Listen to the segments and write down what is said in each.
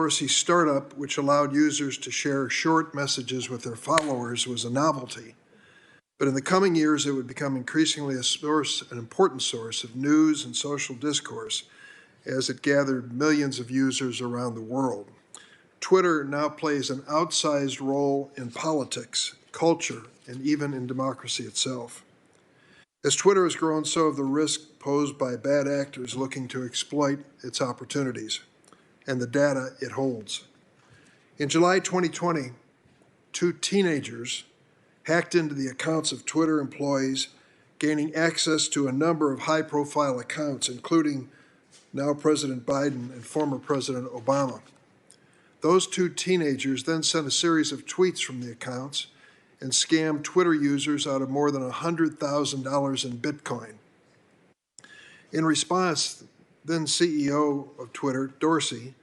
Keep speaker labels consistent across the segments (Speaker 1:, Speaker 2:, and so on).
Speaker 1: Dorsey's startup, which allowed users to share short messages with their followers, was a novelty. But in the coming years, it would become increasingly an important source of news and social discourse as it gathered millions of users around the world. Twitter now plays an outsized role in politics, culture, and even in democracy itself. As Twitter has grown, so have the risks posed by bad actors looking to exploit its opportunities and the data it holds. In July 2020, 2 teenagers hacked into the accounts of Twitter employees, gaining access to a number of high-profile accounts, including now President Biden and former President Obama. Those 2 teenagers then sent a series of tweets from the accounts and scammed Twitter users out of more than $100,000 in Bitcoin. In response, then CEO of Twitter, Dorsey,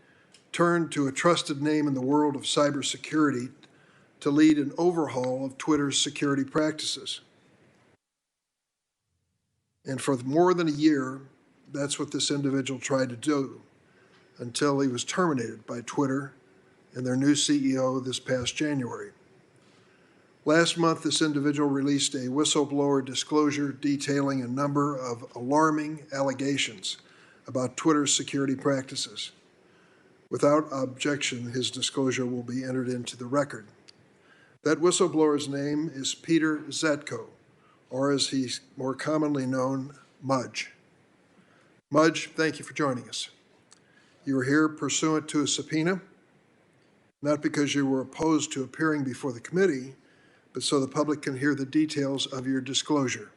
Speaker 1: turned to a trusted name in the world of cybersecurity to lead an overhaul of Twitter's security practices. And for more than a year, that's what this individual tried to do until he was terminated by Twitter and their new CEO this past January. Last month, this individual released a whistleblower disclosure detailing a number of alarming allegations about Twitter's security practices. Without objection, his disclosure will be entered into the record. That whistleblower's name is Peter Zatko, or as he's more commonly known, Mudge. Mudge, thank you for joining us. You are here pursuant to a subpoena, not because you were opposed to appearing before the committee, but so the public can hear the details of your disclosure.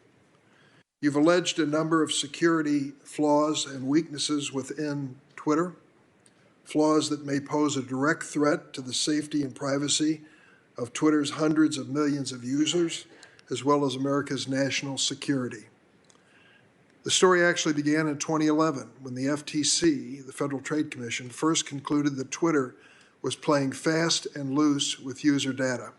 Speaker 1: You've alleged a number of security flaws and weaknesses within Twitter, flaws that may pose a direct threat to the safety and privacy of Twitter's hundreds of millions of users, as well as America's national security. The story actually began in 2011 when the FTC, the Federal Trade Commission, first concluded that Twitter was playing fast and loose with user data.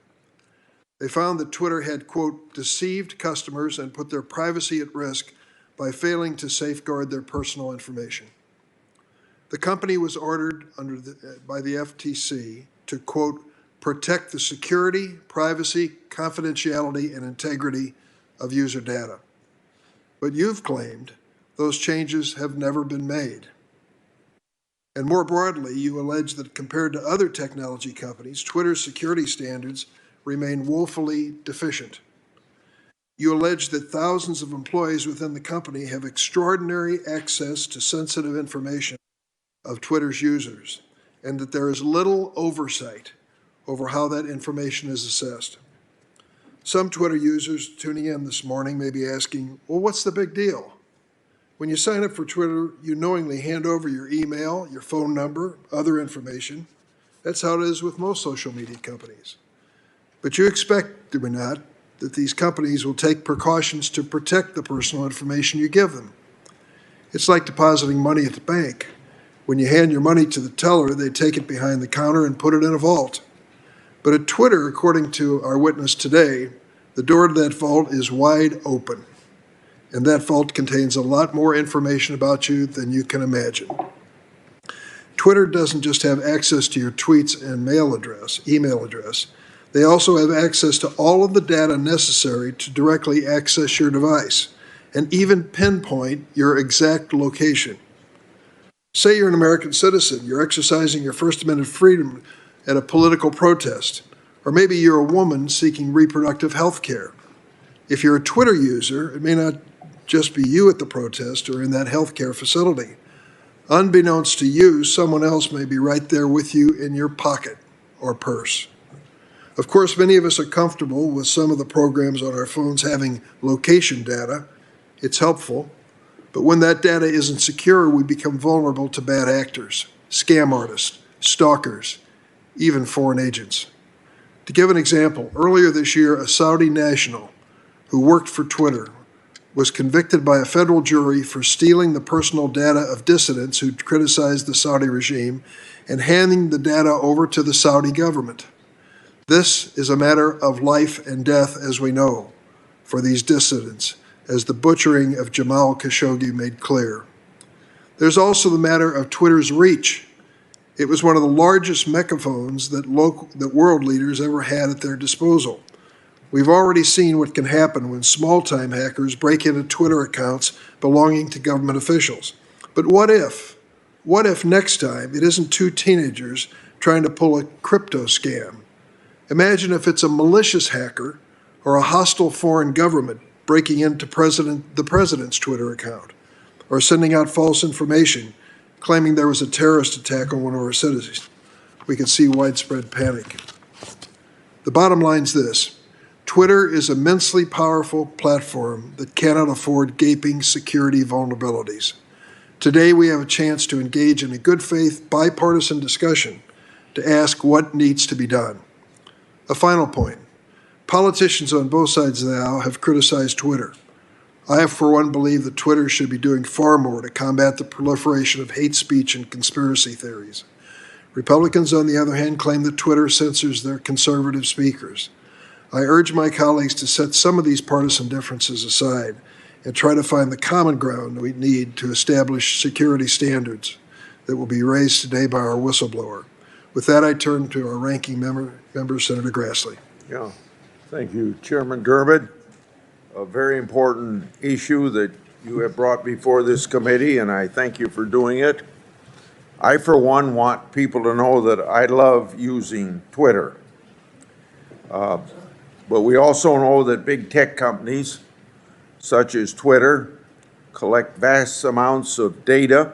Speaker 1: They found that Twitter had, quote, deceived customers and put their privacy at risk by failing to safeguard their personal information. The company was ordered by the FTC to, quote, protect the security, privacy, confidentiality, and integrity of user data. But you've claimed those changes have never been made. And more broadly, you allege that compared to other technology companies, Twitter's security standards remain woefully deficient. You allege that thousands of employees within the company have extraordinary access to sensitive information of Twitter's users, and that there is little oversight over how that information is assessed. Some Twitter users tuning in this morning may be asking, well, what's the big deal? When you sign up for Twitter, you knowingly hand over your email, your phone number, other information. That's how it is with most social media companies. But you expect, do we not, that these companies will take precautions to protect the personal information you give them. It's like depositing money at the bank. When you hand your money to the teller, they take it behind the counter and put it in a vault. But at Twitter, according to our witness today, the door to that vault is wide open. And that vault contains a lot more information about you than you can imagine. Twitter doesn't just have access to your tweets and email address. They also have access to all of the data necessary to directly access your device and even pinpoint your exact location. Say you're an American citizen, you're exercising your First Amendment freedom at a political protest, or maybe you're a woman seeking reproductive health care. If you're a Twitter user, it may not just be you at the protest or in that healthcare facility. Unbeknownst to you, someone else may be right there with you in your pocket or purse. Of course, many of us are comfortable with some of the programs on our phones having location data. It's helpful. But when that data isn't secure, we become vulnerable to bad actors, scam artists, stalkers, even foreign agents. To give an example, earlier this year, a Saudi national who worked for Twitter was convicted by a federal jury for stealing the personal data of dissidents who criticized the Saudi regime and handing the data over to the Saudi government. This is a matter of life and death, as we know, for these dissidents, as the butchering of Jamal Khashoggi made clear. There's also the matter of Twitter's reach. It was one of the largest megaphones that world leaders ever had at their disposal. We've already seen what can happen when small-time hackers break into Twitter accounts belonging to government officials. But what if? What if next time it isn't two teenagers trying to pull a crypto scam? Imagine if it's a malicious hacker or a hostile foreign government breaking into the president's Twitter account, or sending out false information claiming there was a terrorist attack on one of our citizens. We could see widespread panic. The bottom line is this: Twitter is an immensely powerful platform that cannot afford gaping security vulnerabilities. Today, we have a chance to engage in a good faith, bipartisan discussion to ask what needs to be done. A final point. Politicians on both sides of the aisle have criticized Twitter. I, for one, believe that Twitter should be doing far more to combat the proliferation of hate speech and conspiracy theories. Republicans, on the other hand, claim that Twitter censors their conservative speakers. I urge my colleagues to set some of these partisan differences aside and try to find the common ground we need to establish security standards that will be raised today by our whistleblower. With that, I turn to our ranking member, Senator Grassley.
Speaker 2: Yeah, thank you, Chairman Durbin. A very important issue that you have brought before this committee, and I thank you for doing it. I, for one, want people to know that I love using Twitter. But we also know that big tech companies, such as Twitter, collect vast amounts of data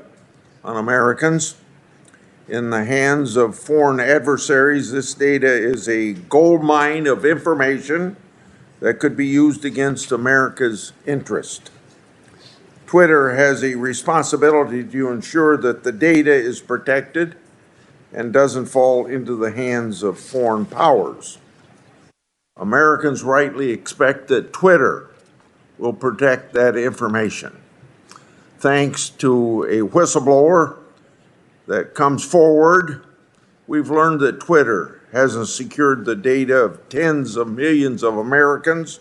Speaker 2: on Americans. In the hands of foreign adversaries, this data is a gold mine of information that could be used against America's interest. Twitter has a responsibility to ensure that the data is protected and doesn't fall into the hands of foreign powers. Americans rightly expect that Twitter will protect that information. Thanks to a whistleblower that comes forward, we've learned that Twitter hasn't secured the data of tens of millions of Americans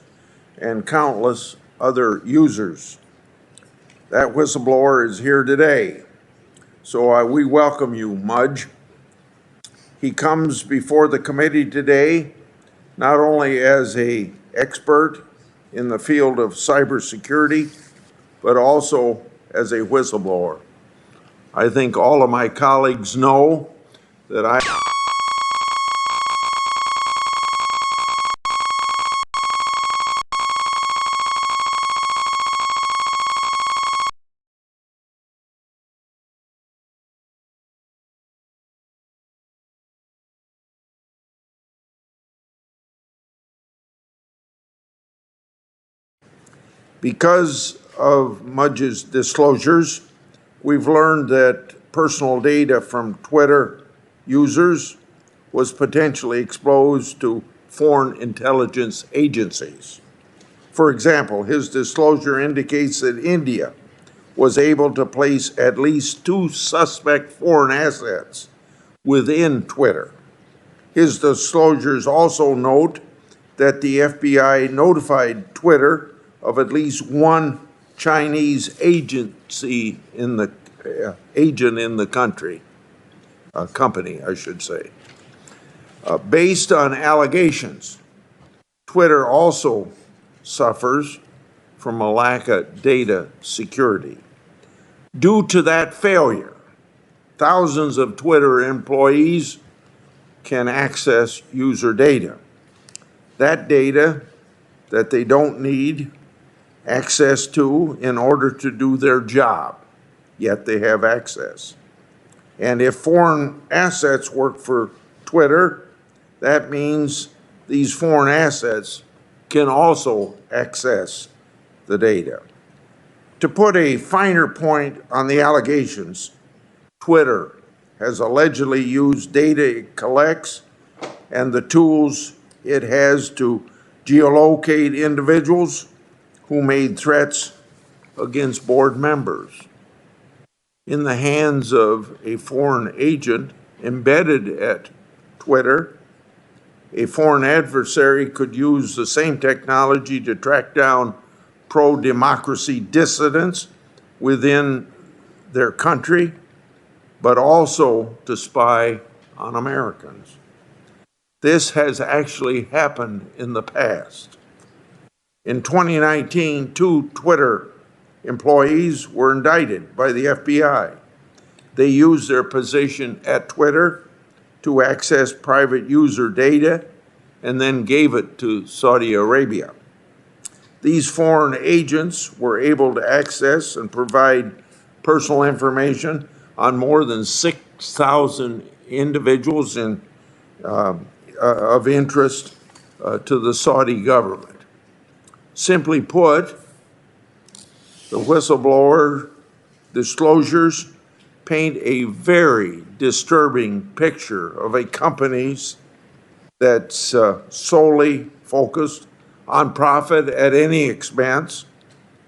Speaker 2: and countless other users. That whistleblower is here today, so we welcome you, Mudge. He comes before the committee today not only as an expert in the field of cybersecurity, but also as a whistleblower. I think all of my colleagues know that because of Mudge's disclosures, we've learned that personal data from Twitter users was potentially exposed to foreign intelligence agencies. For example, his disclosure indicates that India was able to place at least 2 suspect foreign assets within Twitter. His disclosures also note that the FBI notified Twitter of at least 1 Chinese agent in the company, I should say. Based on allegations, Twitter also suffers from a lack of data security. Due to that failure, thousands of Twitter employees can access user data. That data that they don't need access to in order to do their job, yet they have access. And if foreign assets work for Twitter, that means these foreign assets can also access the data. To put a finer point on the allegations, Twitter has allegedly used data it collects and the tools it has to geolocate individuals who made threats against board members. In the hands of a foreign agent embedded at Twitter, a foreign adversary could use the same technology to track down pro-democracy dissidents within their country but also to spy on Americans. This has actually happened in the past. In 2019, 2 Twitter employees were indicted by the FBI. They used their position at Twitter to access private user data and then gave it to Saudi Arabia. These foreign agents were able to access and provide personal information on more than 6,000 individuals of interest to the Saudi government. Simply put, the whistleblower disclosures paint a very disturbing picture of a company that's solely focused on profit at any expense,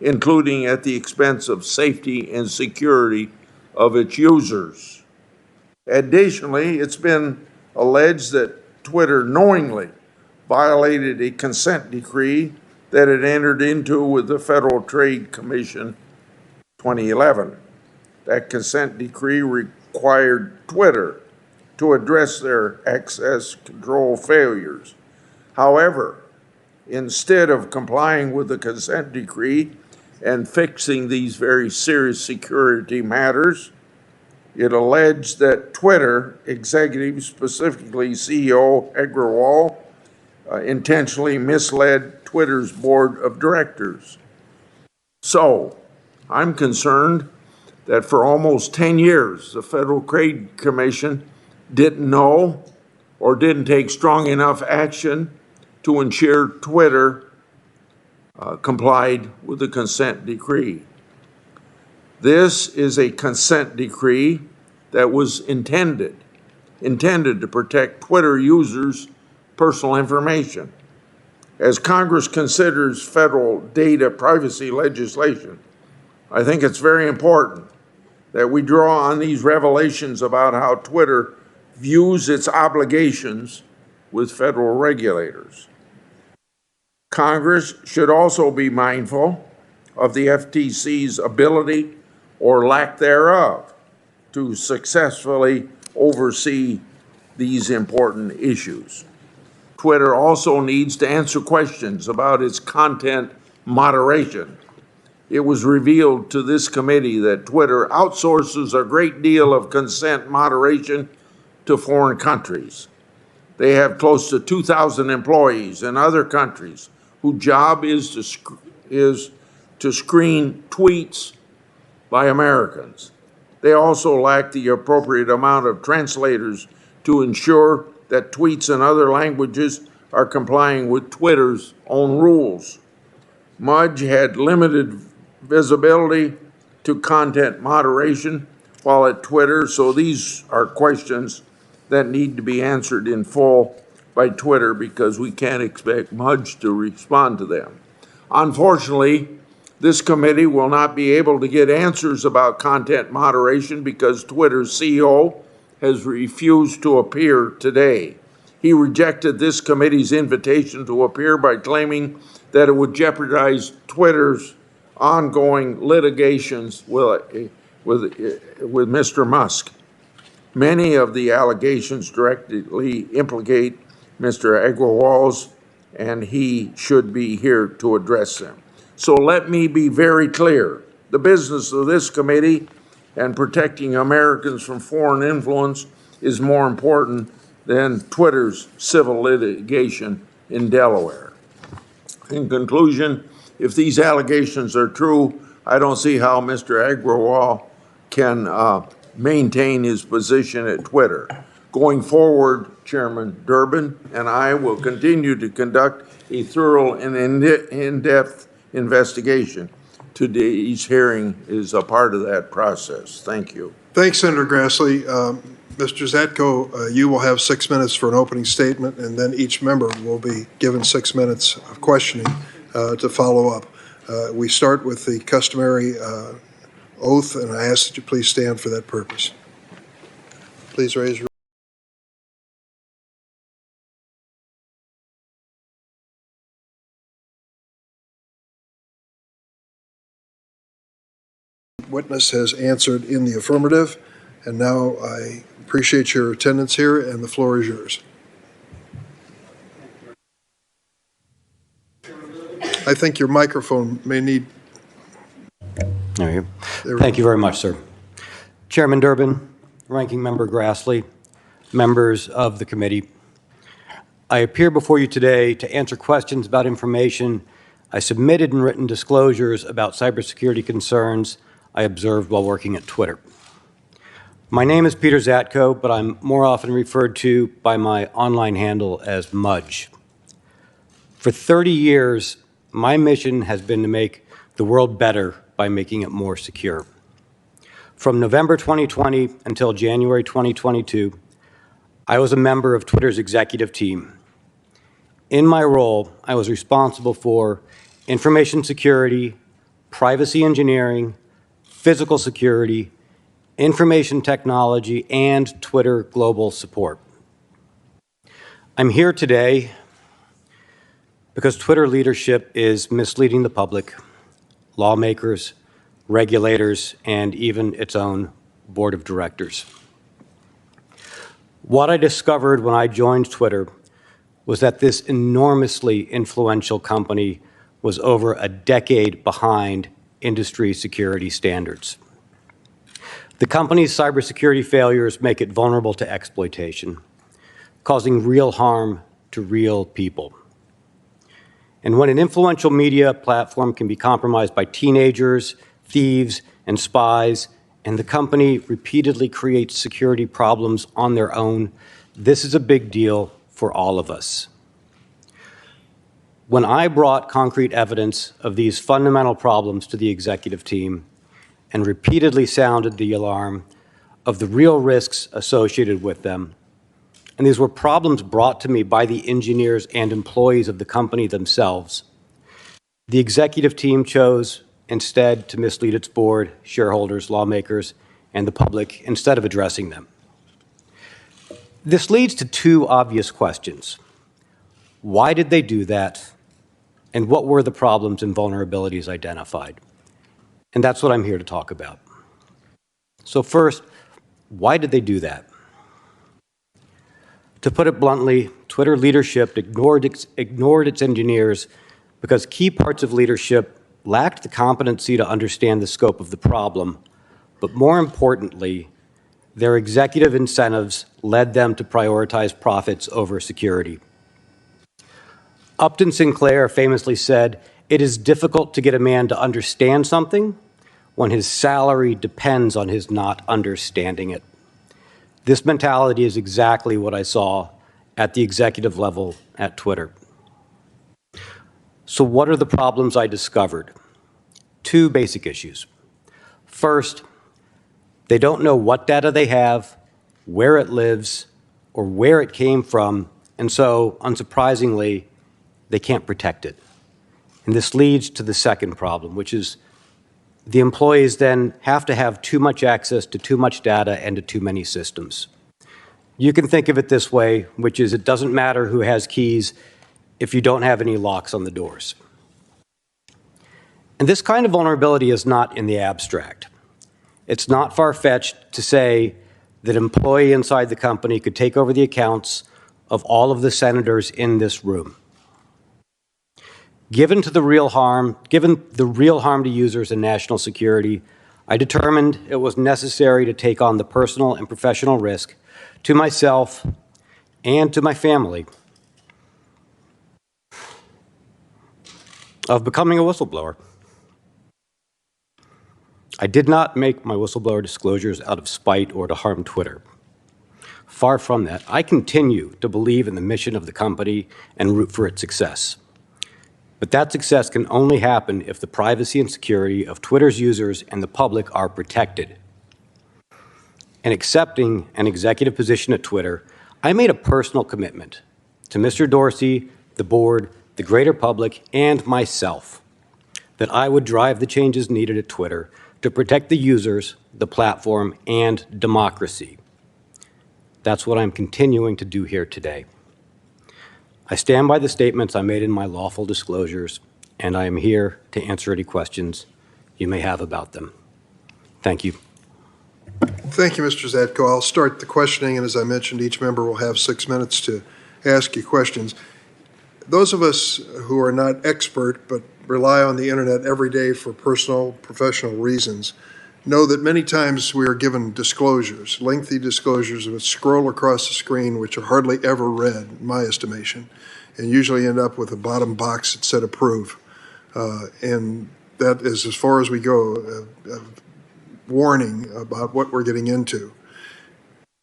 Speaker 2: including at the expense of safety and security of its users. Additionally, it's been alleged that Twitter knowingly violated a consent decree that it entered into with the Federal Trade Commission 2011. That consent decree required Twitter to address their access control failures. However, instead of complying with the consent decree and fixing these very serious security matters, it alleged that Twitter executives, specifically CEO Agrawal, intentionally misled Twitter's board of directors. So, I'm concerned that for almost 10 years, the Federal Trade Commission didn't know or didn't take strong enough action to ensure Twitter complied with the consent decree. This is a consent decree that was intended to protect Twitter users' personal information. As Congress considers federal data privacy legislation, I think it's very important that we draw on these revelations about how Twitter views its obligations with federal regulators. Congress should also be mindful of the FTC's ability or lack thereof to successfully oversee these important issues. Twitter also needs to answer questions about its content moderation. It was revealed to this committee that Twitter outsources a great deal of consent moderation to foreign countries. They have close to 2,000 employees in other countries whose job is to screen tweets by Americans. They also lack the appropriate amount of translators to ensure that tweets in other languages are complying with Twitter's own rules. Mudge had limited visibility to content moderation while at Twitter, so these are questions that need to be answered in full by Twitter because we can't expect Mudge to respond to them. Unfortunately, this committee will not be able to get answers about content moderation because Twitter's CEO has refused to appear today. He rejected this committee's invitation to appear by claiming that it would jeopardize Twitter's ongoing litigations with Mr. Musk. Many of the allegations directly implicate Mr. Agrawal's, and he should be here to address them. So let me be very clear. The business of this committee and protecting Americans from foreign influence is more important than Twitter's civil litigation in Delaware. In conclusion, if these allegations are true, I don't see how Mr. Agrawal can maintain his position at Twitter. Going forward, Chairman Durbin and I will continue to conduct a thorough and in-depth investigation. Today's hearing is a part of that process. Thank you.
Speaker 1: Thanks, Senator Grassley. Mr. Zatko, you will have 6 minutes for an opening statement, and then each member will be given 6 minutes of questioning to follow up. We start with the customary oath, and I ask that you please stand for that purpose. Please raise your witness has answered in the affirmative, And now I appreciate your attendance here, and the floor is yours. I think your microphone may need.
Speaker 3: There you go. Thank you very much, sir. Chairman Durbin, Ranking Member Grassley, members of the committee, I appear before you today to answer questions about information I submitted in written disclosures about cybersecurity concerns I observed while working at Twitter. My name is Peter Zatko, but I'm more often referred to by my online handle as Mudge. For 30 years, my mission has been to make the world better by making it more secure. From November 2020 until January 2022, I was a member of Twitter's executive team. In my role, I was responsible for information security, privacy engineering, physical security, information technology, and Twitter global support. I'm here today because Twitter leadership is misleading the public, lawmakers, regulators, and even its own board of directors. What I discovered when I joined Twitter was that this enormously influential company was over a decade behind industry security standards. The company's cybersecurity failures make it vulnerable to exploitation, causing real harm to real people. And when an influential media platform can be compromised by teenagers, thieves, and spies, and the company repeatedly creates security problems on their own, this is a big deal for all of us. When I brought concrete evidence of these fundamental problems to the executive team and repeatedly sounded the alarm of the real risks associated with them, and these were problems brought to me by the engineers and employees of the company themselves, the executive team chose instead to mislead its board, shareholders, lawmakers, and the public instead of addressing them. This leads to two obvious questions. Why did they do that? And what were the problems and vulnerabilities identified? And that's what I'm here to talk about. So first, why did they do that? To put it bluntly, Twitter leadership ignored its engineers because key parts of leadership lacked the competency to understand the scope of the problem, but more importantly, their executive incentives led them to prioritize profits over security. Upton Sinclair famously said, "It is difficult to get a man to understand something when his salary depends on his not understanding it." This mentality is exactly what I saw at the executive level at Twitter. So what are the problems I discovered? Two basic issues. First, they don't know what data they have, where it lives, or where it came from, and so, unsurprisingly, they can't protect it. And this leads to the second problem, which is the employees then have to have too much access to too much data and to too many systems. You can think of it this way, which is it doesn't matter who has keys if you don't have any locks on the doors. And this kind of vulnerability is not in the abstract. It's not far-fetched to say that an employee inside the company could take over the accounts of all of the senators in this room. Given the real harm to users and national security, I determined it was necessary to take on the personal and professional risk to myself and to my family of becoming a whistleblower. I did not make my whistleblower disclosures out of spite or to harm Twitter. Far from that, I continue to believe in the mission of the company and root for its success. But that success can only happen if the privacy and security of Twitter's users and the public are protected. In accepting an executive position at Twitter, I made a personal commitment to Mr. Dorsey, the board, the greater public, and myself that I would drive the changes needed at Twitter to protect the users, the platform, and democracy. That's what I'm continuing to do here today. I stand by the statements I made in my lawful disclosures, and I am here to answer any questions you may have about them. Thank you.
Speaker 1: Thank you, Mr. Zatko. I'll start the questioning, and as I mentioned, each member will have 6 minutes to ask you questions. Those of us who are not expert but rely on the internet every day for personal, professional reasons know that many times we are given disclosures, lengthy disclosures that scroll across the screen, which are hardly ever read, in my estimation, and usually end up with a bottom box that said approve. And that is as far as we go, warning about what we're getting into.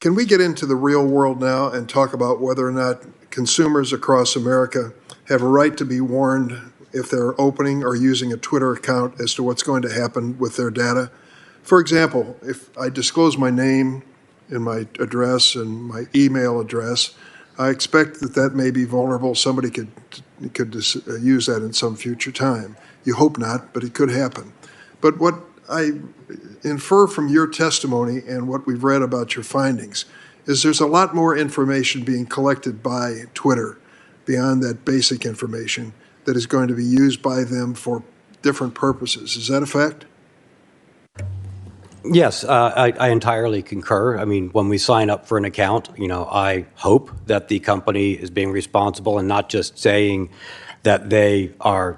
Speaker 1: Can we get into the real world now and talk about whether or not consumers across America have a right to be warned if they're opening or using a Twitter account as to what's going to happen with their data? For example, if I disclose my name and my address and my email address, I expect that that may be vulnerable. Somebody could use that in some future time. You hope not, but it could happen. But what I infer from your testimony and what we've read about your findings is there's a lot more information being collected by Twitter beyond that basic information that is going to be used by them for different purposes. Is that a fact?
Speaker 3: Yes, I entirely concur. I mean, when we sign up for an account, I hope that the company is being responsible and not just saying that they are,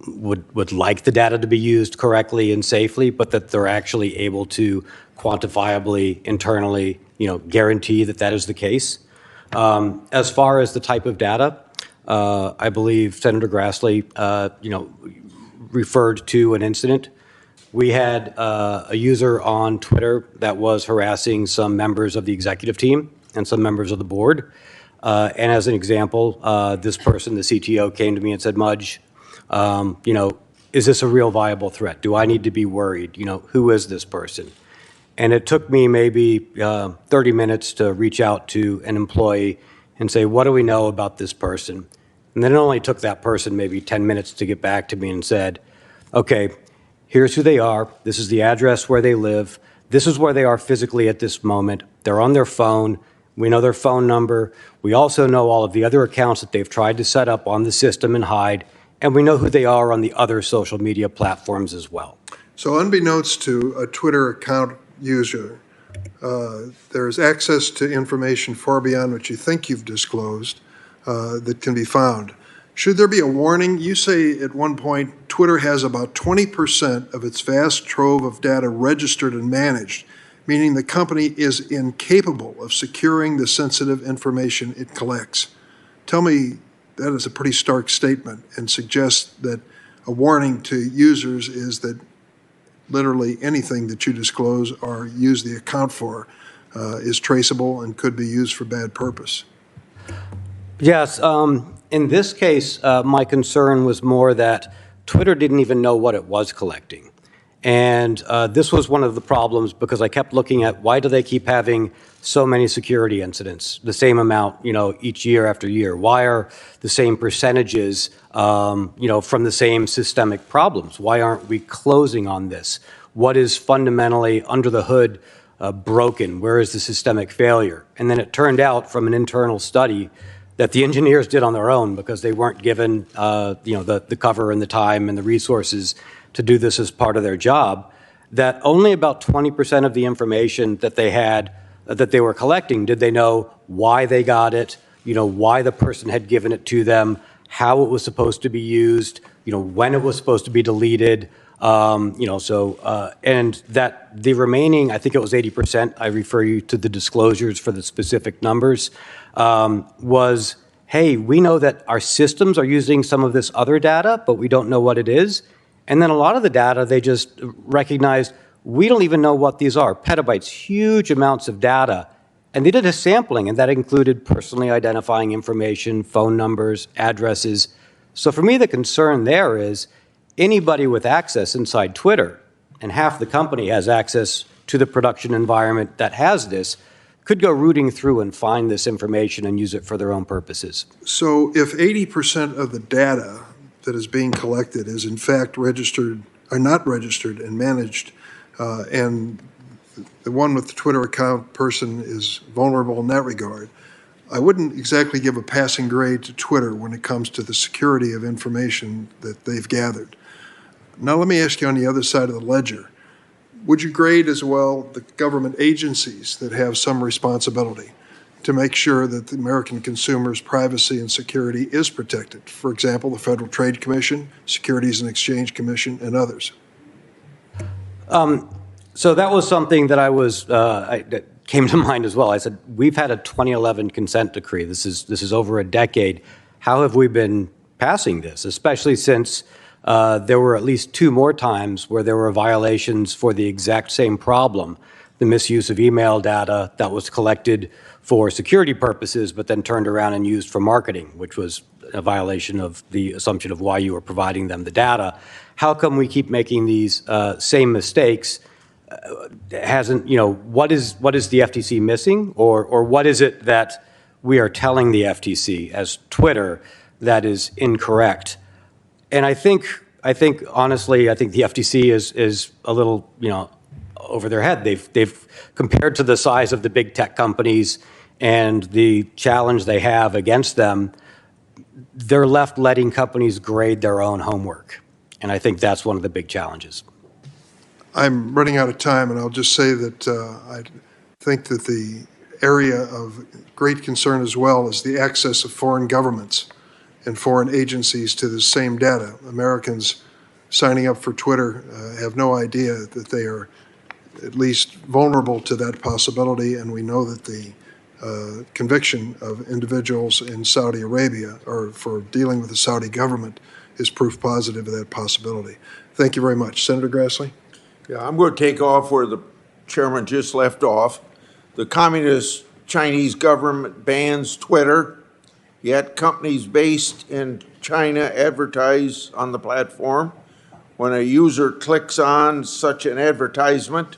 Speaker 3: would like the data to be used correctly and safely, but that they're actually able to quantifiably, internally, guarantee that that is the case. As far as the type of data, I believe Senator Grassley, referred to an incident. We had a user on Twitter that was harassing some members of the executive team and some members of the board. And as an example, this person, the CTO, came to me and said, Mudge, is this a real viable threat? Do I need to be worried? Who is this person? And it took me maybe 30 minutes to reach out to an employee and say, what do we know about this person? And then it only took that person maybe 10 minutes to get back to me and said, okay, here's who they are. This is the address where they live. This is where they are physically at this moment. They're on their phone. We know their phone number. We also know all of the other accounts that they've tried to set up on the system and hide. And we know who they are on the other social media platforms as well.
Speaker 1: So unbeknownst to a Twitter account user, there's access to information far beyond what you think you've disclosed that can be found. Should there be a warning? You say at one point Twitter has about 20% of its vast trove of data registered and managed, meaning the company is incapable of securing the sensitive information it collects. Tell me, that is a pretty stark statement and suggests that a warning to users is that literally anything that you disclose or use the account for is traceable and could be used for bad purpose.
Speaker 3: Yes. In this case, my concern was more that Twitter didn't even know what it was collecting. And this was one of the problems because I kept looking at why do they keep having so many security incidents, the same amount, each year after year? Why are the same percentages, from the same systemic problems? Why aren't we closing on this? What is fundamentally under the hood broken? Where is the systemic failure? And then it turned out from an internal study that the engineers did on their own because they weren't given, the cover and the time and the resources to do this as part of their job, that only about 20% of the information that they had, that they were collecting, did they know why they got it, why the person had given it to them, how it was supposed to be used, when it was supposed to be deleted, and that the remaining, I think it was 80%, I refer you to the disclosures for the specific numbers, was, hey, we know that our systems are using some of this other data, but we don't know what it is. And then a lot of the data, they just recognized, we don't even know what these are. Petabytes, huge amounts of data. And they did a sampling, and that included personally identifying information, phone numbers, addresses. So for me, the concern there is anybody with access inside Twitter, and half the company has access to the production environment that has this, could go rooting through and find this information and use it for their own purposes.
Speaker 1: So if 80% of the data that is being collected is in fact registered, or not registered and managed, and the one with the Twitter account person is vulnerable in that regard, I wouldn't exactly give a passing grade to Twitter when it comes to the security of information that they've gathered. Now let me ask you on the other side of the ledger. Would you grade as well the government agencies that have some responsibility to make sure that the American consumer's privacy and security is protected? For example, the Federal Trade Commission, Securities and Exchange Commission, and others.
Speaker 3: So that was something that that came to mind as well. I said, we've had a 2011 consent decree. This is over a decade. How have we been passing this, especially since there were at least 2 more times where there were violations for the exact same problem, the misuse of email data that was collected for security purposes, but then turned around and used for marketing, which was a violation of the assumption of why you were providing them the data. How come we keep making these same mistakes? What is the FTC missing, or what is it that we are telling the FTC as Twitter that is incorrect? And I think honestly, the FTC is a little, over their head. They've compared to the size of the big tech companies and the challenge they have against them, they're left letting companies grade their own homework. And I think that's one of the big challenges.
Speaker 1: I'm running out of time, and I'll just say that I think that the area of great concern as well is the access of foreign governments and foreign agencies to the same data. Americans signing up for Twitter have no idea that they are at least vulnerable to that possibility, and we know that the conviction of individuals in Saudi Arabia or for dealing with the Saudi government is proof positive of that possibility. Thank you very much. Senator Grassley?
Speaker 2: Yeah, I'm going to take off where the chairman just left off. The communist Chinese government bans Twitter, yet companies based in China advertise on the platform. When a user clicks on such an advertisement,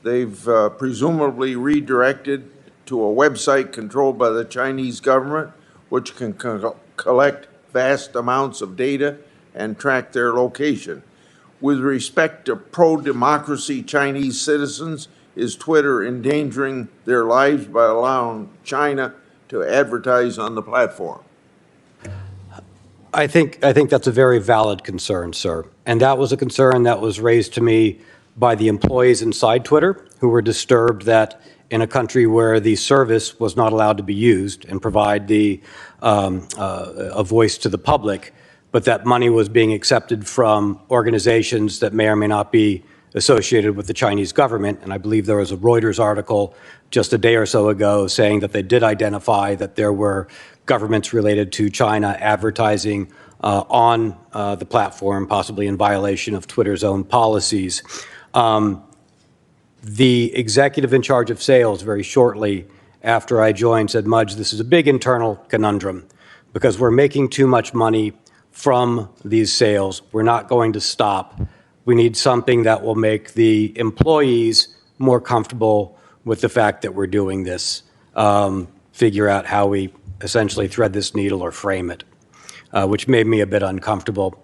Speaker 2: they've presumably redirected to a website controlled by the Chinese government, which can collect vast amounts of data and track their location. With respect to pro-democracy Chinese citizens, is Twitter endangering their lives by allowing China to advertise on the platform?
Speaker 3: I think that's a very valid concern, sir. And that was a concern that was raised to me by the employees inside Twitter who were disturbed that in a country where the service was not allowed to be used and provide a voice to the public, but that money was being accepted from organizations that may or may not be associated with the Chinese government. And I believe there was a Reuters article just a day or so ago saying that they did identify that there were governments related to China advertising on the platform, possibly in violation of Twitter's own policies. The executive in charge of sales very shortly after I joined said, Mudge, this is a big internal conundrum because we're making too much money from these sales. We're not going to stop. We need something that will make the employees more comfortable with the fact that we're doing this, figure out how we essentially thread this needle or frame it, which made me a bit uncomfortable.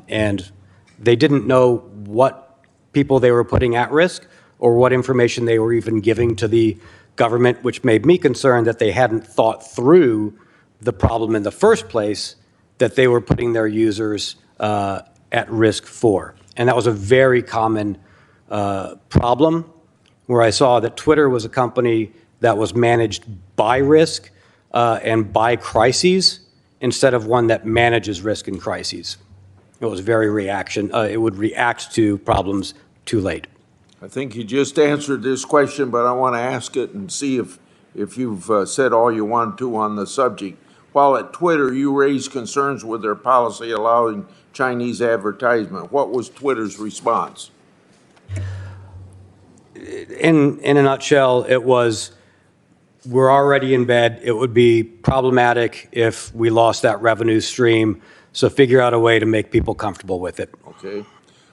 Speaker 3: And they didn't know what people they were putting at risk or what information they were even giving to the government, which made me concerned that they hadn't thought through the problem in the first place that they were putting their users at risk for. And that was a very common problem where I saw that Twitter was a company that was managed by risk and by crises instead of one that manages risk and crises. It was very it would react to problems too late.
Speaker 2: I think you just answered this question, but I want to ask it and see if you've said all you want to on the subject. While at Twitter, you raised concerns with their policy allowing Chinese advertisement. What was Twitter's response?
Speaker 3: In a nutshell, it was, we're already in bed. It would be problematic if we lost that revenue stream, so figure out a way to make people comfortable with it.
Speaker 2: Okay.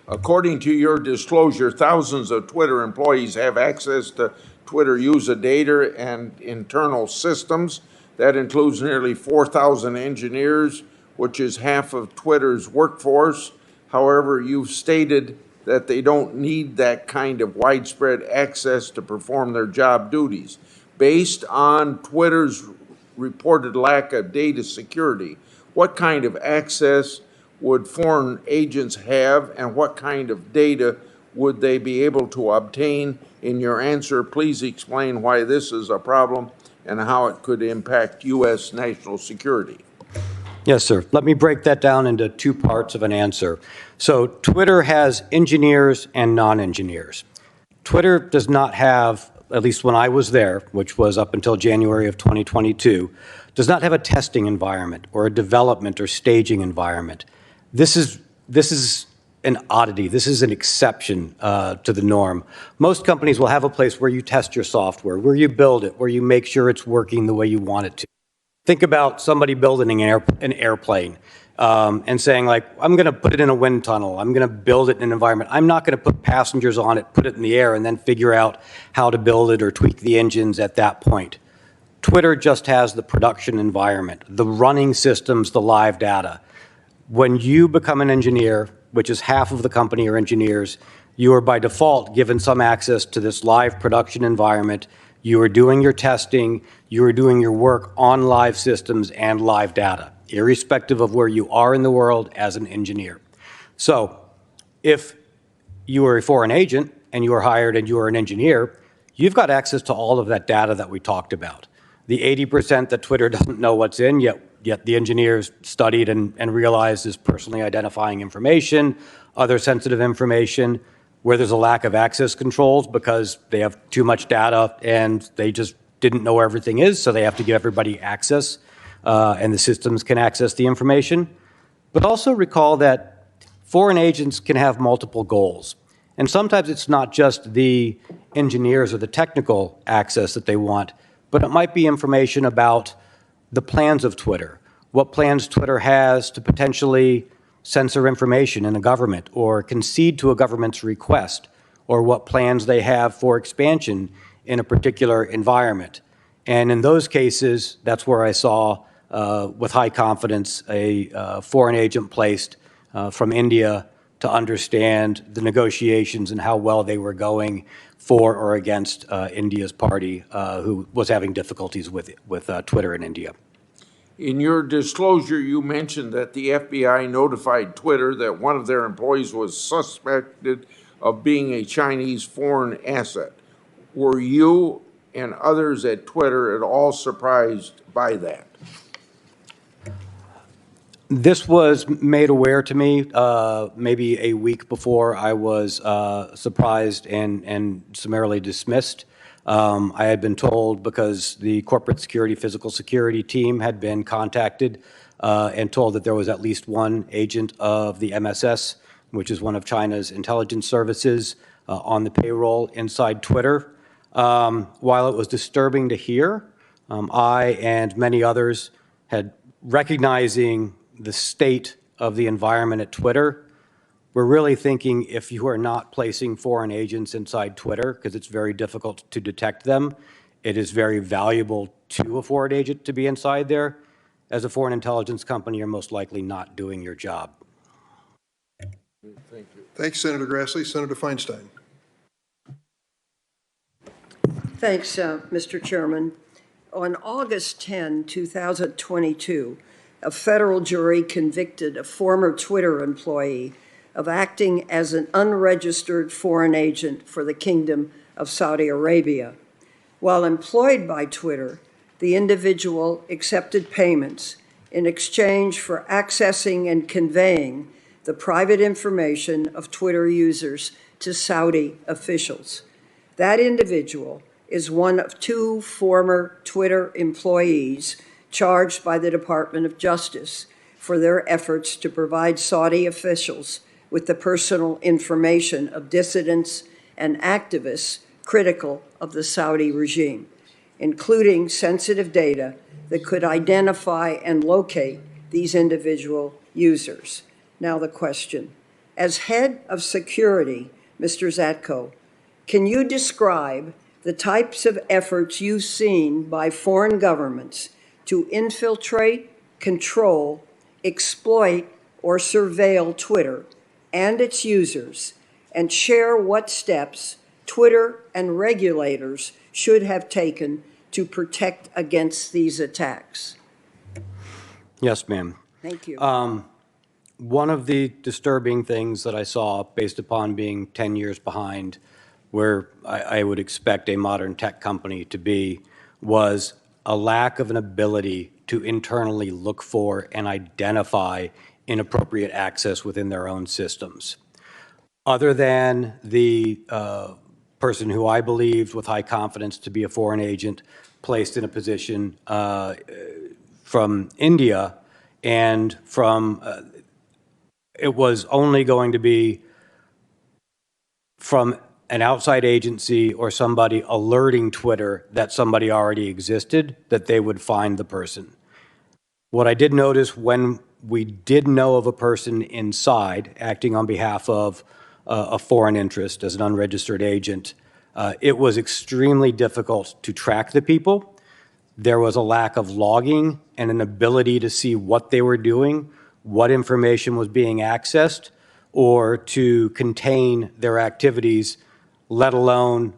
Speaker 2: According to your disclosure, thousands of Twitter employees have access to Twitter user data and internal systems. That includes nearly 4,000 engineers, which is half of Twitter's workforce. However, you've stated that they don't need that kind of widespread access to perform their job duties. Based on Twitter's reported lack of data security, what kind of access would foreign agents have, and what kind of data would they be able to obtain? In your answer, please explain why this is a problem and how it could impact U.S. national security.
Speaker 3: Yes, sir. Let me break that down into two parts of an answer. So Twitter has engineers and non-engineers. Twitter does not have, at least when I was there, which was up until January of 2022, does not have a testing environment or a development or staging environment. This is an oddity. This is an exception to the norm. Most companies will have a place where you test your software, where you build it, where you make sure it's working the way you want it to. Think about somebody building an airplane and saying, like, I'm going to put it in a wind tunnel. I'm going to build it in an environment. I'm not going to put passengers on it, put it in the air, and then figure out how to build it or tweak the engines at that point. Twitter just has the production environment, the running systems, the live data. When you become an engineer, which is half of the company are engineers, you are by default given some access to this live production environment. You are doing your testing, you are doing your work on live systems and live data, irrespective of where you are in the world as an engineer. So if you are a foreign agent and you are hired and you are an engineer, you've got access to all of that data that we talked about. The 80% that Twitter doesn't know what's in, yet the engineers studied and realized is personally identifying information, other sensitive information, where there's a lack of access controls because they have too much data and they just didn't know where everything is, so they have to give everybody access, and the systems can access the information. But also recall that foreign agents can have multiple goals. And sometimes it's not just the engineers or the technical access that they want, but it might be information about the plans of Twitter, what plans Twitter has to potentially censor information in a government or concede to a government's request, or what plans they have for expansion in a particular environment. And in those cases, that's where I saw, with high confidence, a foreign agent placed from India to understand the negotiations and how well they were going for or against India's party, who was having difficulties with Twitter in India.
Speaker 2: In your disclosure, you mentioned that the FBI notified Twitter that one of their employees was suspected of being a Chinese foreign asset. Were you and others at Twitter at all surprised by that?
Speaker 3: This was made aware to me maybe a week before I was surprised and summarily dismissed. I had been told because the corporate security, physical security team had been contacted and told that there was at least one agent of the MSS, which is one of China's intelligence services, on the payroll inside Twitter. While it was disturbing to hear, I and many others had recognizing the state of the environment at Twitter. We're really thinking if you are not placing foreign agents inside Twitter, because it's very difficult to detect them, it is very valuable to a foreign agent to be inside there. As a foreign intelligence company, you're most likely not doing your job.
Speaker 2: Thank you.
Speaker 1: Thanks, Senator Grassley. Senator Feinstein.
Speaker 4: Thanks, Mr. Chairman. On August 10, 2022, a federal jury convicted a former Twitter employee of acting as an unregistered foreign agent for the Kingdom of Saudi Arabia. While employed by Twitter, the individual accepted payments in exchange for accessing and conveying the private information of Twitter users to Saudi officials. That individual is one of two former Twitter employees charged by the Department of Justice for their efforts to provide Saudi officials with the personal information of dissidents and activists critical of the Saudi regime, including sensitive data that could identify and locate these individual users. Now the question, as head of security, Mr. Zatko, can you describe the types of efforts you've seen by foreign governments to infiltrate, control, exploit, or surveil Twitter and its users, and share what steps Twitter and regulators should have taken to protect against these attacks?
Speaker 3: Yes, ma'am.
Speaker 4: Thank you.
Speaker 3: One of the disturbing things that I saw, based upon being 10 years behind where I would expect a modern tech company to be, was a lack of an ability to internally look for and identify inappropriate access within their own systems. Other than the person who I believed with high confidence to be a foreign agent placed in a position from India, and from it was only going to be from an outside agency or somebody alerting Twitter that somebody already existed, that they would find the person. What I did notice when we did know of a person inside acting on behalf of a foreign interest as an unregistered agent, it was extremely difficult to track the people. There was a lack of logging and an ability to see what they were doing, what information was being accessed, or to contain their activities, let alone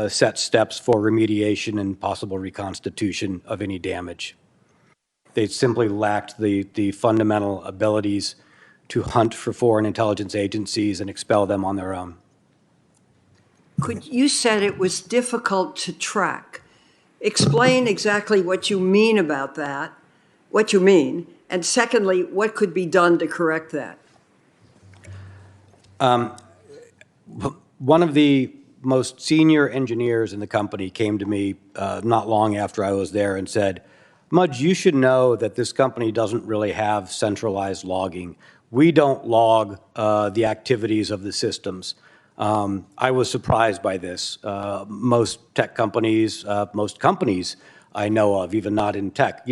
Speaker 3: set steps for remediation and possible reconstitution of any damage. They simply lacked the fundamental abilities to hunt for foreign intelligence agencies and expel them on their own.
Speaker 4: You said it was difficult to track. Explain exactly what you mean about that, what you mean, and secondly, what could be done to correct that?
Speaker 3: One of the most senior engineers in the company came to me not long after I was there and said, "Mudge, you should know that this company doesn't really have centralized logging. We don't log the activities of the systems." I was surprised by this. Most tech companies, most companies I know of, even not in tech,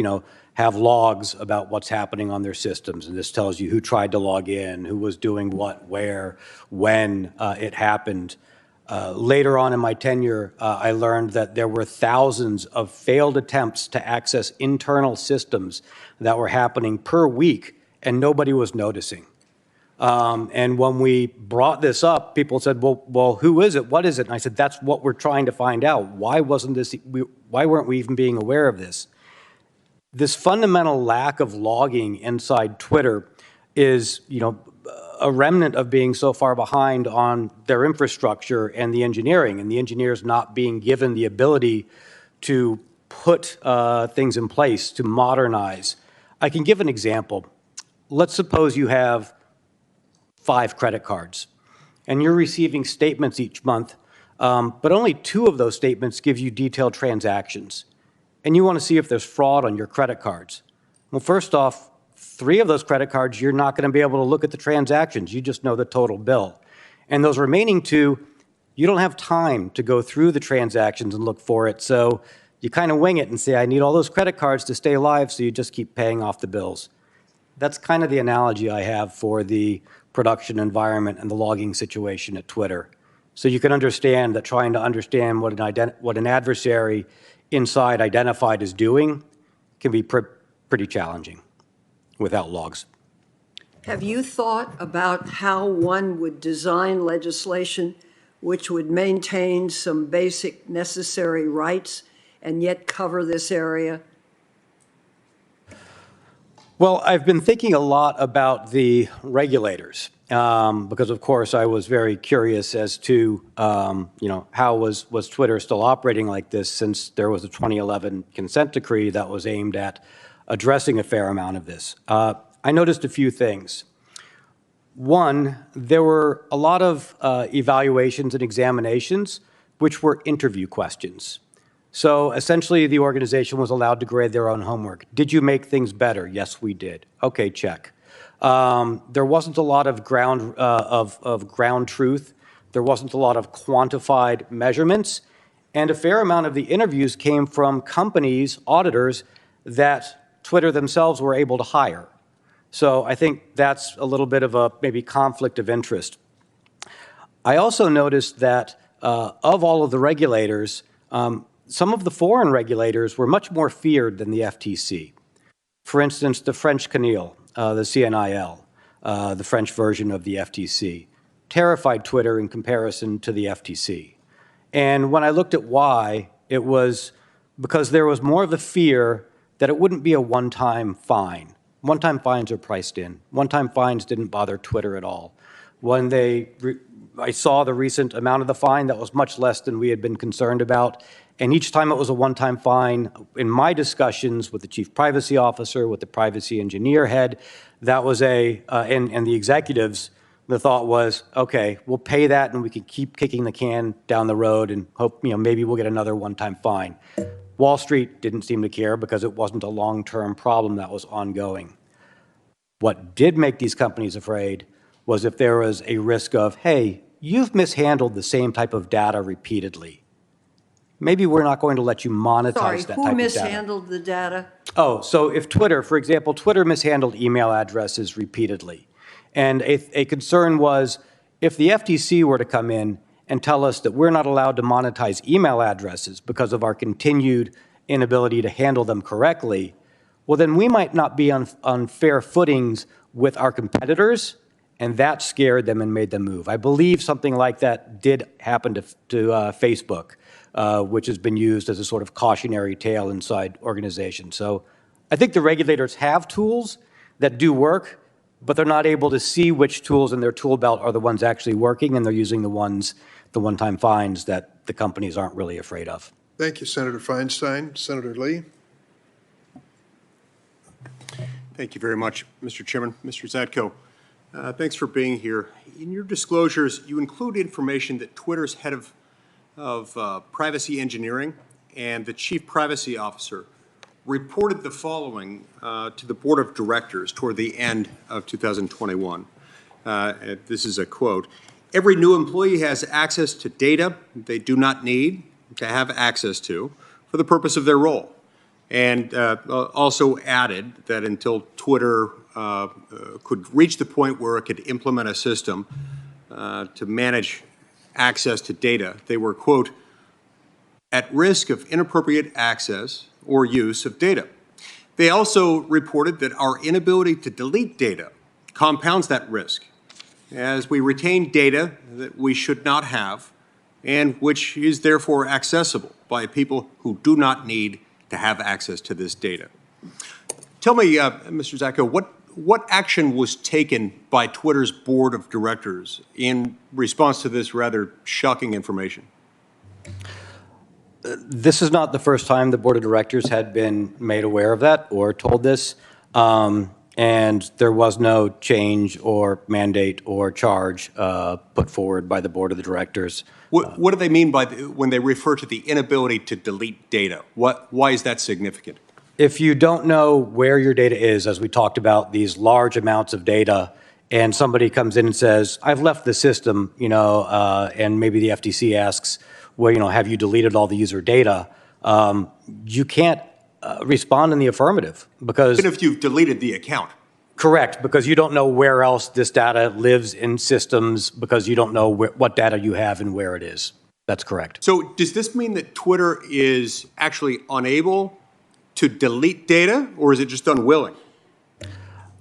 Speaker 3: have logs about what's happening on their systems. And this tells you who tried to log in, who was doing what, where, when it happened. Later on in my tenure, I learned that there were thousands of failed attempts to access internal systems that were happening per week, and nobody was noticing. And when we brought this up, people said, well, who is it? What is it? And I said, that's what we're trying to find out. Why weren't we even being aware of this? This fundamental lack of logging inside Twitter is, a remnant of being so far behind on their infrastructure and the engineers not being given the ability to put things in place to modernize. I can give an example. Let's suppose you have 5 credit cards, and you're receiving statements each month, but only 2 of those statements give you detailed transactions. And you want to see if there's fraud on your credit cards. Well, first off, 3 of those credit cards, you're not going to be able to look at the transactions. You just know the total bill. And those remaining 2, you don't have time to go through the transactions and look for it. So you kind of wing it and say, I need all those credit cards to stay alive, so you just keep paying off the bills. That's kind of the analogy I have for the production environment and the logging situation at Twitter. So you can understand that trying to understand what an adversary inside identified is doing can be pretty challenging without logs.
Speaker 4: Have you thought about how one would design legislation which would maintain some basic necessary rights and yet cover this area?
Speaker 3: Well, I've been thinking a lot about the regulators because, of course, I was very curious as to, how was Twitter still operating like this, since there was a 2011 consent decree that was aimed at addressing a fair amount of this. I noticed a few things. One, there were a lot of evaluations and examinations which were interview questions. So essentially, the organization was allowed to grade their own homework. Did you make things better? Yes, we did. Okay, check. There wasn't a lot of ground truth. There wasn't a lot of quantified measurements. And a fair amount of the interviews came from companies, auditors, that Twitter themselves were able to hire. So I think that's a little bit of a maybe conflict of interest. I also noticed that of all of the regulators, some of the foreign regulators were much more feared than the FTC. For instance, the French CNIL, the CNIL, the French version of the FTC, terrified Twitter in comparison to the FTC. And when I looked at why, it was because there was more of a fear that it wouldn't be a one-time fine. One-time fines are priced in. One-time fines didn't bother Twitter at all. When I saw the recent amount of the fine, that was much less than we had been concerned about. And each time it was a one-time fine, in my discussions with the chief privacy officer, with the privacy engineer head, that was and the executives, the thought was, okay, we'll pay that and we can keep kicking the can down the road and hope, maybe we'll get another one-time fine. Wall Street didn't seem to care because it wasn't a long-term problem that was ongoing. What did make these companies afraid was if there was a risk of, hey, you've mishandled the same type of data repeatedly. Maybe we're not going to let you monetize that type of data.
Speaker 4: Sorry, who mishandled the data?
Speaker 3: Oh, so if Twitter, for example, Twitter mishandled email addresses repeatedly. And a concern was if the FTC were to come in and tell us that we're not allowed to monetize email addresses because of our continued inability to handle them correctly, well, then we might not be on fair footings with our competitors, and that scared them and made them move. I believe something like that did happen to Facebook, which has been used as a sort of cautionary tale inside organizations. So I think the regulators have tools that do work, but they're not able to see which tools in their tool belt are the ones actually working, and they're using the one-time fines that the companies aren't really afraid of.
Speaker 1: Thank you, Senator Feinstein. Senator Lee?
Speaker 5: Thank you very much, Mr. Chairman. Mr. Zatko, thanks for being here. In your disclosures, you include information that Twitter's head of privacy engineering and the chief privacy officer reported the following to the board of directors toward the end of 2021. This is a quote. Every new employee has access to data they do not need to have access to for the purpose of their role. And also added that until Twitter could reach the point where it could implement a system to manage access to data, they were, quote, at risk of inappropriate access or use of data. They also reported that our inability to delete data compounds that risk, as we retain data that we should not have and which is therefore accessible by people who do not need to have access to this data. Tell me, Mr. Zatko, what action was taken by Twitter's board of directors in response to this rather shocking information?
Speaker 3: This is not the first time the board of directors had been made aware of that or told this, and there was no change or mandate or charge put forward by the board of the directors.
Speaker 5: What do they mean by when they refer to the inability to delete data? Why is that significant?
Speaker 3: If you don't know where your data is, as we talked about, these large amounts of data, and somebody comes in and says, I've left the system, and maybe the FTC asks, well, have you deleted all the user data? You can't respond in the affirmative because—
Speaker 5: Even if you've deleted the account.
Speaker 3: Correct, because you don't know where else this data lives in systems because you don't know what data you have and where it is. That's correct.
Speaker 5: So does this mean that Twitter is actually unable to delete data, or is it just unwilling?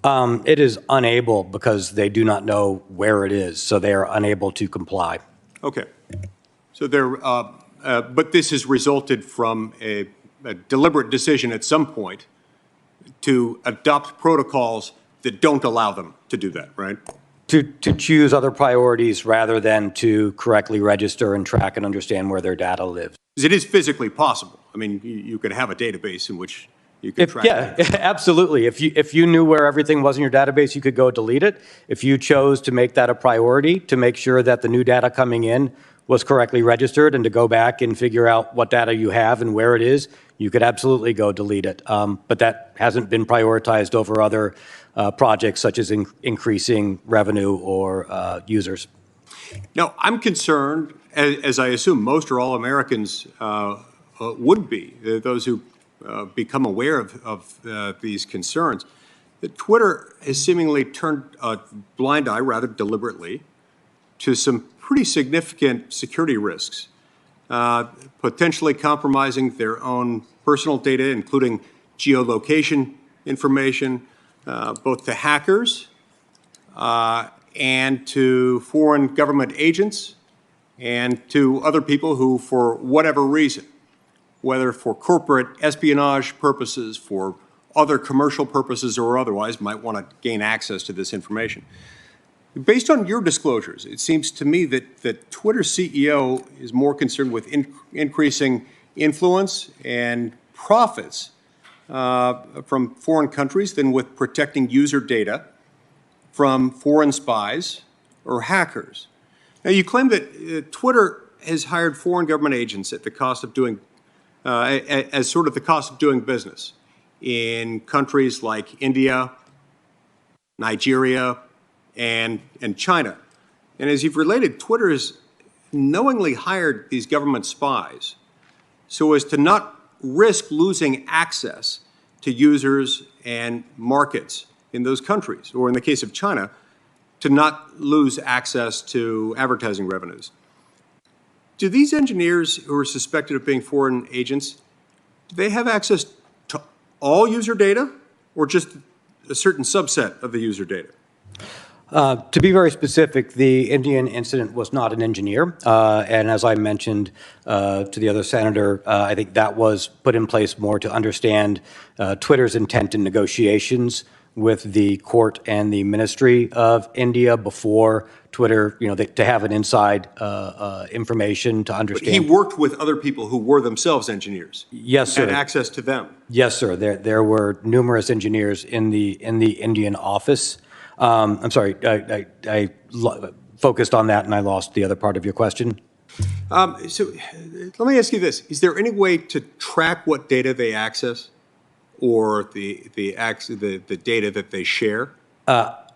Speaker 3: It is unable because they do not know where it is, so they are unable to comply.
Speaker 5: Okay. So but this has resulted from a deliberate decision at some point to adopt protocols that don't allow them to do that, right?
Speaker 3: To choose other priorities rather than to correctly register and track and understand where their data lives.
Speaker 5: It is physically possible. I mean, you could have a database in which you could track.
Speaker 3: Yeah, absolutely. If you knew where everything was in your database, you could go delete it. If you chose to make that a priority, to make sure that the new data coming in was correctly registered and to go back and figure out what data you have and where it is, you could absolutely go delete it. But that hasn't been prioritized over other projects such as increasing revenue or users.
Speaker 5: Now, I'm concerned, as I assume most or all Americans would be, those who become aware of these concerns, that Twitter has seemingly turned a blind eye, rather deliberately, to some pretty significant security risks, potentially compromising their own personal data, including geolocation information, both to hackers and to foreign government agents and to other people who, for whatever reason, whether for corporate espionage purposes, for other commercial purposes or otherwise, might want to gain access to this information. Based on your disclosures, it seems to me that Twitter's CEO is more concerned with increasing influence and profits from foreign countries than with protecting user data from foreign spies or hackers. Now, you claim that Twitter has hired foreign government agents at the cost of doing, as sort of the cost of doing business in countries like India, Nigeria, and China. And as you've related, Twitter has knowingly hired these government spies so as to not risk losing access to users and markets in those countries, or in the case of China, to not lose access to advertising revenues. Do these engineers who are suspected of being foreign agents, do they have access to all user data or just a certain subset of the user data?
Speaker 3: To be very specific, the Indian incident was not an engineer. And as I mentioned to the other senator, I think that was put in place more to understand Twitter's intent in negotiations with the court and the Ministry of India before Twitter, to have an inside information to understand.
Speaker 5: But he worked with other people who were themselves engineers.
Speaker 3: Yes, sir.
Speaker 5: Had access to them.
Speaker 3: Yes, sir. There were numerous engineers in the Indian office. I'm sorry, I focused on that and I lost the other part of your question.
Speaker 5: So let me ask you this. Is there any way to track what data they access or the data that they share?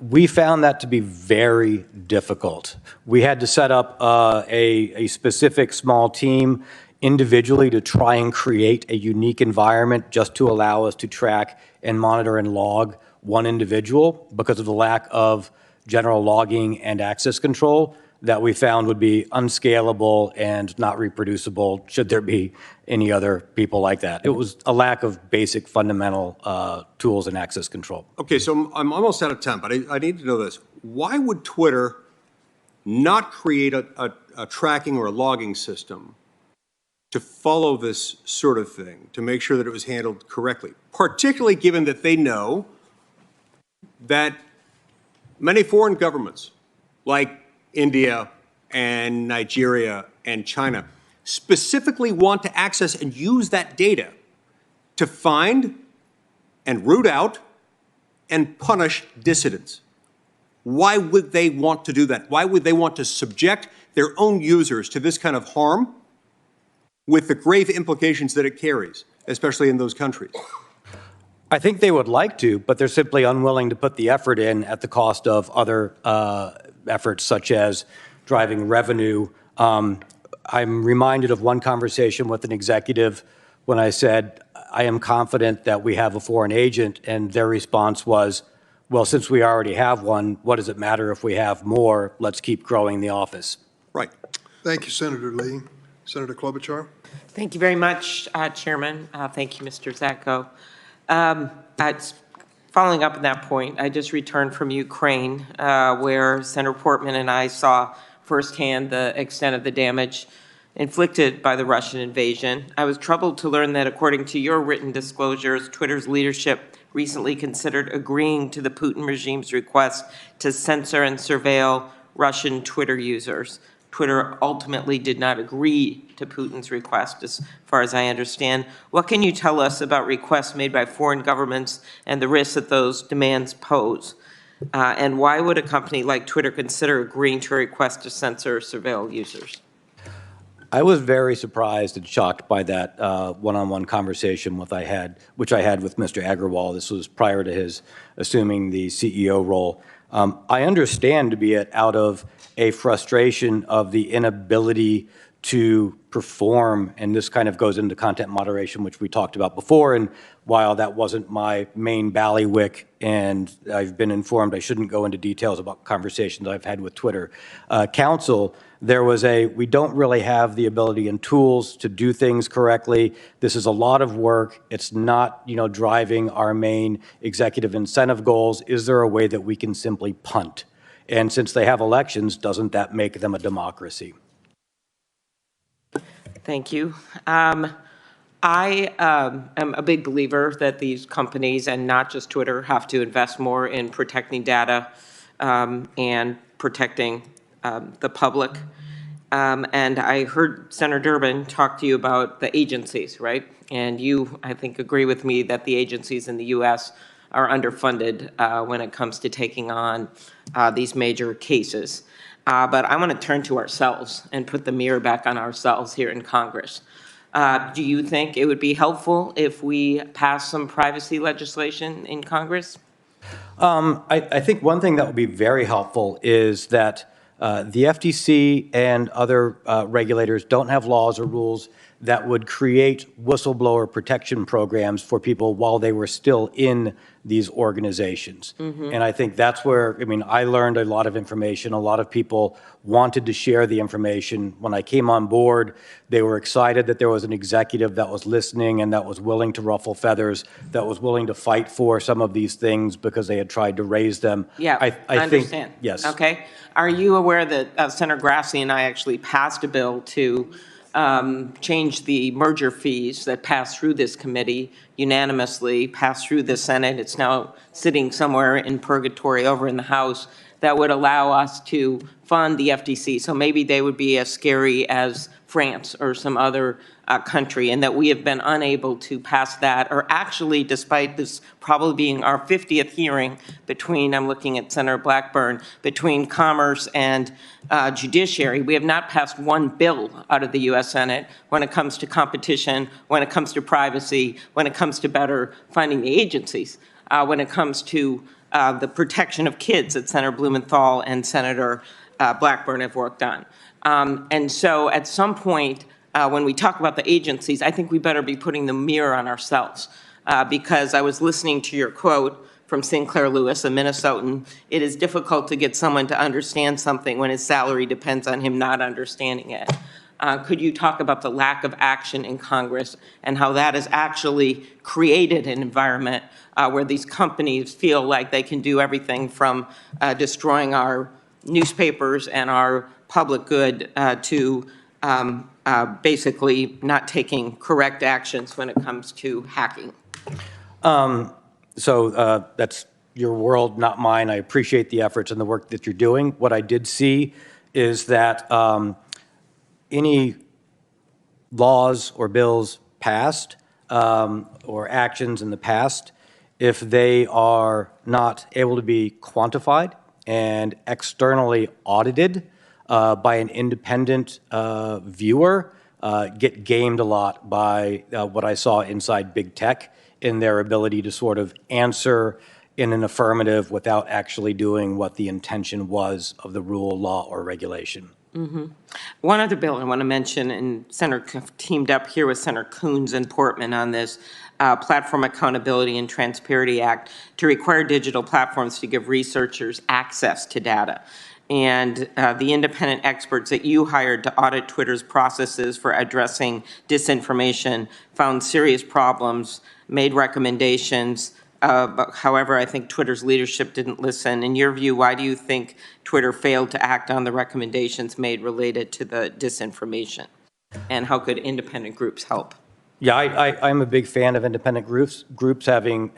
Speaker 3: We found that to be very difficult. We had to set up a specific small team individually to try and create a unique environment just to allow us to track and monitor and log one individual because of the lack of general logging and access control that we found would be unscalable and not reproducible should there be any other people like that. It was a lack of basic fundamental tools and access control.
Speaker 5: Okay, so I'm almost out of time, but I need to know this. Why would Twitter not create a tracking or a logging system to follow this sort of thing, to make sure that it was handled correctly, particularly given that they know that many foreign governments, like India and Nigeria and China, specifically want to access and use that data to find and root out and punish dissidents? Why would they want to do that? Why would they want to subject their own users to this kind of harm with the grave implications that it carries, especially in those countries?
Speaker 3: I think they would like to, but they're simply unwilling to put the effort in at the cost of other efforts such as driving revenue. I'm reminded of one conversation with an executive when I said, I am confident that we have a foreign agent, and their response was, well, since we already have one, what does it matter if we have more? Let's keep growing the office.
Speaker 5: Right.
Speaker 1: Thank you, Senator Lee. Senator Klobuchar.
Speaker 6: Thank you very much, Chairman. Thank you, Mr. Zatko. Following up on that point, I just returned from Ukraine, where Senator Portman and I saw firsthand the extent of the damage inflicted by the Russian invasion. I was troubled to learn that, according to your written disclosures, Twitter's leadership recently considered agreeing to the Putin regime's request to censor and surveil Russian Twitter users. Twitter ultimately did not agree to Putin's request, as far as I understand. What can you tell us about requests made by foreign governments and the risks that those demands pose? And why would a company like Twitter consider agreeing to a request to censor or surveil users?
Speaker 3: I was very surprised and shocked by that one-on-one conversation which I had with Mr. Agrawal. This was prior to his assuming the CEO role. I understand to be it out of a frustration of the inability to perform, and this kind of goes into content moderation, which we talked about before, and while that wasn't my main ballywick, and I've been informed I shouldn't go into details about conversations I've had with Twitter counsel, there was we don't really have the ability and tools to do things correctly. This is a lot of work. It's not, driving our main executive incentive goals. Is there a way that we can simply punt? And since they have elections, doesn't that make them a democracy?
Speaker 6: Thank you. I am a big believer that these companies, and not just Twitter, have to invest more in protecting data and protecting the public. And I heard Senator Durbin talk to you about the agencies, right? And you, I think, agree with me that the agencies in the U.S. are underfunded when it comes to taking on these major cases. But I want to turn to ourselves and put the mirror back on ourselves here in Congress. Do you think it would be helpful if we pass some privacy legislation in Congress?
Speaker 3: I think one thing that would be very helpful is that the FTC and other regulators don't have laws or rules that would create whistleblower protection programs for people while they were still in these organizations. And I think that's where, I mean, I learned a lot of information. A lot of people wanted to share the information. When I came on board, they were excited that there was an executive that was listening and that was willing to ruffle feathers, that was willing to fight for some of these things because they had tried to raise them.
Speaker 6: Yeah,
Speaker 3: I
Speaker 6: understand.
Speaker 3: Think, yes.
Speaker 6: Okay. Are you aware that Senator Grassley and I actually passed a bill to change the merger fees that passed through this committee unanimously, passed through the Senate? It's now sitting somewhere in purgatory over in the House, that would allow us to fund the FTC. So maybe they would be as scary as France or some other country, and that we have been unable to pass that, or actually, despite this probably being our 50th hearing between, I'm looking at Senator Blackburn, between Commerce and Judiciary, we have not passed one bill out of the U.S. Senate when it comes to competition, when it comes to privacy, when it comes to better funding the agencies, when it comes to the protection of kids that Senator Blumenthal and Senator Blackburn have worked on. And so at some point, when we talk about the agencies, I think we better be putting the mirror on ourselves, because I was listening to your quote from Sinclair Lewis, a Minnesotan. It is difficult to get someone to understand something when his salary depends on him not understanding it. Could you talk about the lack of action in Congress and how that has actually created an environment where these companies feel like they can do everything from destroying our newspapers and our public good to basically not taking correct actions when it comes to hacking?
Speaker 3: So that's your world, not mine. I appreciate the efforts and the work that you're doing. What I did see is that any laws or bills passed or actions in the past, if they are not able to be quantified and externally audited by an independent viewer, get gamed a lot by what I saw inside big tech in their ability to sort of answer in an affirmative without actually doing what the intention was of the rule, law, or regulation.
Speaker 6: One other bill I want to mention, and Senator teamed up here with Senator Coons and Portman on this, Platform Accountability and Transparency Act, to require digital platforms to give researchers access to data. And the independent experts that you hired to audit Twitter's processes for addressing disinformation found serious problems, made recommendations. But however, I think Twitter's leadership didn't listen. In your view, why do you think Twitter failed to act on the recommendations made related to the disinformation? And how could independent groups help?
Speaker 3: Yeah, I'm a big fan of independent groups having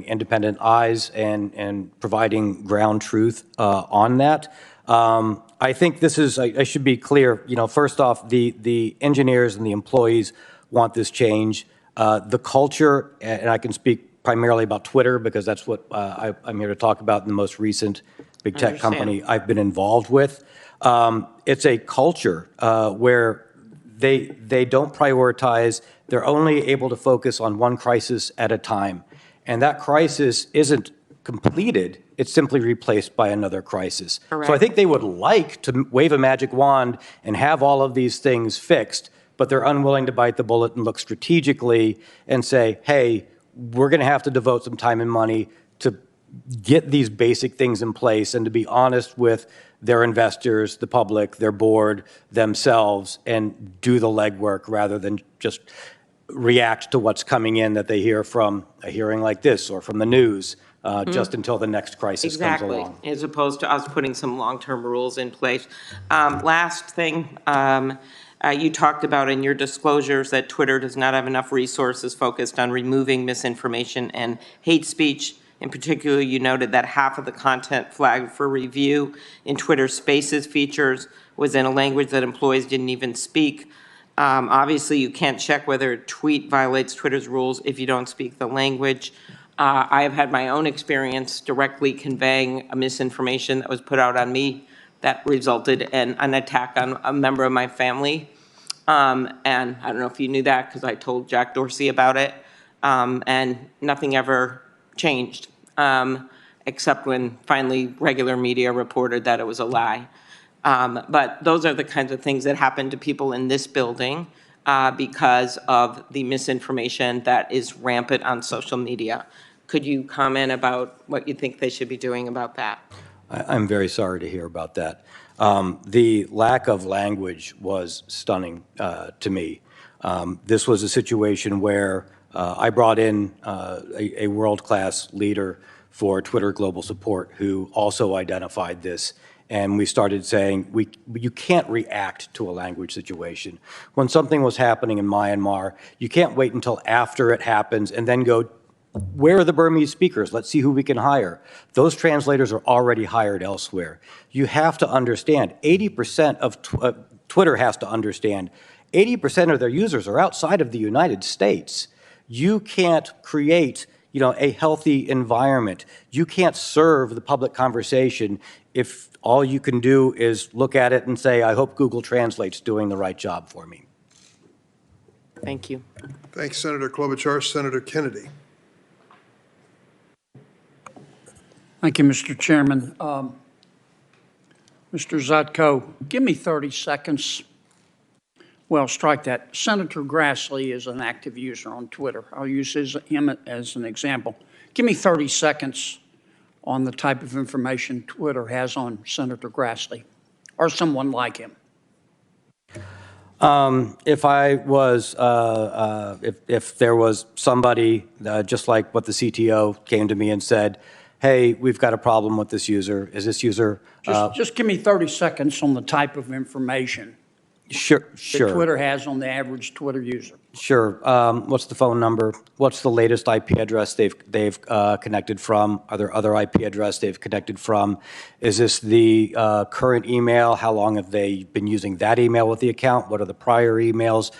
Speaker 3: independent eyes and providing ground truth on that. I think this is, I should be clear, you know, first off, the engineers and the employees want this change. The culture, and I can speak primarily about Twitter because that's what I'm here to talk about in the most recent big tech company I've been involved with. It's a culture where they don't prioritize. They're only able to focus on one crisis at a time. And that crisis isn't completed. It's simply replaced by another crisis.
Speaker 6: Correct.
Speaker 3: So I think they would like to wave a magic wand and have all of these things fixed, but they're unwilling to bite the bullet and look strategically and say, hey, we're going to have to devote some time and money to get these basic things in place and to be honest with their investors, the public, their board, themselves, and do the legwork rather than just react to what's coming in that they hear from a hearing like this or from the news just until the next crisis comes along.
Speaker 6: Exactly, as opposed to us putting some long-term rules in place. Last thing, You talked about in your disclosures that Twitter does not have enough resources focused on removing misinformation and hate speech. In particular, you noted that half of the content flagged for review in Twitter Spaces features was in a language that employees didn't even speak. Obviously, you can't check whether a tweet violates Twitter's rules if you don't speak the language. I have had my own experience directly conveying a misinformation that was put out on me that resulted in an attack on a member of my family. And I don't know if you knew that because I told Jack Dorsey about it. And nothing ever changed, except when finally regular media reported that it was a lie. But those are the kinds of things that happen to people in this building because of the misinformation that is rampant on social media. Could you comment about what you think they should be doing about that?
Speaker 3: I'm very sorry to hear about that. The lack of language was stunning to me. This was a situation where I brought in a world-class leader for Twitter Global Support who also identified this, and we started saying, you can't react to a language situation. When something was happening in Myanmar, you can't wait until after it happens and then go, where are the Burmese speakers? Let's see who we can hire. Those translators are already hired elsewhere. You have to understand, 80% of Twitter has to understand, 80% of their users are outside of the United States. You can't create, a healthy environment. You can't serve the public conversation if all you can do is look at it and say, I hope Google Translate's doing the right job for me.
Speaker 6: Thank you.
Speaker 1: Thanks, Senator Klobuchar. Senator Kennedy.
Speaker 7: Thank you, Mr. Chairman. Mr. Zatko, give me 30 seconds. Well, strike that. Senator Grassley is an active user on Twitter. I'll use him as an example. Give me 30 seconds on the type of information Twitter has on Senator Grassley or someone like him.
Speaker 3: If I was, if there was somebody, just like what the CTO came to me and said, hey, we've got a problem with this user. Is this user?
Speaker 7: Just give me 30 seconds on the type of information
Speaker 3: Sure.
Speaker 7: that Twitter has on the average Twitter user.
Speaker 3: Sure. What's the phone number? What's the latest IP address they've connected from? Are there other IP address they've connected from? Is this the current email? How long have they been using that email with the account? What are the prior emails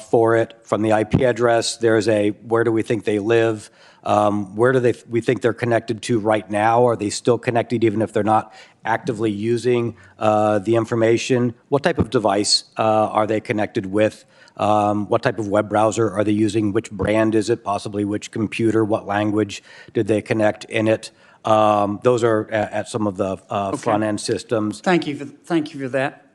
Speaker 3: for it? From the IP address, there's a where do we think they live? Where do we think they're connected to right now? Are they still connected even if they're not actively using the information? What type of device are they connected with? What type of web browser are they using? Which brand is it? Possibly which computer? What language did they connect in it? Those are at some of the front-end systems.
Speaker 7: Thank you for that.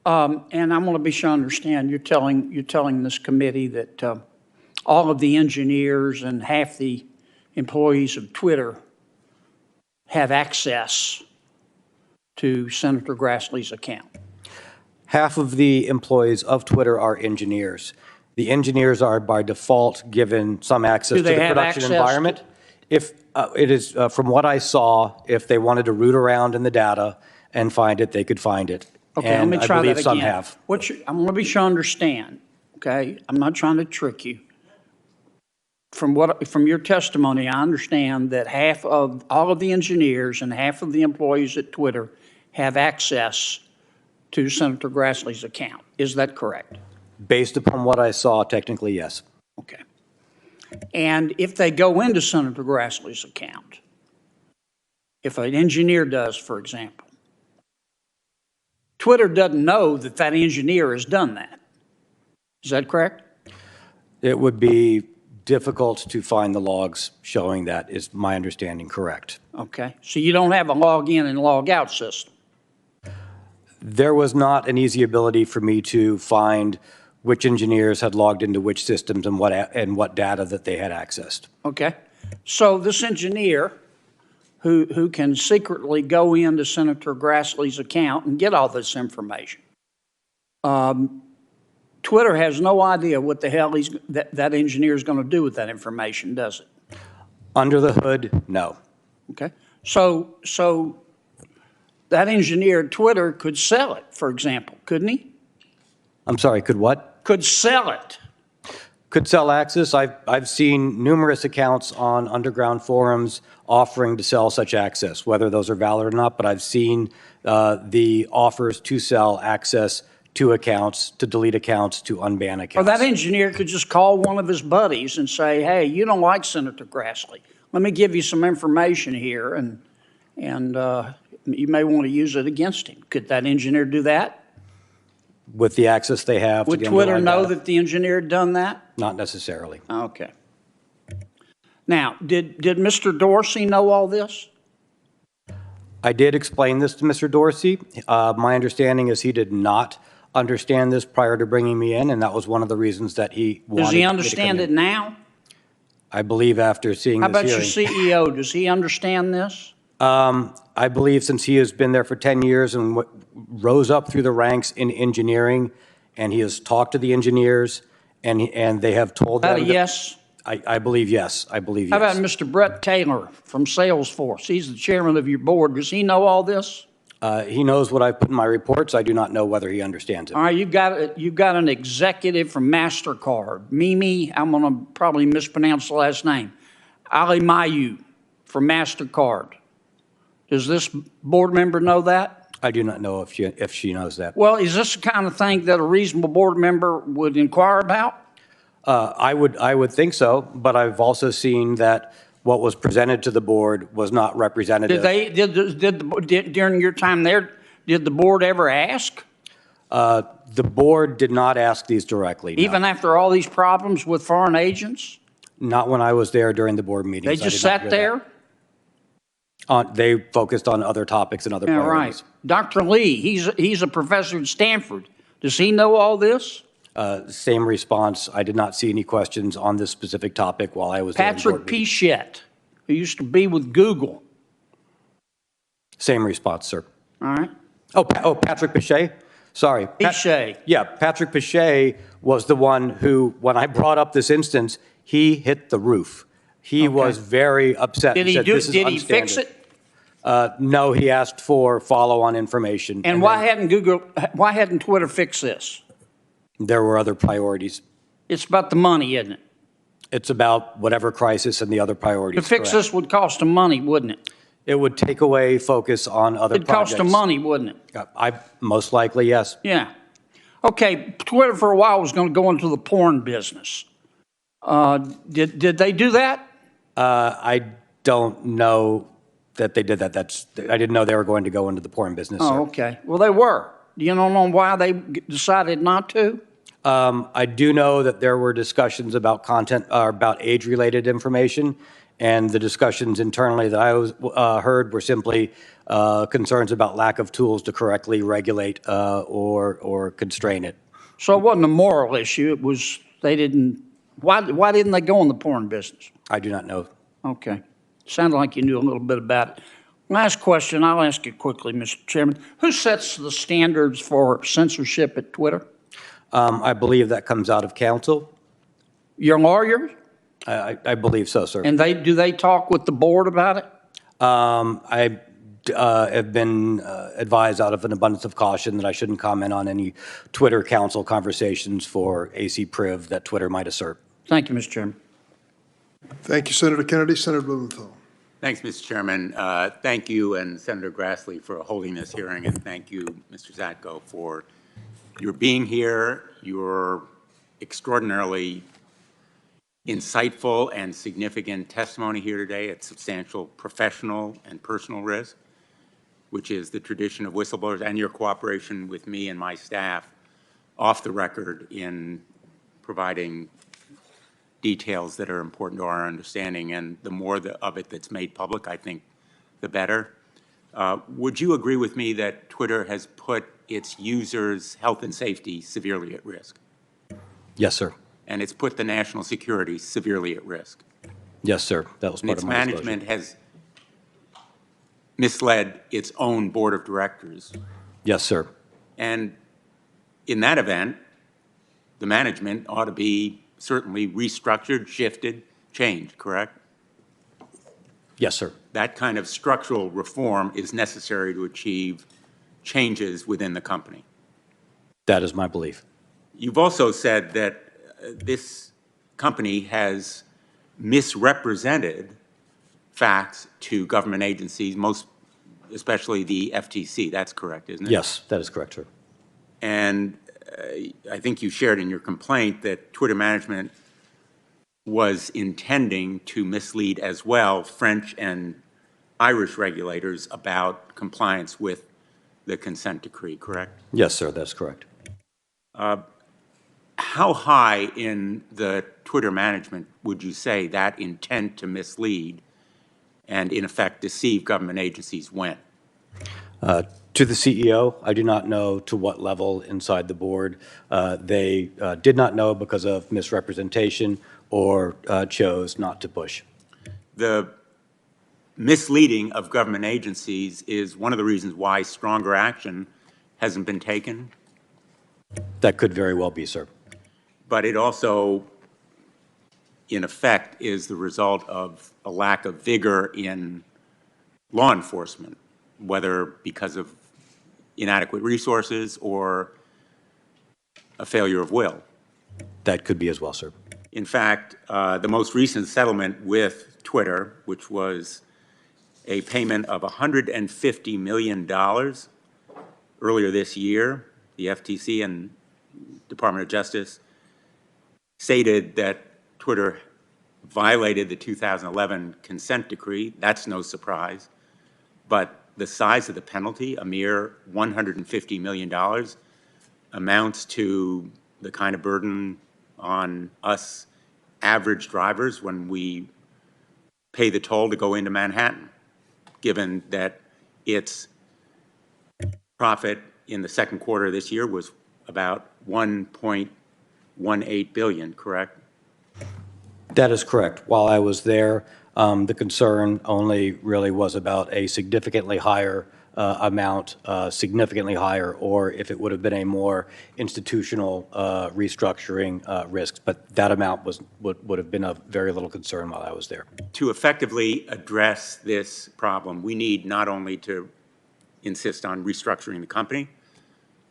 Speaker 7: And I want to be sure I understand. You're telling this committee that all of the engineers and half the employees of Twitter have access to Senator Grassley's account.
Speaker 3: Half of the employees of Twitter are engineers. The engineers are by default given some access to the production environment. If it is, from what I saw, if they wanted to root around in the data and find it, they could find it.
Speaker 7: Okay,
Speaker 3: and
Speaker 7: let me try
Speaker 3: I believe
Speaker 7: that
Speaker 3: some
Speaker 7: again.
Speaker 3: have.
Speaker 7: I'm going to be sure I understand, okay? I'm not trying to trick you. From your testimony, I understand that half of all of the engineers and half of the employees at Twitter have access to Senator Grassley's account. Is that correct?
Speaker 3: Based upon what I saw, technically, yes.
Speaker 7: Okay. And if they go into Senator Grassley's account, if an engineer does, for example, Twitter doesn't know that that engineer has done that. Is that correct?
Speaker 3: It would be difficult to find the logs showing that, is my understanding correct.
Speaker 7: Okay. So you don't have a log in and log out system?
Speaker 3: There was not an easy ability for me to find which engineers had logged into which systems and what data that they had accessed.
Speaker 7: Okay. So this engineer who can secretly go into Senator Grassley's account and get all this information, Twitter has no idea what the hell that engineer is going to do with that information, does it?
Speaker 3: Under the hood, no.
Speaker 7: Okay. So that engineer at Twitter could sell it, for example, couldn't he?
Speaker 3: I'm sorry, could what?
Speaker 7: Could sell it.
Speaker 3: Could sell access. I've seen numerous accounts on underground forums offering to sell such access, whether those are valid or not, but I've seen the offers to sell access to accounts, to delete accounts, to unban
Speaker 7: Or
Speaker 3: accounts.
Speaker 7: that engineer could just call one of his buddies and say, hey, you don't like Senator Grassley. Let me give you some information here, and you may want to use it against him. Could that engineer do that?
Speaker 3: With the access they have to
Speaker 7: Would
Speaker 3: the
Speaker 7: Twitter
Speaker 3: underlying
Speaker 7: know
Speaker 3: data?
Speaker 7: that the engineer had done that?
Speaker 3: Not necessarily.
Speaker 7: Okay. Now, did Mr. Dorsey know all this?
Speaker 3: I did explain this to Mr. Dorsey. My understanding is he did not understand this prior to bringing me in, and that was one of the reasons that he wanted
Speaker 7: Does he
Speaker 3: me to
Speaker 7: understand
Speaker 3: come
Speaker 7: it
Speaker 3: in.
Speaker 7: now?
Speaker 3: I believe after seeing
Speaker 7: How
Speaker 3: this
Speaker 7: about
Speaker 3: hearing.
Speaker 7: your CEO? Does he understand this?
Speaker 3: I believe since he has been there for 10 years and rose up through the ranks in engineering, and he has talked to the engineers, and they have told
Speaker 7: About
Speaker 3: them.
Speaker 7: a yes?
Speaker 3: I believe yes. I believe
Speaker 7: How
Speaker 3: yes.
Speaker 7: about Mr. Brett Taylor from Salesforce? He's the chairman of your board. Does he know all this?
Speaker 3: He knows what I put in my reports. I do not know whether he understands it.
Speaker 7: All right, you've got an executive from MasterCard, Mimi, I'm going to probably mispronounce the last name, Ali Mayu from MasterCard. Does this board member know that?
Speaker 3: I do not know if she knows that.
Speaker 7: Well, is this the kind of thing that a reasonable board member would inquire about?
Speaker 3: I would think so, but I've also seen that what was presented to the board was not representative.
Speaker 7: During your time there, did the board ever ask?
Speaker 3: The board did not ask these directly. No.
Speaker 7: Even after all these problems with foreign agents?
Speaker 3: Not when I was there during the board meetings.
Speaker 7: They
Speaker 3: I
Speaker 7: just
Speaker 3: did not
Speaker 7: sat
Speaker 3: hear
Speaker 7: there?
Speaker 3: that. They focused on other topics and other
Speaker 7: Yeah,
Speaker 3: priorities.
Speaker 7: right. Dr. Lee, he's a professor at Stanford. Does he know all this?
Speaker 3: Same response. I did not see any questions on this specific topic while I was there.
Speaker 7: Patrick Pichette, who used to be with Google.
Speaker 3: Same response, sir.
Speaker 7: All right.
Speaker 3: Patrick Pichet? Sorry.
Speaker 7: Pichet.
Speaker 3: Yeah, Patrick Pichet was the one who, when I brought up this instance, he hit the roof. He was very upset.
Speaker 7: Did he
Speaker 3: said, "This is
Speaker 7: Did he fix
Speaker 3: unstandard."
Speaker 7: it?
Speaker 3: No, he asked for follow-on information.
Speaker 7: And why hadn't Twitter fixed this?
Speaker 3: There were other priorities.
Speaker 7: It's about the money, isn't it?
Speaker 3: It's about whatever crisis and the other
Speaker 7: To
Speaker 3: priorities.
Speaker 7: fix
Speaker 3: correct.
Speaker 7: this would cost them money, wouldn't it?
Speaker 3: It would take away focus on other
Speaker 7: It'd cost
Speaker 3: projects.
Speaker 7: them money, wouldn't it?
Speaker 3: Most likely, yes.
Speaker 7: Yeah. Okay, Twitter for a while was going to go into the porn business. Did they do that?
Speaker 3: I don't know that they did that. I didn't know they were going to go into the porn business.
Speaker 7: Oh,
Speaker 3: sir.
Speaker 7: okay. Well, they were. Do you know why they decided not to?
Speaker 3: I do know that there were discussions about content, about age-related information, and the discussions internally that I heard were simply concerns about lack of tools to correctly regulate or constrain it.
Speaker 7: So it wasn't a moral issue. It was they didn't. Why didn't they go in the porn business?
Speaker 3: I do not know.
Speaker 7: Okay. Sounded like you knew a little bit about it. Last question. I'll ask it quickly, Mr. Chairman. Who sets the standards for censorship at Twitter?
Speaker 3: I believe that comes out of council.
Speaker 7: Your lawyer?
Speaker 3: I believe so, sir.
Speaker 7: And do they talk with the board about it?
Speaker 3: I have been advised out of an abundance of caution that I shouldn't comment on any Twitter council conversations for AC Priv that Twitter might assert.
Speaker 7: Thank you, Mr. Chairman.
Speaker 1: Thank you, Senator Kennedy. Senator Blumenthal.
Speaker 8: Thanks, Mr. Chairman. Thank you and Senator Grassley for holding this hearing, and thank you, Mr. Zatko, for your being here. Your extraordinarily insightful and significant testimony here today at substantial professional and personal risk, which is the tradition of whistleblowers, and your cooperation with me and my staff off the record in providing details that are important to our understanding, and the more of it that's made public, I think, the better. Would you agree with me that Twitter has put its users' health and safety severely at risk?
Speaker 3: Yes, sir.
Speaker 8: And it's put the national security severely at risk?
Speaker 3: Yes, sir. That was
Speaker 8: And
Speaker 3: part
Speaker 8: its
Speaker 3: of my
Speaker 8: management
Speaker 3: disclosure.
Speaker 8: has misled its own board of directors.
Speaker 3: Yes, sir.
Speaker 8: And in that event, the management ought to be certainly restructured, shifted, changed, correct?
Speaker 3: Yes, sir.
Speaker 8: That kind of structural reform is necessary to achieve changes within the company.
Speaker 3: That is my belief.
Speaker 8: You've also said that this company has misrepresented facts to government agencies, most especially the FTC. That's correct, isn't it?
Speaker 3: Yes, that is correct, sir.
Speaker 8: And I think you shared in your complaint that Twitter management was intending to mislead as well French and Irish regulators about compliance with the consent decree, correct?
Speaker 3: Yes, sir, that's correct.
Speaker 8: How high in the Twitter management would you say that intent to mislead and, in effect, deceive government agencies went?
Speaker 3: To the CEO, I do not know to what level inside the board. They did not know because of misrepresentation or chose not to push.
Speaker 8: The misleading of government agencies is one of the reasons why stronger action hasn't been taken,
Speaker 3: That could very well be, sir.
Speaker 8: but it also, in effect, is the result of a lack of vigor in law enforcement, whether because of inadequate resources or a failure of will.
Speaker 3: That could be as well, sir.
Speaker 8: In fact, the most recent settlement with Twitter, which was a payment of $150 million earlier this year, the FTC and Department of Justice stated that Twitter violated the 2011 consent decree. That's no surprise. But the size of the penalty, a mere $150 million, amounts to the kind of burden on us average drivers when we pay the toll to go into Manhattan, given that its profit in the second quarter of this year was about $1.18 billion, correct?
Speaker 3: That is correct. While I was there, the concern only really was about a significantly higher amount, significantly higher, or if it would have been a more institutional restructuring risks. But that amount would have been of very little concern while I was there.
Speaker 8: To effectively address this problem, we need not only to insist on restructuring the company,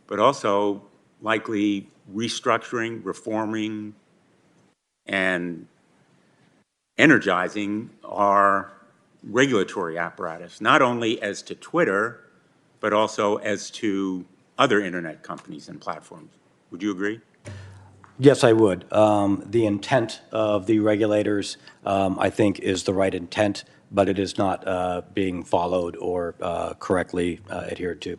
Speaker 8: but also likely restructuring, reforming, and energizing our regulatory apparatus, not only as to Twitter, but also as to other internet companies and platforms. Would you agree?
Speaker 3: Yes, I would. The intent of the regulators, I think, is the right intent, but it is not being followed or correctly adhered to.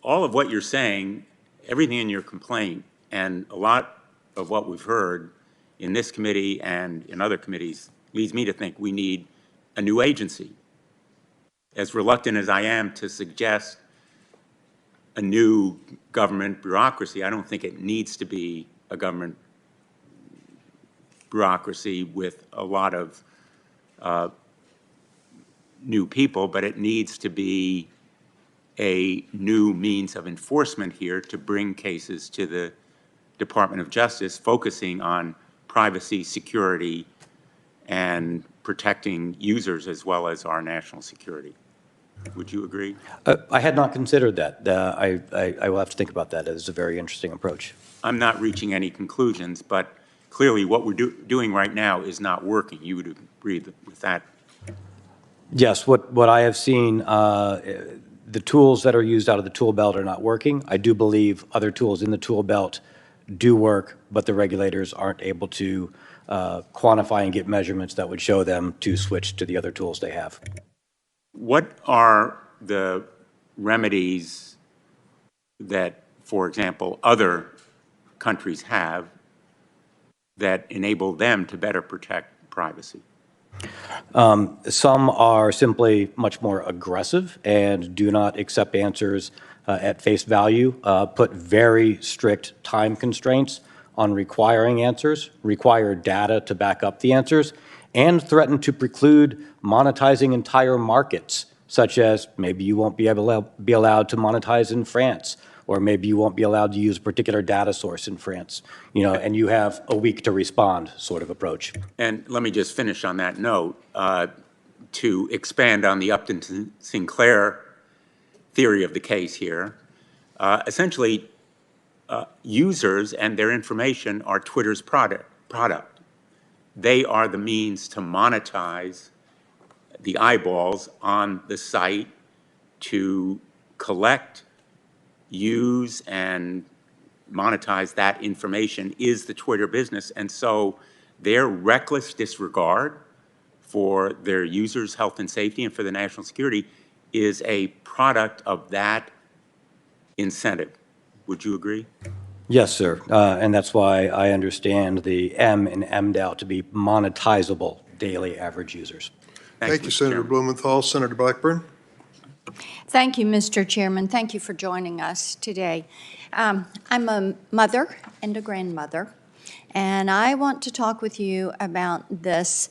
Speaker 8: All of what you're saying, everything in your complaint, and a lot of what we've heard in this committee and in other committees leads me to think we need a new agency. As reluctant as I am to suggest a new government bureaucracy, I don't think it needs to be a government bureaucracy with a lot of new people, but it needs to be a new means of enforcement here to bring cases to the Department of Justice, focusing on privacy, security, and protecting users as well as our national security. Would you agree?
Speaker 3: I had not considered that. I will have to think about that. It is a very interesting approach.
Speaker 8: I'm not reaching any conclusions, but clearly what we're doing right now is not working. You would agree with that?
Speaker 3: Yes, what I have seen, the tools that are used out of the tool belt are not working. I do believe other tools in the tool belt do work, but the regulators aren't able to quantify and get measurements that would show them to switch to the other tools they have.
Speaker 8: What are the remedies that, for example, other countries have that enable them to better protect privacy?
Speaker 3: Some are simply much more aggressive and do not accept answers at face value, put very strict time constraints on requiring answers, require data to back up the answers, and threaten to preclude monetizing entire markets, such as maybe you won't be allowed to monetize in France, or maybe you won't be allowed to use a particular data source in France, and you have a week to respond sort of approach.
Speaker 8: And let me just finish on that note, to expand on the Upton Sinclair theory of the case here. Essentially, users and their information are Twitter's product. They are the means to monetize the eyeballs on the site, to collect, use, and monetize that information is the Twitter business. And so their reckless disregard for their users' health and safety and for the national security is a product of that incentive. Would you agree?
Speaker 3: Yes, sir. And that's why I understand the M in MDAO to be monetizable daily average users.
Speaker 1: Thank you,
Speaker 8: Mr.
Speaker 1: Senator
Speaker 8: Chairman.
Speaker 1: Blumenthal. Senator Blackburn?
Speaker 9: Thank you, Mr. Chairman. Thank you for joining us today. I'm a mother and a grandmother, and I want to talk with you about this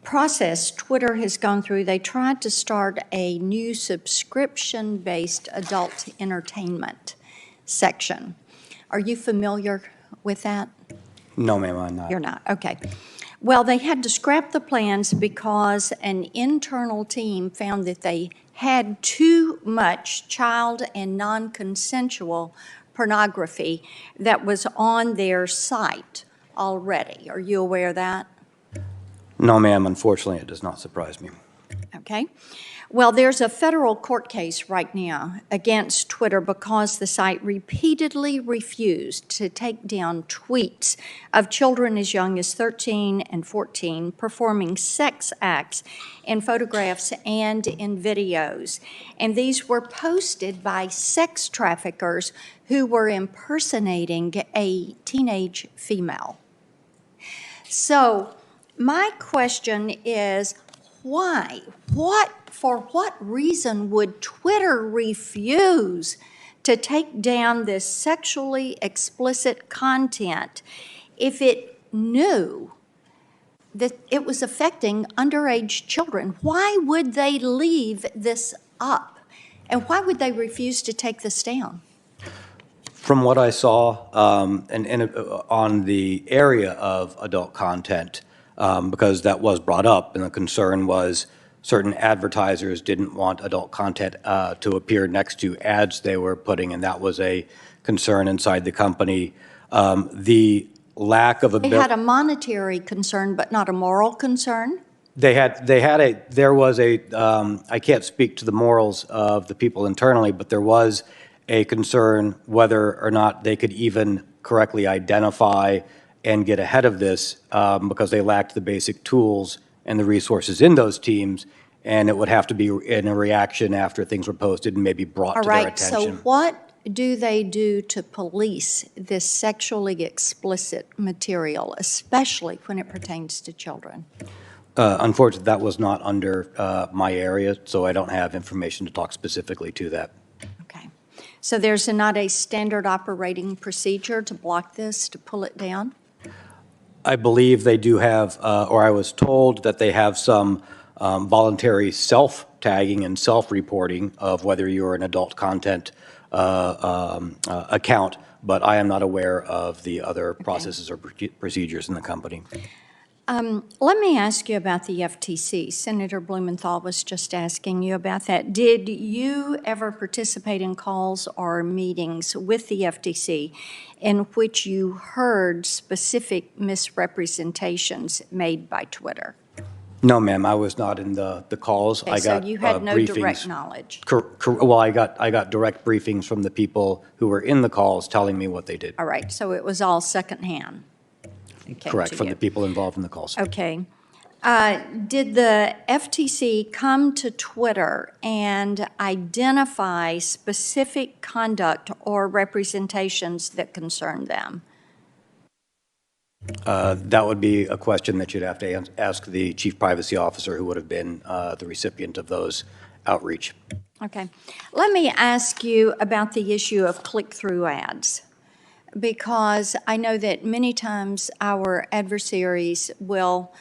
Speaker 9: process Twitter has gone through. They tried to start a new subscription-based adult entertainment section. Are you familiar with that?
Speaker 3: No, ma'am, I'm not.
Speaker 9: You're not, okay. Well, they had to scrap the plans because an internal team found that they had too much child and non-consensual pornography that was on their site already. Are you aware of that?
Speaker 3: No, ma'am, unfortunately, it does not surprise me.
Speaker 9: Okay. Well, there's a federal court case right now against Twitter because the site repeatedly refused to take down tweets of children as young as 13 and 14 performing sex acts in photographs and in videos. And these were posted by sex traffickers who were impersonating a teenage female. So my question is, why? For what reason would Twitter refuse to take down this sexually explicit content if it knew that it was affecting underage children? Why would they leave this up? And why would they refuse to take this down?
Speaker 3: From what I saw on the area of adult content, because that was brought up, and the concern was certain advertisers didn't want adult content to appear next to ads they were putting, and that was a concern inside the company. The lack of
Speaker 9: They had a monetary concern, but not a moral concern?
Speaker 3: there was a, I can't speak to the morals of the people internally, but there was a concern whether or not they could even correctly identify and get ahead of this because they lacked the basic tools and the resources in those teams, and it would have to be in a reaction after things were posted and maybe brought to their attention.
Speaker 9: All right, so what do they do to police this sexually explicit material, especially when it pertains to children?
Speaker 3: Unfortunately, that was not under my area, so I don't have information to talk specifically to that.
Speaker 9: Okay. So there's not a standard operating procedure to block this, to pull it down?
Speaker 3: I believe they do have, or I was told that they have some voluntary self-tagging and self-reporting of whether you're an adult content account, but I am not aware of the other processes or procedures in the company.
Speaker 9: Let me ask you about the FTC. Senator Blumenthal was just asking you about that. Did you ever participate in calls or meetings with the FTC in which you heard specific misrepresentations made by Twitter?
Speaker 3: No, ma'am, I was not in the calls.
Speaker 9: Okay,
Speaker 3: I got
Speaker 9: so you had no
Speaker 3: briefings.
Speaker 9: direct knowledge.
Speaker 3: Well, I got direct briefings from the people who were in the calls telling me what they did.
Speaker 9: All right, so it was all secondhand. It came
Speaker 3: Correct,
Speaker 9: to
Speaker 3: from
Speaker 9: you.
Speaker 3: the people involved in the calls.
Speaker 9: Okay. Did the FTC come to Twitter and identify specific conduct or representations that concern them?
Speaker 3: That would be a question that you'd have to ask the chief privacy officer who would have been the recipient of those outreach.
Speaker 9: Okay. Let me ask you about the issue of click-through ads, because I know that many times our adversaries will,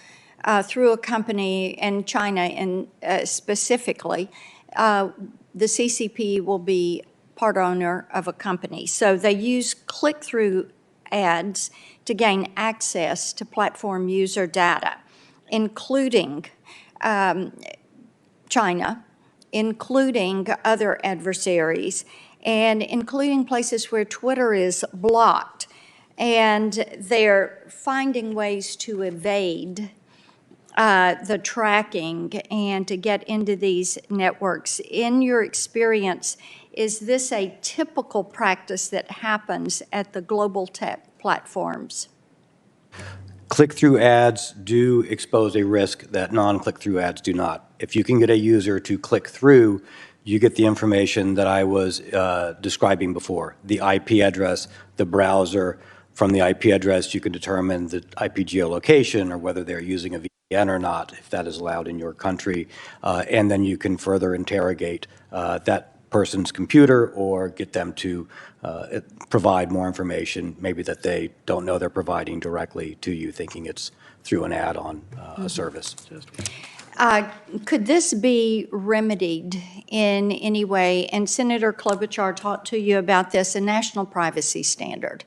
Speaker 9: through a company in China and specifically, the CCP will be part owner of a company. So they use click-through ads to gain access to platform user data, including China, including other adversaries. and including places where Twitter is blocked. And they're finding ways to evade the tracking and to get into these networks. In your experience, is this a typical practice that happens at the global tech platforms?
Speaker 3: Click-through ads do expose a risk that non-click-through ads do not. If you can get a user to click through, you get the information that I was describing before, the IP address, the browser. From the IP address, you can determine the IP geolocation or whether they're using a VPN or not, if that is allowed in your country. And then you can further interrogate that person's computer or get them to provide more information, maybe that they don't know they're providing directly to you, thinking it's through an ad on a service.
Speaker 9: Could this be remedied in any way? And Senator Klobuchar talked to you about this, a national privacy standard.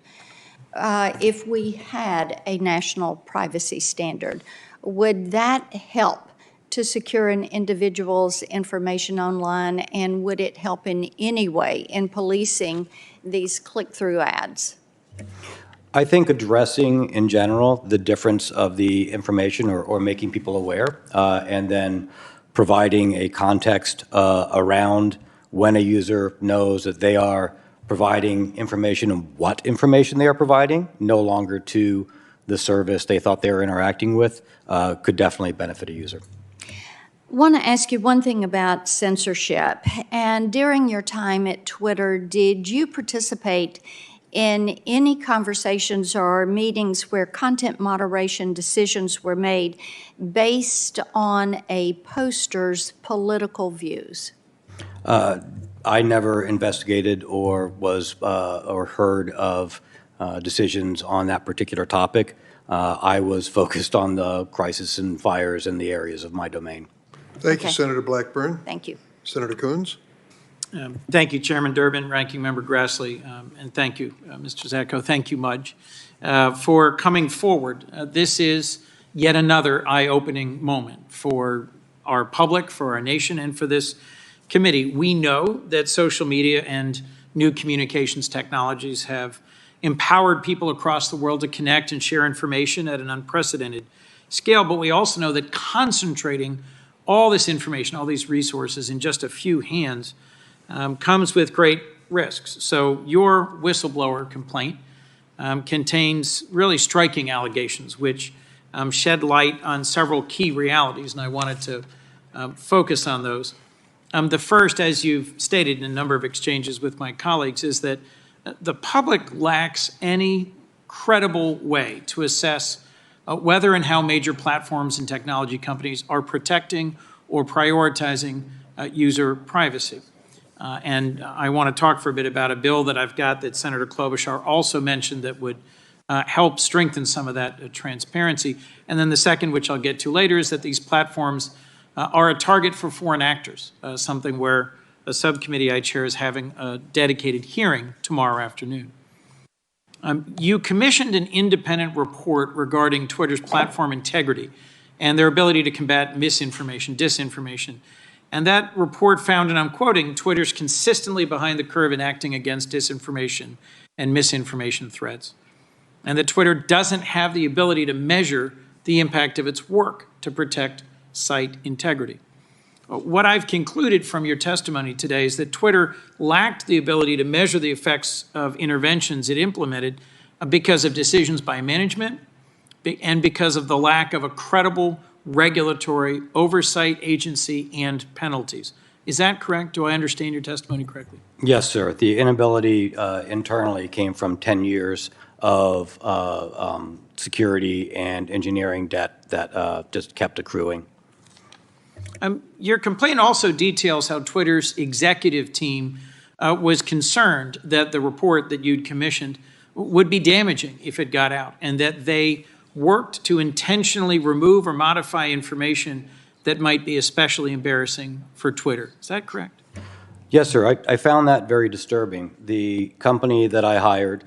Speaker 9: If we had a national privacy standard, would that help to secure an individual's information online, and would it help in any way in policing these click-through ads?
Speaker 3: I think addressing in general the difference of the information or making people aware and then providing a context around when a user knows that they are providing information and what information they are providing, no longer to the service they thought they were interacting with, could definitely benefit a user.
Speaker 9: I want to ask you one thing about censorship. And during your time at Twitter, did you participate in any conversations or meetings where content moderation decisions were made based on a poster's political views?
Speaker 3: I never investigated or was or heard of decisions on that particular topic. I was focused on the crisis and fires in the areas of my domain.
Speaker 1: Thank you, Senator Blackburn.
Speaker 9: Thank you.
Speaker 1: Senator Coons.
Speaker 10: Thank you, Chairman Durbin, Ranking Member Grassley, and thank you, Mr. Zatko. Thank you, Mudge, for coming forward. This is yet another eye-opening moment for our public, for our nation, and for this committee. We know that social media and new communications technologies have empowered people across the world to connect and share information at an unprecedented scale, but we also know that concentrating all this information, all these resources in just a few hands comes with great risks. So your whistleblower complaint contains really striking allegations which shed light on several key realities, and I wanted to focus on those. The first, as you've stated in a number of exchanges with my colleagues, is that the public lacks any credible way to assess whether and how major platforms and technology companies are protecting or prioritizing user privacy. And I want to talk for a bit about a bill that I've got that Senator Klobuchar also mentioned that would help strengthen some of that transparency. And then the second, which I'll get to later, is that these platforms are a target for foreign actors, something where a subcommittee I chair is having a dedicated hearing tomorrow afternoon. You commissioned an independent report regarding Twitter's platform integrity and their ability to combat misinformation, disinformation. And that report found, and I'm quoting, Twitter's consistently behind the curve in acting against disinformation and misinformation threats. And that Twitter doesn't have the ability to measure the impact of its work to protect site integrity. What I've concluded from your testimony today is that Twitter lacked the ability to measure the effects of interventions it implemented because of decisions by management and because of the lack of a credible regulatory oversight agency and penalties. Is that correct? Do I understand your testimony correctly?
Speaker 3: Yes, sir. The inability internally came from 10 years of security and engineering debt that just kept accruing.
Speaker 10: Your complaint also details how Twitter's executive team was concerned that the report that you'd commissioned would be damaging if it got out, and that they worked to intentionally remove or modify information that might be especially embarrassing for Twitter. Is that correct?
Speaker 3: Yes, sir. I found that very disturbing. The company that I hired,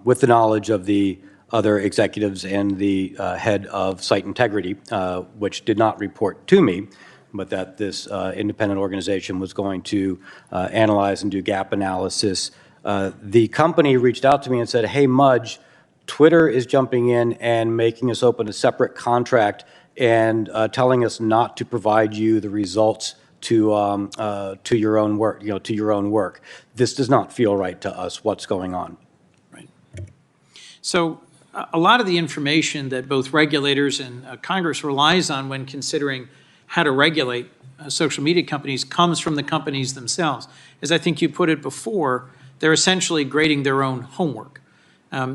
Speaker 3: with the knowledge of the other executives and the head of site integrity, which did not report to me, but that this independent organization was going to analyze and do gap analysis. The company reached out to me and said, hey, Mudge, Twitter is jumping in and making us open a separate contract and telling us not to provide you the results to your own work, to your own work. This does not feel right to us. What's going on?
Speaker 10: Right. So a lot of the information that both regulators and Congress relies on when considering how to regulate social media companies comes from the companies themselves. As I think you put it before, they're essentially grading their own homework.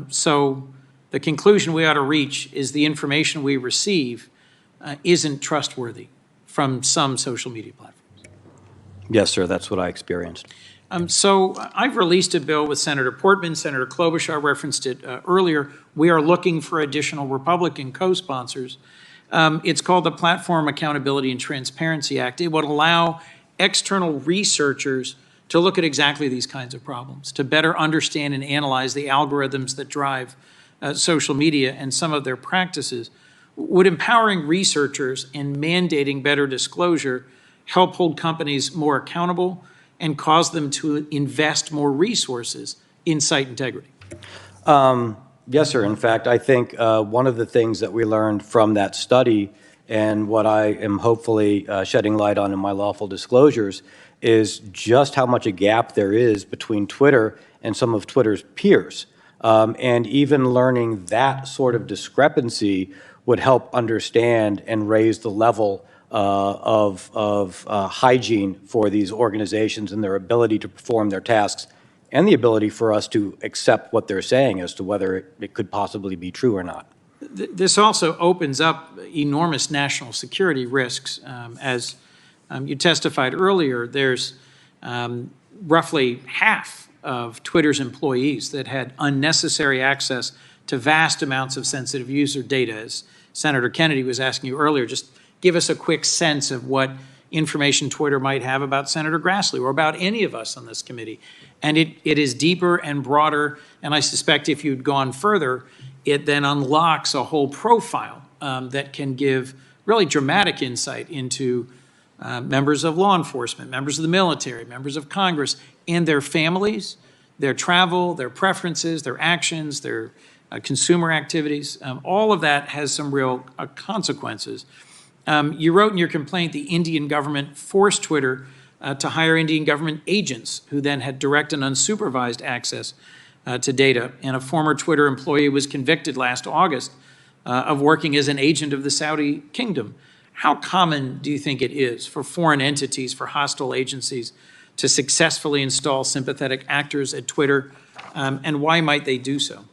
Speaker 10: So the conclusion we ought to reach is the information we receive isn't trustworthy from some social media platforms.
Speaker 3: Yes, sir, that's what I experienced.
Speaker 10: So I've released a bill with Senator Portman, Senator Klobuchar referenced it earlier. We are looking for additional Republican co-sponsors. It's called the Platform Accountability and Transparency Act. It would allow external researchers to look at exactly these kinds of problems, to better understand and analyze the algorithms that drive social media and some of their practices. Would empowering researchers and mandating better disclosure help hold companies more accountable and cause them to invest more resources in site integrity?
Speaker 3: Yes, sir. In fact, I think one of the things that we learned from that study and what I am hopefully shedding light on in my lawful disclosures is just how much a gap there is between Twitter and some of Twitter's peers. And even learning that sort of discrepancy would help understand and raise the level of hygiene for these organizations and their ability to perform their tasks, and the ability for us to accept what they're saying as to whether it could possibly be true or not.
Speaker 10: This also opens up enormous national security risks. As you testified earlier, there's roughly half of Twitter's employees that had unnecessary access to vast amounts of sensitive user data. As Senator Kennedy was asking you earlier, just give us a quick sense of what information Twitter might have about Senator Grassley or about any of us on this committee. And it is deeper and broader, and I suspect if you'd gone further, it then unlocks a whole profile that can give really dramatic insight into members of law enforcement, members of the military, members of Congress, and their families, their travel, their preferences, their actions, their consumer activities. All of that has some real consequences. You wrote in your complaint the Indian government forced Twitter to hire Indian government agents who then had direct and unsupervised access to data. And a former Twitter employee was convicted last August of working as an agent of the Saudi kingdom. How common do you think it is for foreign entities, for hostile agencies, to successfully install sympathetic actors at Twitter, and why might they do so?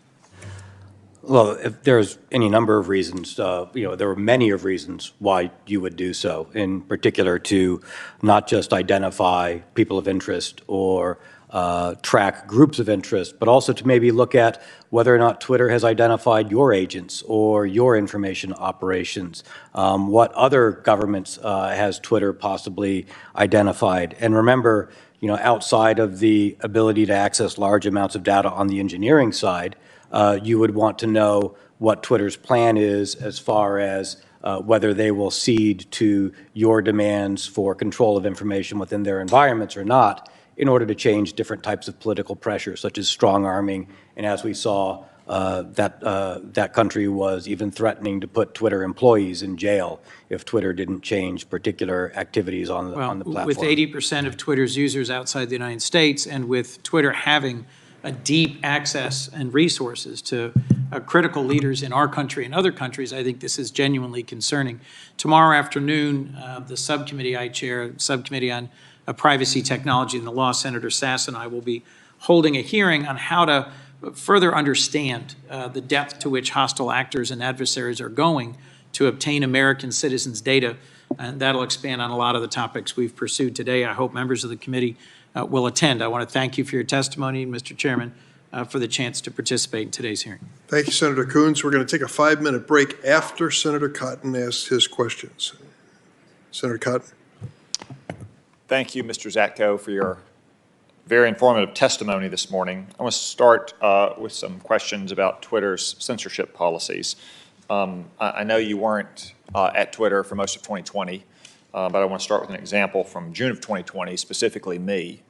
Speaker 3: Well, if there's any number of reasons, there are many of reasons why you would do so, in particular to not just identify people of interest or track groups of interest, but also to maybe look at whether or not Twitter has identified your agents or your information operations. What other governments has Twitter possibly identified? And remember, outside of the ability to access large amounts of data on the engineering side, you would want to know what Twitter's plan is as far as whether they will cede to your demands for control of information within their environments or not, in order to change different types of political pressure, such as strong-arming. And as we saw, that country was even threatening to put Twitter employees in jail if Twitter didn't change particular activities on the platform.
Speaker 10: With 80% of Twitter's users outside the United States, and with Twitter having a deep access and resources to critical leaders in our country and other countries, I think this is genuinely concerning. Tomorrow afternoon, the subcommittee I chair, Subcommittee on Privacy, Technology, and the Law, Senator Sass and I will be holding a hearing on how to further understand the depth to which hostile actors and adversaries are going to obtain American citizens' data, and that'll expand on a lot of the topics we've pursued today. I hope members of the committee will attend. I want to thank you for your testimony, Mr. Chairman, for the chance to participate in today's hearing.
Speaker 1: Thank you, Senator Coons. We're going to take a 5-minute break after Senator Cotton asks his questions. Senator Cotton.
Speaker 11: Thank you, Mr. Zatko, for your very informative testimony this morning. I want to start with some questions about Twitter's censorship policies. I know you weren't at Twitter for most of 2020, but I want to start with an example from June of 2020, specifically me.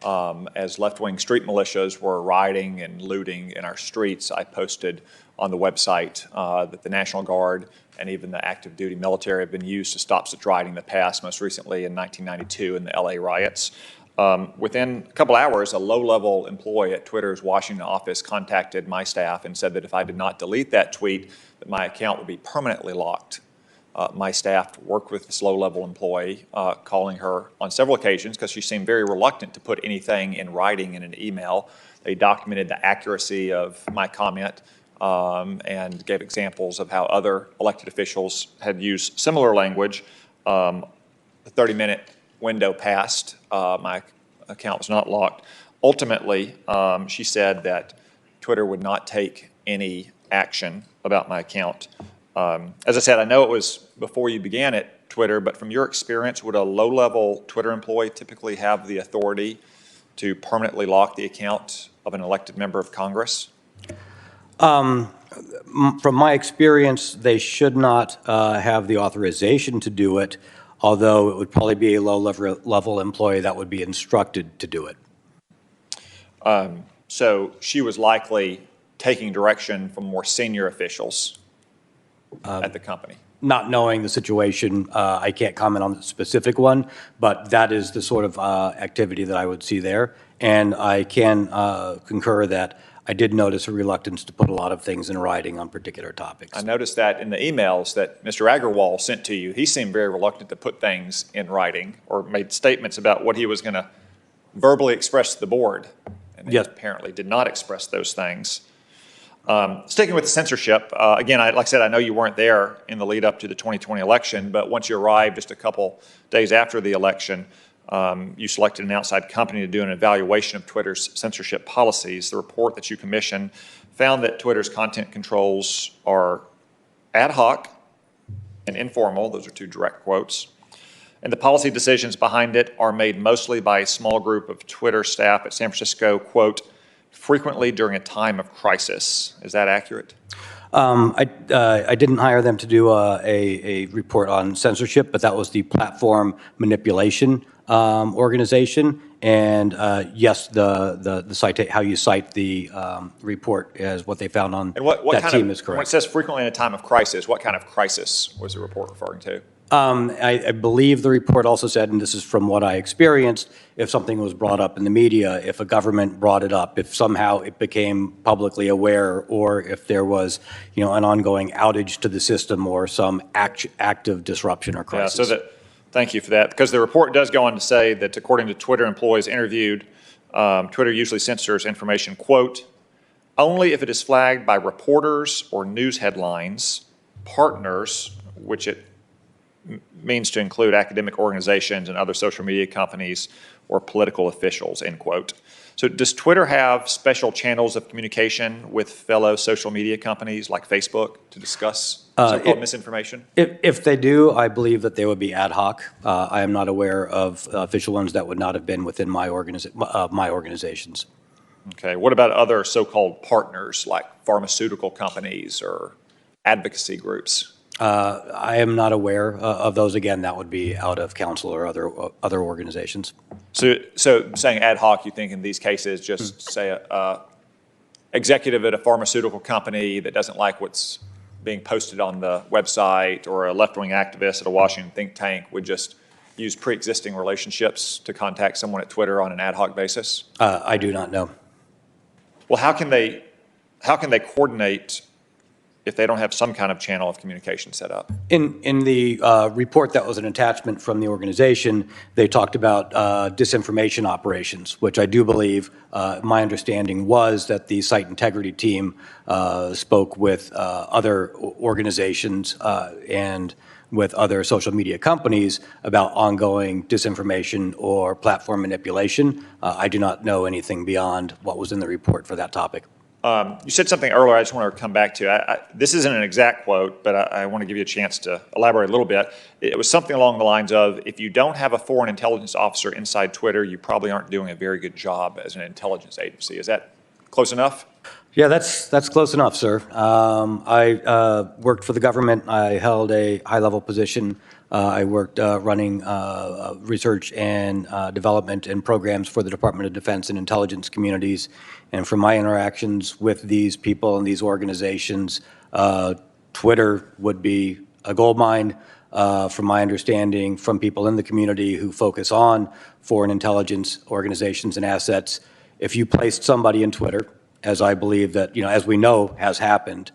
Speaker 11: As left-wing street militias were rioting and looting in our streets, I posted on the website that the National Guard and even the active duty military have been used to stop such rioting in the past, most recently in 1992 in the LA riots. Within a couple hours, a low-level employee at Twitter's Washington office contacted my staff and said that if I did not delete that tweet, that my account would be permanently locked. My staff worked with this low-level employee, calling her on several occasions because she seemed very reluctant to put anything in writing in an email. They documented the accuracy of my comment and gave examples of how other elected officials had used similar language. The 30-minute window passed. My account was not locked. Ultimately, she said that Twitter would not take any action about my account. As I said, I know it was before you began at Twitter, but from your experience, would a low-level Twitter employee typically have the authority to permanently lock the account of an elected member of Congress?
Speaker 3: From my experience, they should not have the authorization to do it, although it would probably be a low-level employee that would be instructed to do it.
Speaker 11: So she was likely taking direction from more senior officials at the company.
Speaker 3: Not knowing the situation, I can't comment on the specific one, but that is the sort of activity that I would see there. And I can concur that I did notice a reluctance to put a lot of things in writing on particular topics.
Speaker 11: I noticed that in the emails that Mr. Agarwal sent to you, he seemed very reluctant to put things in writing or made statements about what he was going to verbally express to the board. And he apparently did not express those things. Sticking with the censorship, again, like I said, I know you weren't there in the lead up to the 2020 election, but once you arrived just a couple days after the election, you selected an outside company to do an evaluation of Twitter's censorship policies. The report that you commissioned found that Twitter's content controls are ad hoc and informal. Those are two direct quotes. And the policy decisions behind it are made mostly by a small group of Twitter staff at San Francisco, quote, frequently during a time of crisis. Is that accurate?
Speaker 3: I didn't hire them to do a report on censorship, but that was the platform manipulation organization. And yes, the cite, how you cite the report as what they found on
Speaker 11: and what
Speaker 3: that team is correct.
Speaker 11: When it says frequently in a time of crisis, what kind of crisis was the report referring to?
Speaker 3: I believe the report also said, and this is from what I experienced, if something was brought up in the media, if a government brought it up, if somehow it became publicly aware, or if there was, an ongoing outage to the system or some active disruption or crisis.
Speaker 11: Yeah, thank you for that, because the report does go on to say that according to Twitter employees interviewed, Twitter usually censors information, quote, only if it is flagged by reporters or news headlines, partners, which it means to include academic organizations and other social media companies or political officials, end quote. So does Twitter have special channels of communication with fellow social media companies like Facebook to discuss so-called misinformation?
Speaker 3: If they do, I believe that they would be ad hoc. I am not aware of official ones that would not have been within my organizations.
Speaker 11: Okay, what about other so-called partners like pharmaceutical companies or advocacy groups?
Speaker 3: I am not aware of those. Again, that would be out of council or other organizations.
Speaker 11: So saying ad hoc, you think in these cases, just say a executive at a pharmaceutical company that doesn't like what's being posted on the website, or a left-wing activist at a Washington think tank would just use pre-existing relationships to contact someone at Twitter on an ad hoc basis?
Speaker 3: I do not know.
Speaker 11: Well, how can they coordinate if they don't have some kind of channel of communication set up?
Speaker 3: In the report that was an attachment from the organization, they talked about disinformation operations, which I do believe, my understanding was that the site integrity team spoke with other organizations and with other social media companies about ongoing disinformation or platform manipulation. I do not know anything beyond what was in the report for that topic.
Speaker 11: You said something earlier I just want to come back to. This isn't an exact quote, but I want to give you a chance to elaborate a little bit. It was something along the lines of, if you don't have a foreign intelligence officer inside Twitter, you probably aren't doing a very good job as an intelligence agency. Is that close enough?
Speaker 3: Yeah, that's close enough, sir. I worked for the government. I held a high-level position I worked running research and development and programs for the Department of Defense and intelligence communities. And from my interactions with these people and these organizations, Twitter would be a gold mine. From my understanding, from people in the community who focus on foreign intelligence organizations and assets, if you placed somebody in Twitter, as I believe that, as we know has happened,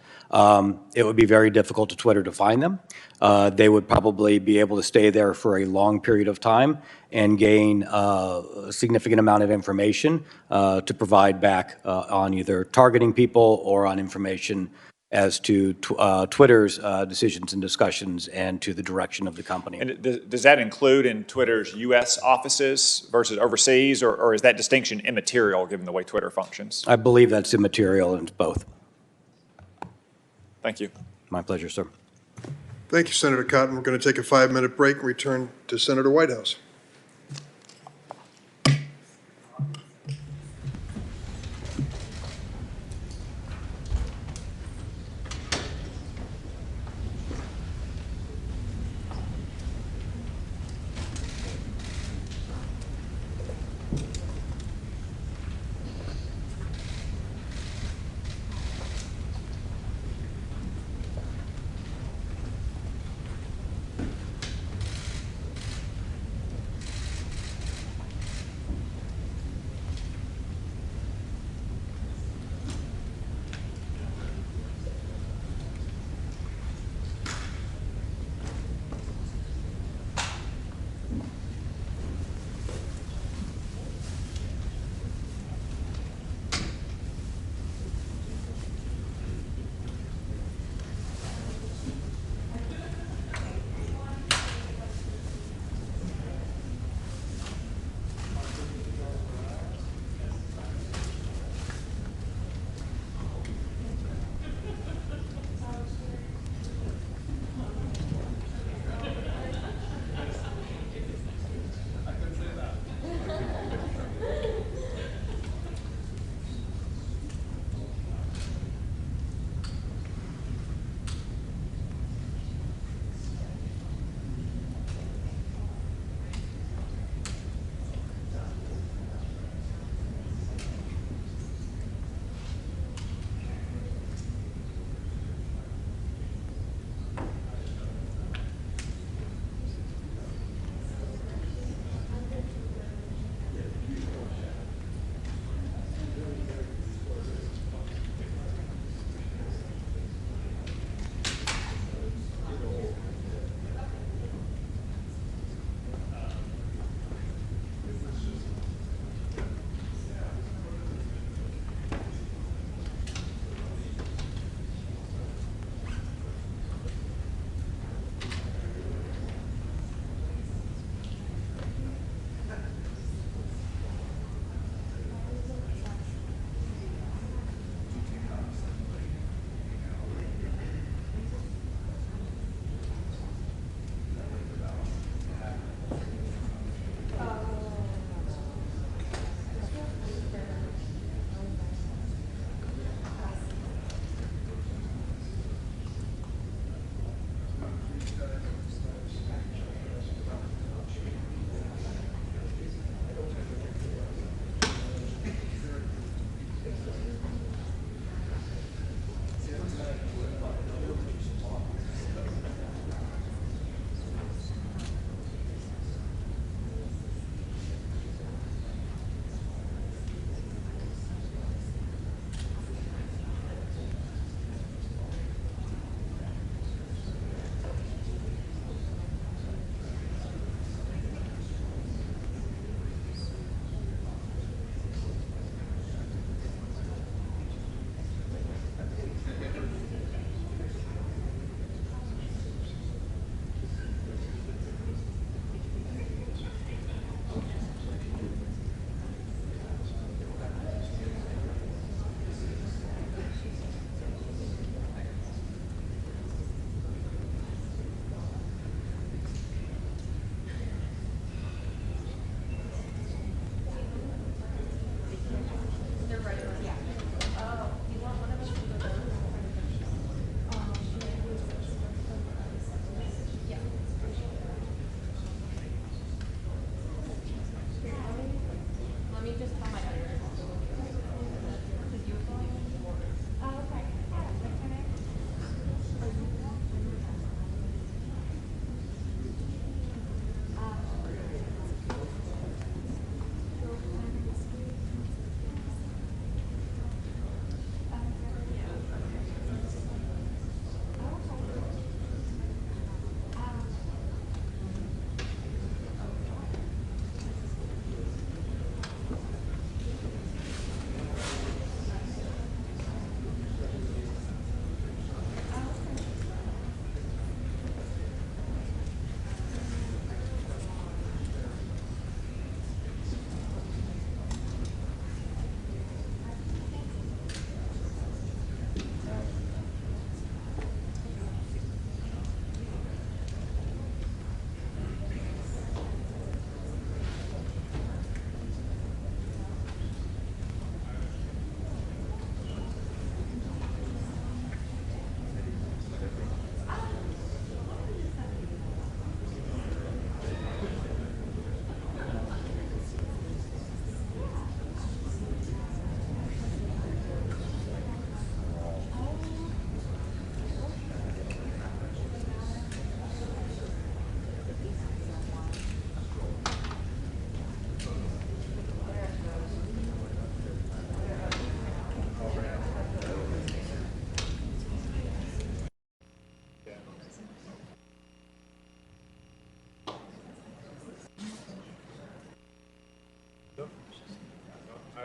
Speaker 3: it would be very difficult to Twitter to find them. They would probably be able to stay there for a long period of time and gain a significant amount of information to provide back on either targeting people or on information as to Twitter's decisions and discussions and to the direction of the company.
Speaker 11: And does that include in Twitter's U.S. offices versus overseas, or is that distinction immaterial given the way Twitter functions?
Speaker 3: I believe that's immaterial in both.
Speaker 11: Thank you.
Speaker 3: My pleasure, sir.
Speaker 1: Thank you, Senator Cotton. We're going to take a 5-minute break and return to Senator Whitehouse.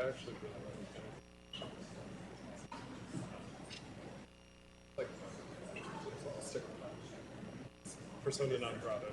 Speaker 12: actually really like persona non grata.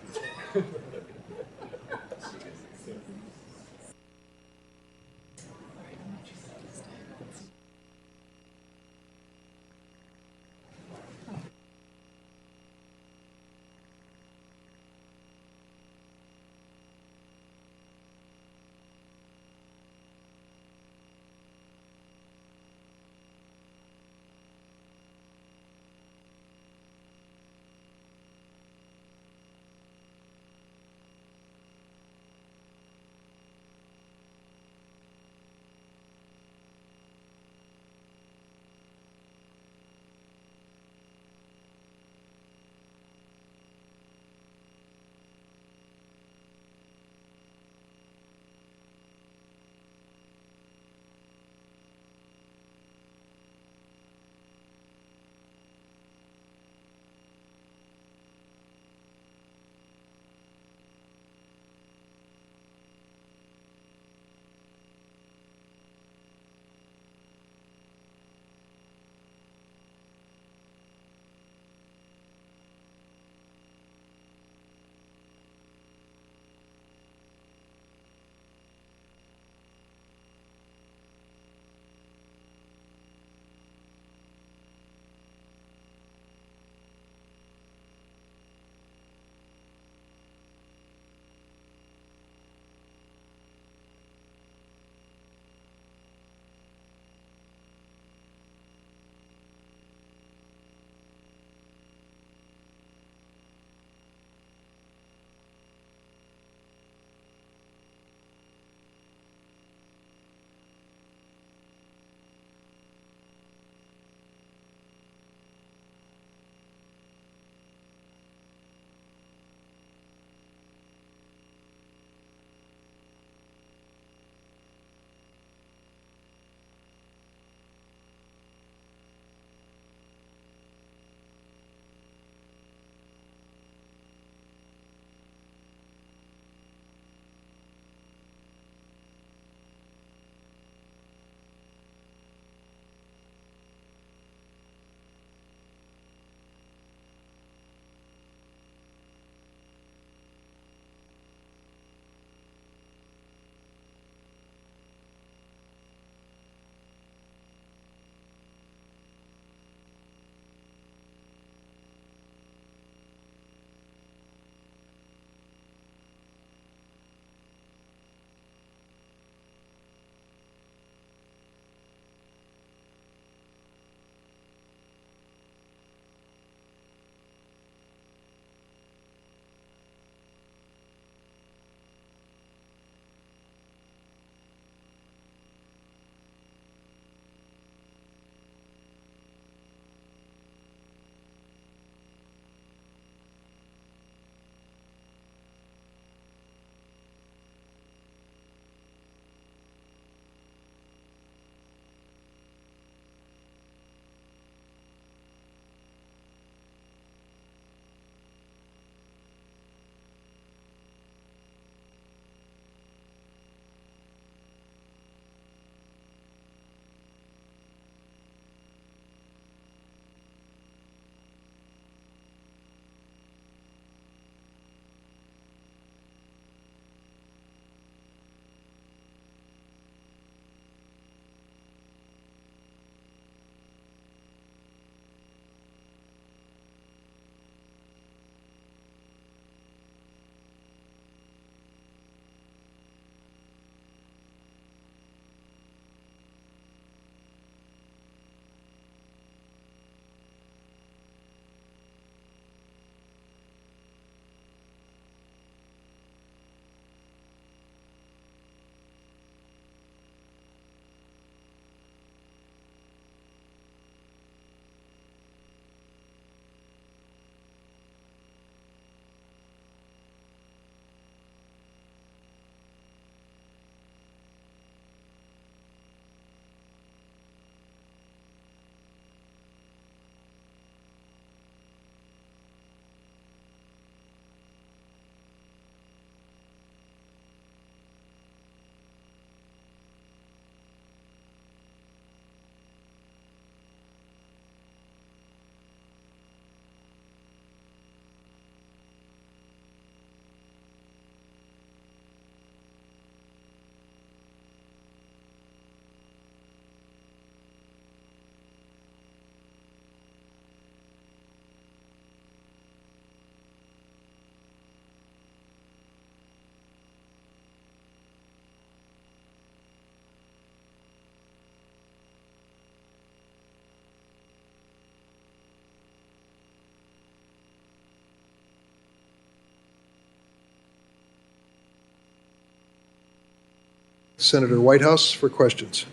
Speaker 1: Senator Whitehouse for questions.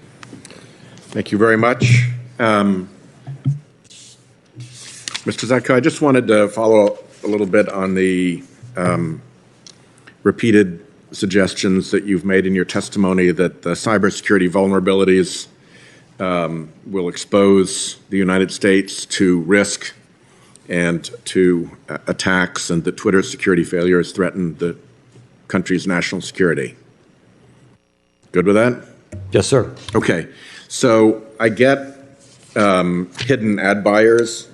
Speaker 13: Thank you very much. Mr. Zatko, I just wanted to follow up a little bit on the repeated suggestions that you've made in your testimony that the cybersecurity vulnerabilities will expose the United States to risk and to attacks, and that Twitter's security failures threaten the country's national security. Good with that?
Speaker 3: Yes, sir.
Speaker 13: Okay. So I get hidden ad buyers.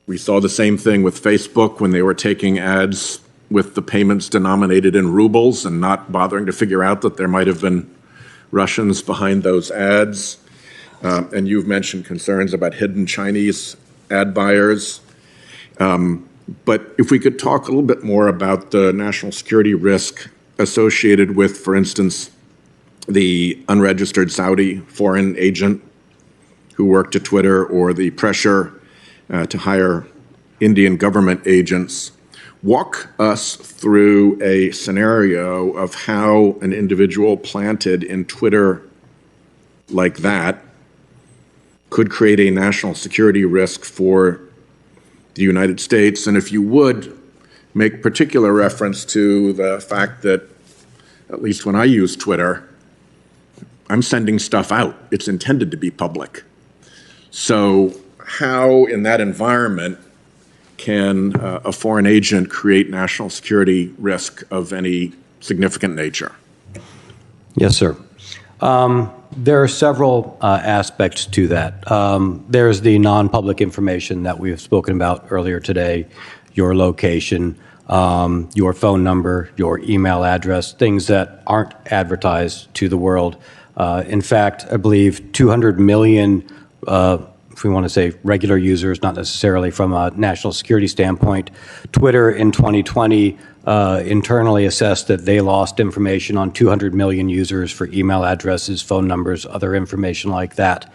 Speaker 13: We saw the same thing with Facebook when they were taking ads with the payments denominated in rubles and not bothering to figure out that there might have been Russians behind those ads. And you've mentioned concerns about hidden Chinese ad buyers. But if we could talk a little bit more about the national security risk associated with, for instance, the unregistered Saudi foreign agent who worked at Twitter, or the pressure to hire Indian government agents. Walk us through a scenario of how an individual planted in Twitter like that could create a national security risk for the United States. And if you would, make particular reference to the fact that, at least when I use Twitter, I'm sending stuff out. It's intended to be public. So how, in that environment, can a foreign agent create national security risk of any significant nature?
Speaker 3: Yes, sir. There are several aspects to that. There's the non-public information that we've spoken about earlier today, your location, your phone number, your email address, things that aren't advertised to the world. In fact, I believe 200 million, if we want to say regular users, not necessarily from a national security standpoint. Twitter in 2020 internally assessed that they lost information on 200 million users for email addresses, phone numbers, other information like that.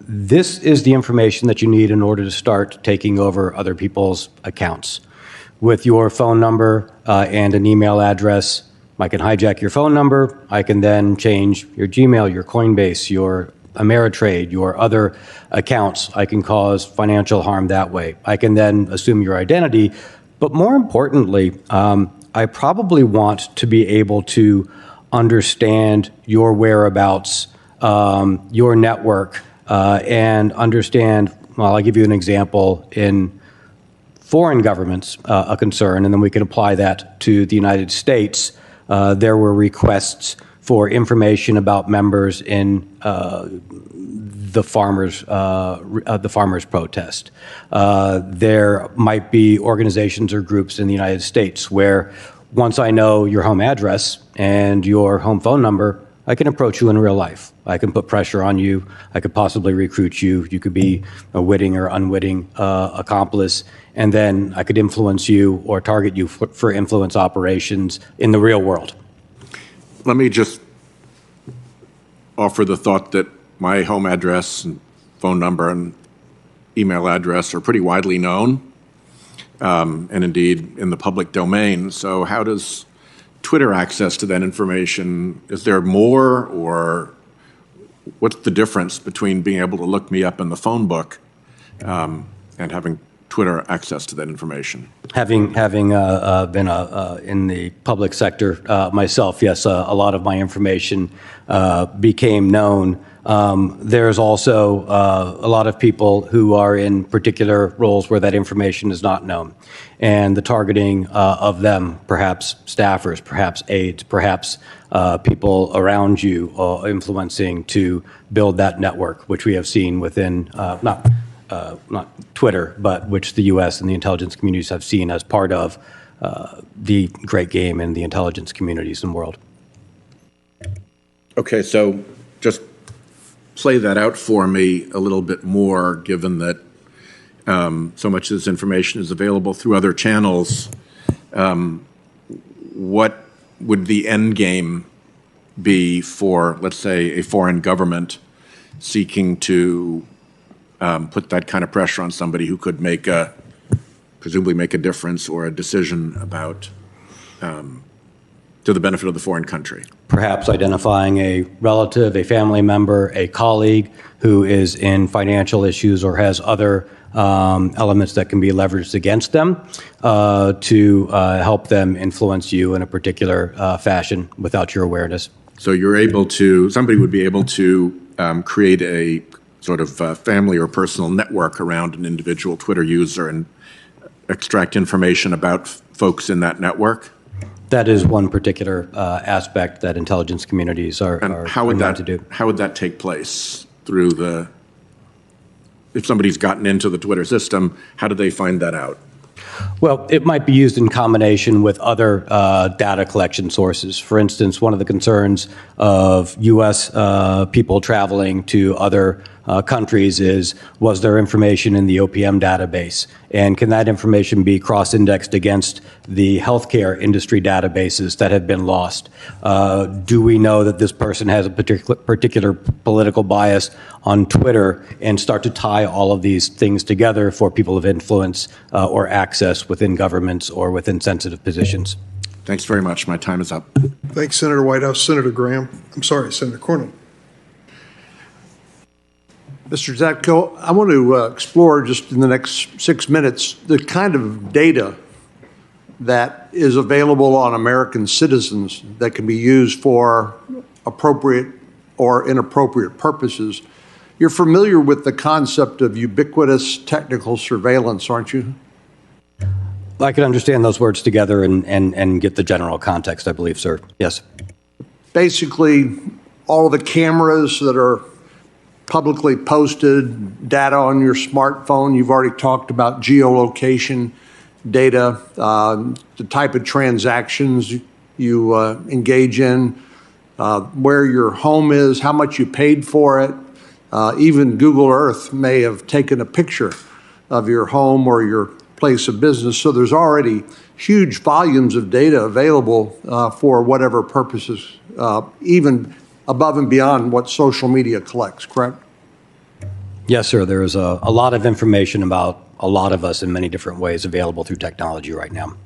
Speaker 3: This is the information that you need in order to start taking over other people's accounts. With your phone number and an email address, I can hijack your phone number. I can then change your Gmail, your Coinbase, your Ameritrade, your other accounts. I can cause financial harm that way. I can then assume your identity. But more importantly, I probably want to be able to understand your whereabouts, your network, and understand, well, I'll give you an example in foreign governments, a concern, and then we can apply that to the United States. There were requests for information about members in the farmers' protest. There might be organizations or groups in the United States where, once I know your home address and your home phone number, I can approach you in real life. I can put pressure on you. I could possibly recruit you. You could be a witting or unwitting accomplice, and then I could influence you or target you for influence operations in the real world.
Speaker 13: Let me just offer the thought that my home address and phone number and email address are pretty widely known, and indeed in the public domain. So how does Twitter access to that information? Is there more, or what's the difference between being able to look me up in the phone book and having Twitter access to that information? Having
Speaker 3: been in the public sector myself, yes, a lot of my information became known. There's also a lot of people who are in particular roles where that information is not known. And the targeting of them, perhaps staffers, perhaps aides, perhaps people around you influencing to build that network, which we have seen within, not Twitter, but which the U.S. and the intelligence communities have seen as part of the great game in the intelligence communities and world.
Speaker 13: Okay, so just play that out for me a little bit more, given that so much of this information is available through other channels. What would the end game be for, let's say, a foreign government seeking to put that kind of pressure on somebody who could presumably make a difference or a decision about to the benefit of the foreign country?
Speaker 3: Perhaps identifying a relative, a family member, a colleague who is in financial issues or has other elements that can be leveraged against them to help them influence you in a particular fashion without your awareness.
Speaker 13: So you're able to, somebody would be able to create a sort of family or personal network around an individual Twitter user and extract information about folks in that network?
Speaker 3: That is one particular aspect that intelligence communities are known to do.
Speaker 13: How would that take place through the, if somebody's gotten into the Twitter system, how do they find that out?
Speaker 3: Well, it might be used in combination with other data collection sources. For instance, one of the concerns of U.S. People traveling to other countries is, was there information in the OPM database? And can that information be cross-indexed against the healthcare industry databases that have been lost? Do we know that this person has a particular political bias on Twitter, and start to tie all of these things together for people of influence or access within governments or within sensitive positions?
Speaker 13: Thanks very much. My time is up.
Speaker 1: Thanks, Senator Whitehouse. Senator Graham. I'm sorry, Senator Cornyn.
Speaker 14: Mr. Zatko, I want to explore just in the next 6 minutes the kind of data that is available on American citizens that can be used for appropriate or inappropriate purposes. You're familiar with the concept of ubiquitous technical surveillance, aren't you?
Speaker 3: I can understand those words together and get the general context, I believe, sir. Yes.
Speaker 14: Basically, all of the cameras that are publicly posted, data on your smartphone. You've already talked about geolocation data, the type of transactions you engage in, where your home is, how much you paid for it. Even Google Earth may have taken a picture of your home or your place of business. So there's already huge volumes of data available for whatever purposes, even above and beyond what social media collects, correct?
Speaker 3: Yes, sir. There is a lot of information about a lot of us in many different ways available through technology right now.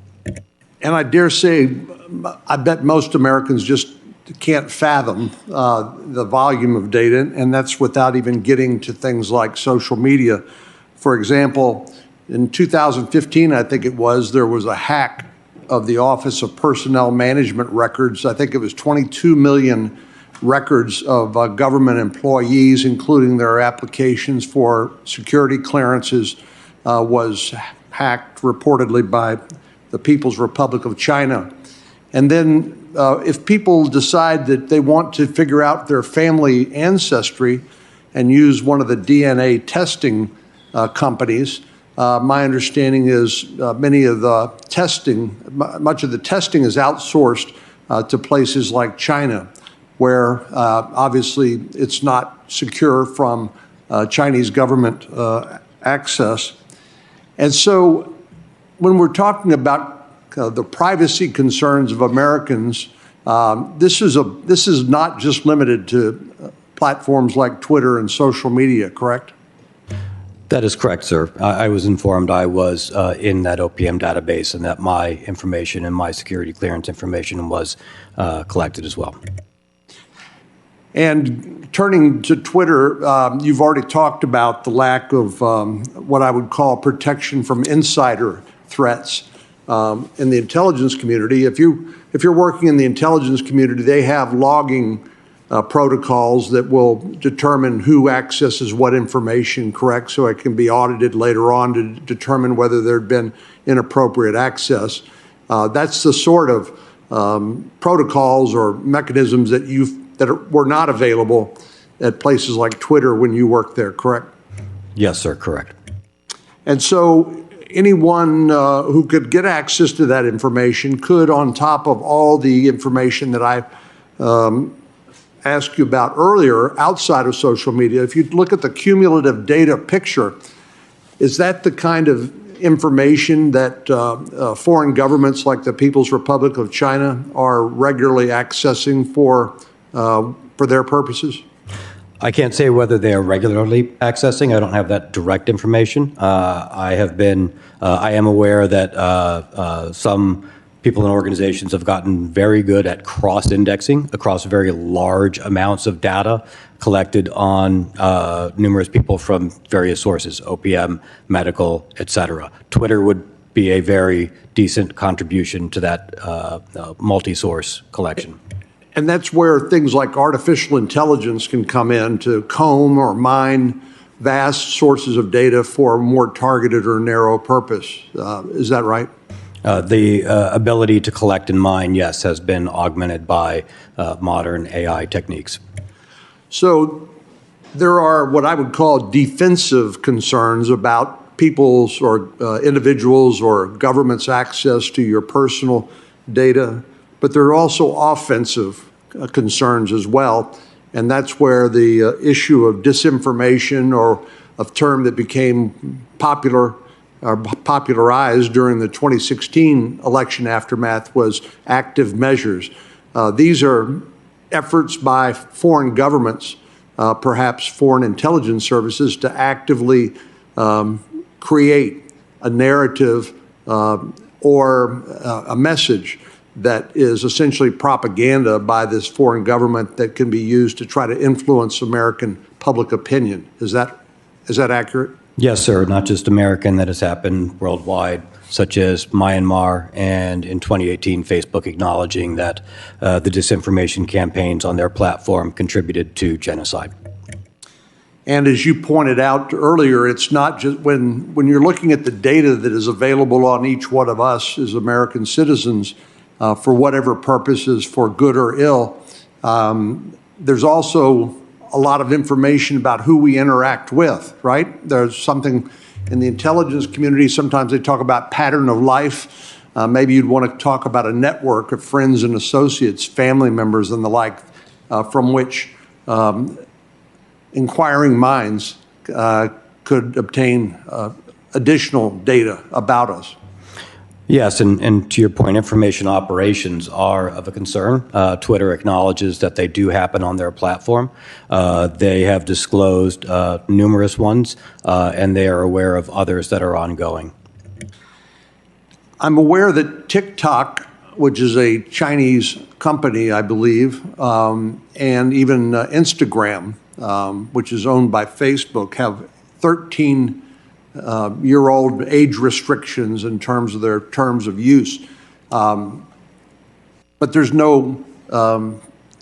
Speaker 14: And I dare say, I bet most Americans just can't fathom the volume of data, and that's without even getting to things like social media. For example, in 2015, I think it was, there was a hack of the Office of Personnel Management records. I think it was 22 million records of government employees, including their applications for security clearances, was hacked reportedly by the People's Republic of China. And then if people decide that they want to figure out their family ancestry and use one of the DNA testing companies, my understanding is much of the testing is outsourced to places like China, where obviously it's not secure from Chinese government access. And so when we're talking about the privacy concerns of Americans, this is not just limited to platforms like Twitter and social media, correct?
Speaker 3: That is correct, sir. I was informed I was in that OPM database and that my information and my security clearance information was collected as well.
Speaker 14: And turning to Twitter, you've already talked about the lack of what I would call protection from insider threats in the intelligence community. If you're working in the intelligence community, they have logging protocols that will determine who accesses what information, correct? So it can be audited later on to determine whether there had been inappropriate access. That's the sort of protocols or mechanisms that were not available at places like Twitter when you worked there, correct?
Speaker 3: Yes, sir, correct.
Speaker 14: And so anyone who could get access to that information could, on top of all the information that I asked you about earlier outside of social media, if you look at the cumulative data picture, is that the kind of information that foreign governments like the People's Republic of China are regularly accessing for their purposes?
Speaker 3: I can't say whether they are regularly accessing. I don't have that direct information. I am aware that some people and organizations have gotten very good at cross-indexing across very large amounts of data collected on numerous people from various sources, OPM, medical, et cetera. Twitter would be a very decent contribution to that multi-source collection.
Speaker 14: And that's where things like artificial intelligence can come in to comb or mine vast sources of data for a more targeted or narrow purpose. Is that right?
Speaker 3: The ability to collect and mine, yes, has been augmented by modern AI techniques.
Speaker 14: So there are what I would call defensive concerns about people's or individuals or government's access to your personal data, but there are also offensive concerns as well, and that's where the issue of disinformation, or a term that became popularized during the 2016 election aftermath, was active measures. These are efforts by foreign governments, perhaps foreign intelligence services, to actively create a narrative or a message that is essentially propaganda by this foreign government that can be used to try to influence American public opinion. Is that accurate?
Speaker 3: Yes, sir. Not just American, that has happened worldwide, such as Myanmar, and in 2018, Facebook acknowledging that the disinformation campaigns on their platform contributed to genocide.
Speaker 14: And as you pointed out earlier, it's not just when you're looking at the data that is available on each one of us as American citizens, for whatever purposes, for good or ill, there's also a lot of information about who we interact with, right? There's something in the intelligence community, sometimes they talk about pattern of life. Maybe you'd want to talk about a network of friends and associates, family members and the like, from which inquiring minds could obtain additional data about us.
Speaker 3: Yes, and to your point, information operations are of a concern. Twitter acknowledges that they do happen on their platform. They have disclosed numerous ones, and they are aware of others that are ongoing.
Speaker 14: I'm aware that TikTok, which is a Chinese company, I believe, and even Instagram, which is owned by Facebook, have 13-year-old age restrictions in terms of their terms of use. But there's no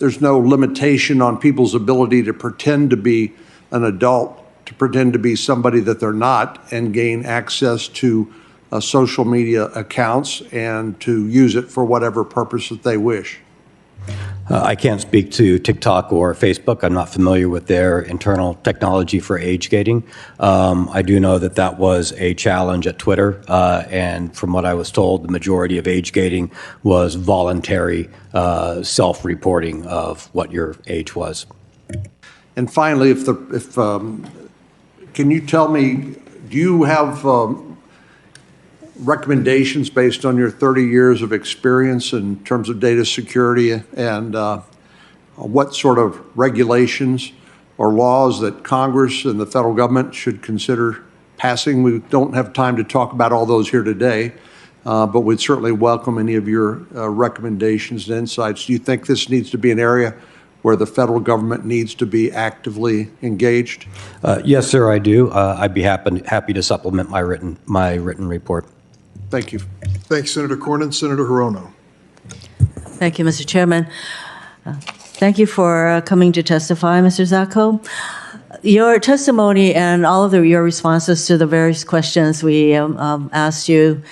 Speaker 14: limitation on people's ability to pretend to be an adult, to pretend to be somebody that they're not, and gain access to social media accounts and to use it for whatever purpose that they wish.
Speaker 3: I can't speak to TikTok or Facebook. I'm not familiar with their internal technology for age gating. I do know that that was a challenge at Twitter, and from what I was told, the majority of age gating was voluntary self-reporting of what your age was.
Speaker 14: And finally, can you tell me, do you have recommendations based on your 30 years of experience in terms of data security, and what sort of regulations or laws that Congress and the federal government should consider passing? We don't have time to talk about all those here today, but we'd certainly welcome any of your recommendations and insights. Do you think this needs to be an area where the federal government needs to be actively engaged?
Speaker 3: Yes, sir, I do. I'd be happy to supplement my written report.
Speaker 14: Thank you.
Speaker 1: Thanks, Senator Cornyn. Senator Hirono.
Speaker 15: Thank you, Mr. Chairman. Thank you for coming to testify, Mr. Zacko. Your testimony and all of your responses to the various questions we asked you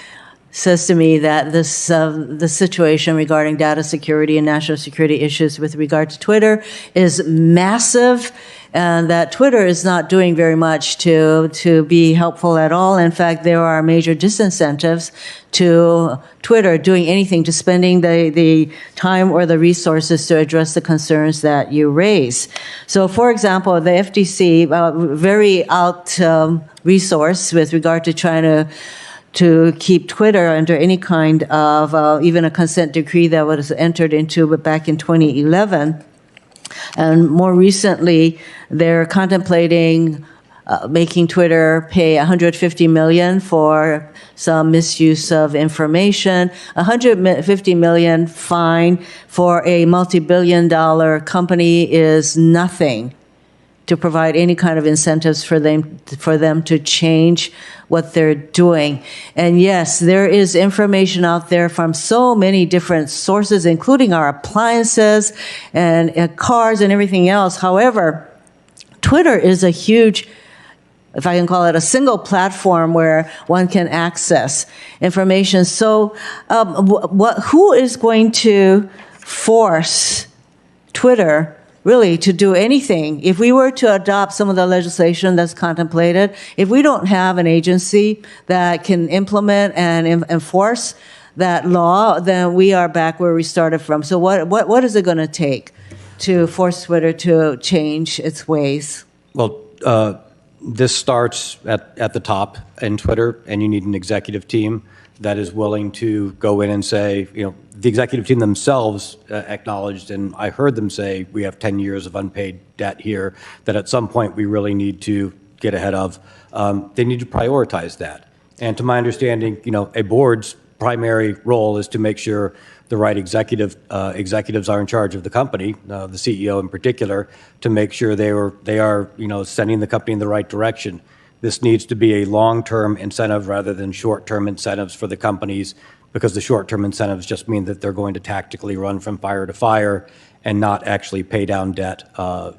Speaker 15: says to me that the situation regarding data security and national security issues with regard to Twitter is massive, and that Twitter is not doing very much to be helpful at all. In fact, there are major disincentives to Twitter doing anything, to spending the time or the resources to address the concerns that you raise. So, for example, the FTC, very out-resourced with regard to trying to keep Twitter under any kind of even a consent decree that was entered into back in 2011. And more recently, they're contemplating making Twitter pay $150 million for some misuse of information, $150 million fine for a multi-billion-dollar company is nothing to provide any kind of incentives for them to change what they're doing. And yes, there is information out there from so many different sources, including our appliances and cars and everything else. However, Twitter is a huge, if I can call it, a single platform where one can access information. So who is going to force Twitter really to do anything? If we were to adopt some of the legislation that's contemplated, if we don't have an agency that can implement and enforce that law, then we are back where we started from. So what is it going to take to force Twitter to change its ways?
Speaker 3: Well, this starts at the top in Twitter, and you need an executive team that is willing to go in and say, the executive team themselves acknowledged, and I heard them say, we have 10 years of unpaid debt here that at some point we really need to get ahead of. They need to prioritize that. And to my understanding, a board's primary role is to make sure the right executives are in charge of the company, the CEO in particular, to make sure they are sending the company in the right direction. This needs to be a long-term incentive rather than short-term incentives for the companies, because the short-term incentives just mean that they're going to tactically run from fire to fire and not actually pay down debt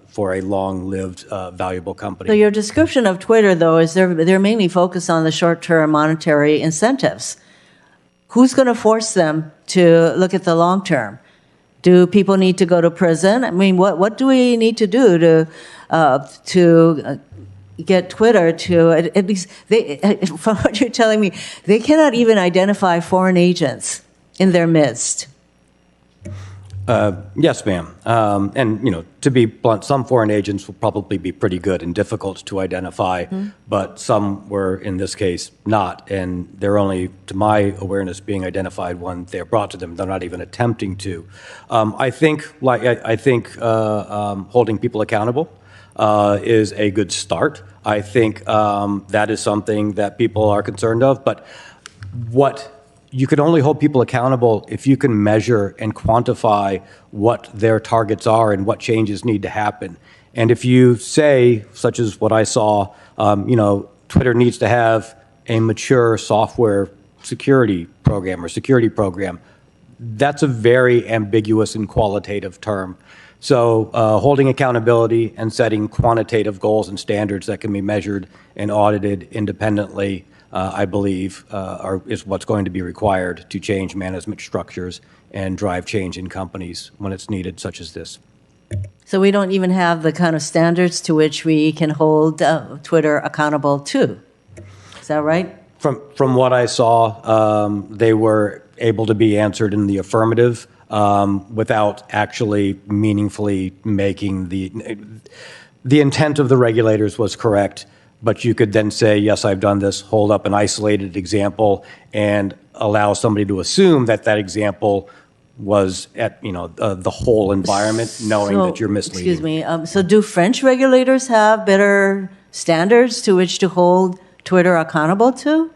Speaker 3: for a long-lived, valuable company.
Speaker 15: So your description of Twitter, though, is they're mainly focused on the short-term monetary incentives. Who's going to force them to look at the long term? Do people need to go to prison? I mean, what do we need to do to get Twitter to, at least, from what you're telling me, they cannot even identify foreign agents in their midst?
Speaker 3: Yes, ma'am. And, to be blunt, some foreign agents will probably be pretty good and difficult to identify, but some were, in this case, not. And they're only, to my awareness, being identified when they're brought to them. They're not even attempting to. I think holding people accountable is a good start. I think that is something that people are concerned of. But you can only hold people accountable if you can measure and quantify what their targets are and what changes need to happen. And if you say, such as what I saw, Twitter needs to have a mature software security program, that's a very ambiguous and qualitative term. So holding accountability and setting quantitative goals and standards that can be measured and audited independently, I believe, is what's going to be required to change management structures and drive change in companies when it's needed, such as this.
Speaker 15: So we don't even have the kind of standards to which we can hold Twitter accountable to. Is that right?
Speaker 3: From what I saw, they were able to be answered in the affirmative without actually meaningfully making the intent of the regulators was correct. But you could then say, yes, I've done this, hold up an isolated example, and allow somebody to assume that that example was at the whole environment, knowing that you're misleading.
Speaker 15: Excuse me. So do French regulators have better standards to which to hold Twitter accountable to?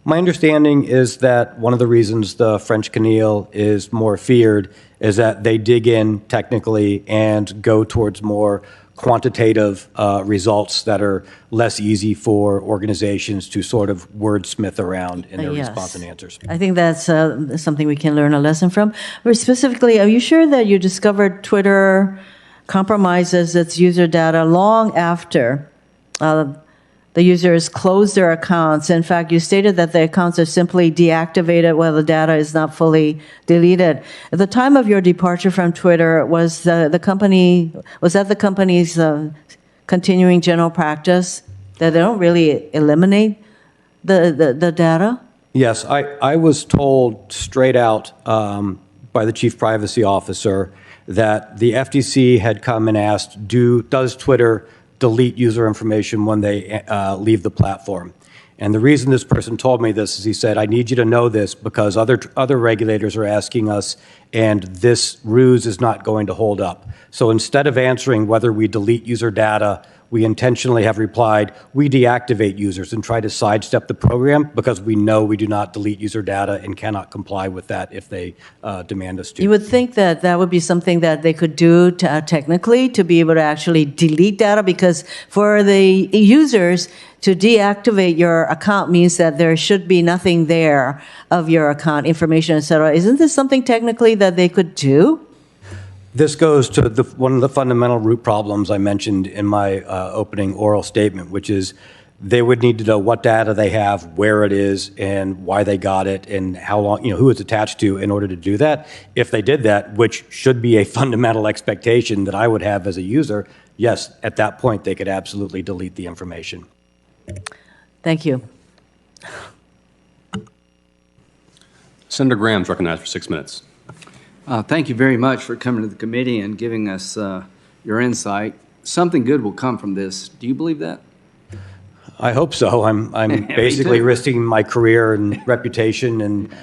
Speaker 3: My understanding is that one of the reasons the French CNIL is more feared is that they dig in technically and go towards more quantitative results that are less easy for organizations to sort of wordsmith around in their response and answers.
Speaker 15: I think that's something we can learn a lesson from. But specifically, are you sure that you discovered Twitter compromises its user data long after the users close their accounts? In fact, you stated that the accounts are simply deactivated while the data is not fully deleted. At the time of your departure from Twitter, was that the company's continuing general practice that they don't really eliminate the data?
Speaker 3: Yes, I was told straight out by the chief privacy officer that the FTC had come and asked, does Twitter delete user information when they leave the platform? And the reason this person told me this is he said, I need you to know this because other regulators are asking us, and this ruse is not going to hold up. So instead of answering whether we delete user data we intentionally have replied, we deactivate users and try to sidestep the program because we know we do not delete user data and cannot comply with that if they demand us to.
Speaker 15: You would think that that would be something that they could do technically to be able to actually delete data, because for the users to deactivate your account means that there should be nothing there of your account information, et cetera. Isn't this something technically that they could do?
Speaker 3: This goes to one of the fundamental root problems I mentioned in my opening oral statement, which is they would need to know what data they have, where it is, and why they got it, and how long, who it's attached to in order to do that. If they did that, which should be a fundamental expectation that I would have as a user, yes, at that point, they could absolutely delete the information.
Speaker 15: Thank you.
Speaker 16: Senator Graham's recognized for 6 minutes.
Speaker 17: Thank you very much for coming to the committee and giving us your insight. Something good will come from this. Do you believe that?
Speaker 3: I hope so. I'm basically risking my career and reputation, and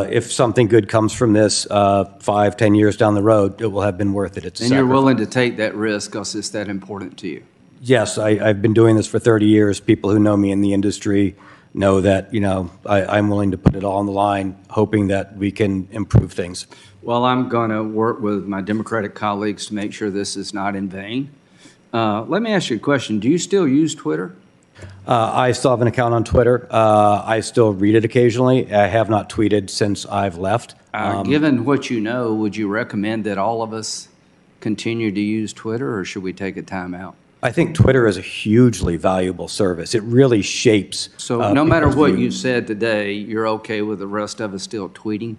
Speaker 3: if something good comes from this 5, 10 years down the road, it will have been worth it. It's a
Speaker 17: and you're willing to
Speaker 3: sacrifice.
Speaker 17: take that risk because it's that important to you.
Speaker 3: Yes, I've been doing this for 30 years. People who know me in the industry know that, I'm willing to put it all on the line, hoping that we can improve things.
Speaker 17: Well, I'm going to work with my Democratic colleagues to make sure this is not in vain. Let me ask you a question. Do you still use Twitter?
Speaker 3: I still have an account on Twitter. I still read it occasionally. I have not tweeted since I've left.
Speaker 17: Given what you know, would you recommend that all of us continue to use Twitter, or should we take a time out?
Speaker 3: I think Twitter is a hugely valuable service. It really shapes.
Speaker 17: So no matter
Speaker 3: people's
Speaker 17: what
Speaker 3: view.
Speaker 17: you said today, you're okay with the rest of us still tweeting?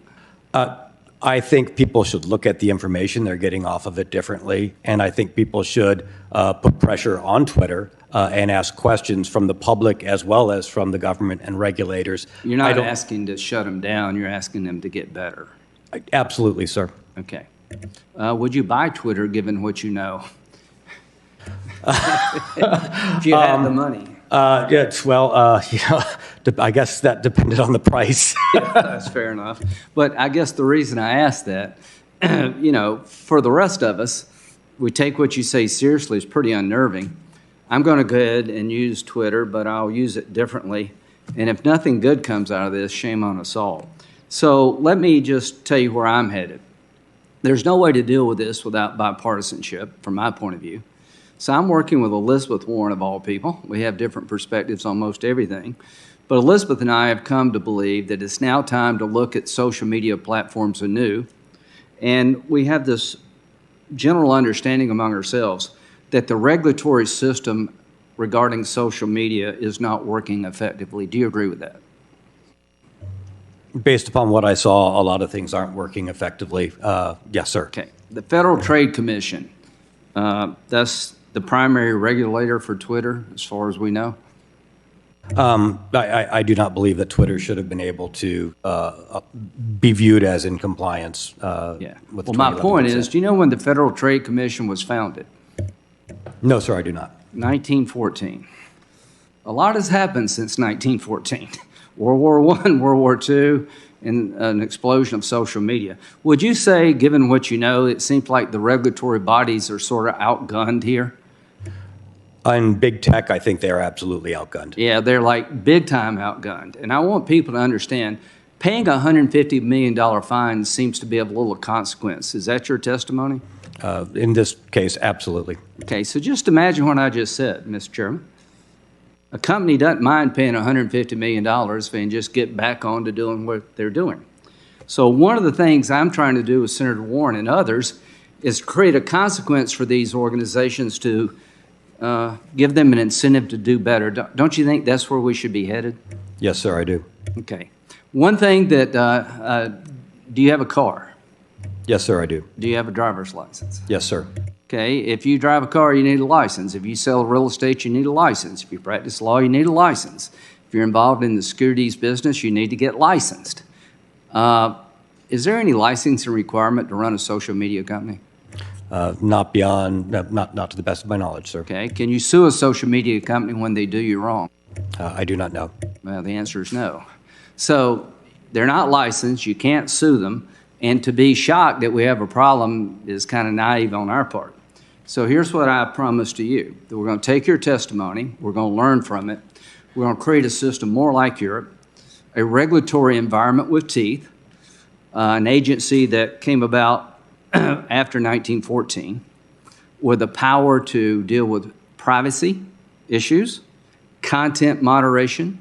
Speaker 3: I think people should look at the information they're getting off of it differently, and I think people should put pressure on Twitter and ask questions from the public as well as from the government and regulators.
Speaker 17: You're not asking to shut them down, you're asking them to get better.
Speaker 3: Absolutely, sir.
Speaker 17: Okay. Would you buy Twitter given what you know? If you had the money.
Speaker 3: Yes, well, I guess that depended on the price.
Speaker 17: Yeah, that's fair enough. But I guess the reason I ask that, for the rest of us, we take what you say seriously. It's pretty unnerving. I'm going to go ahead and use Twitter, but I'll use it differently. And if nothing good comes out of this, shame on us all. So let me just tell you where I'm headed. There's no way to deal with this without bipartisanship, from my point of view. So I'm working with Elizabeth Warren, of all people. We have different perspectives on most everything. But Elizabeth and I have come to believe that it's now time to look at social media platforms anew. And we have this general understanding among ourselves that the regulatory system regarding social media is not working effectively. Do you agree with that?
Speaker 3: Based upon what I saw, a lot of things aren't working effectively. Yes, sir.
Speaker 17: Okay. The Federal Trade Commission, that's the primary regulator for Twitter, as far as we know?
Speaker 3: I do not believe that Twitter should have been able to be viewed as in compliance with
Speaker 17: Well, my point is, do you know when the Federal Trade Commission was founded?
Speaker 3: No, sir, I do not.
Speaker 17: 1914. A lot has happened since 1914. World War I, World War II, and an explosion of social media. Would you say, given what you know, it seems like the regulatory bodies are sort of outgunned here?
Speaker 3: In big tech, I think they are absolutely outgunned.
Speaker 17: Yeah, they're like big time outgunned. And I want people to understand, paying a $150 million fine seems to be of little consequence. Is that your testimony?
Speaker 3: In this case, absolutely.
Speaker 17: Okay, so just imagine what I just said, Mr. Chairman. A company doesn't mind paying $150 million if they can just get back on to doing what they're doing. So one of the things I'm trying to do with Senator Warren and others is create a consequence for these organizations to give them an incentive to do better. Don't you think that's where we should be headed?
Speaker 3: Yes, sir, I do.
Speaker 17: Okay. One thing that, do you have a car?
Speaker 3: Yes, sir, I do.
Speaker 17: Do you have a driver's license?
Speaker 3: Yes, sir.
Speaker 17: Okay, if you drive a car, you need a license. If you sell real estate, you need a license. If you practice law, you need a license. If you're involved in the securities business, you need to get licensed. Is there any licensing requirement to run a social media company?
Speaker 3: Not to the best of my knowledge, sir.
Speaker 17: Okay, can you sue a social media company when they do you wrong?
Speaker 3: I do not know.
Speaker 17: Well, the answer is no. So they're not licensed, you can't sue them, and to be shocked that we have a problem is kind of naive on our part. So here's what I promise to you, that we're going to take your testimony, we're going to learn from it, we're going to create a system more like Europe, a regulatory environment with teeth, an agency that came about after 1914 with the power to deal with privacy issues, content moderation.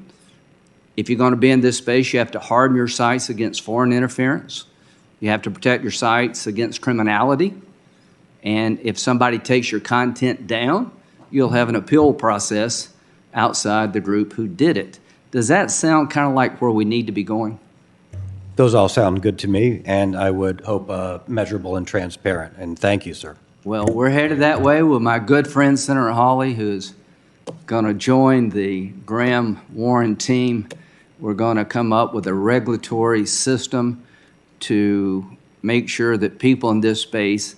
Speaker 17: If you're going to be in this space, you have to harden your sites against foreign interference. You have to protect your sites against criminality. And if somebody takes your content down, you'll have an appeal process outside the group who did it. Does that sound kind of like where we need to be going?
Speaker 3: Those all sound good to me, and I would hope measurable and transparent. And thank you, sir.
Speaker 17: Well, we're headed that way with my good friend Senator Hawley, who's going to join the Graham-Warren team. We're going to come up with a regulatory system to make sure that people in this space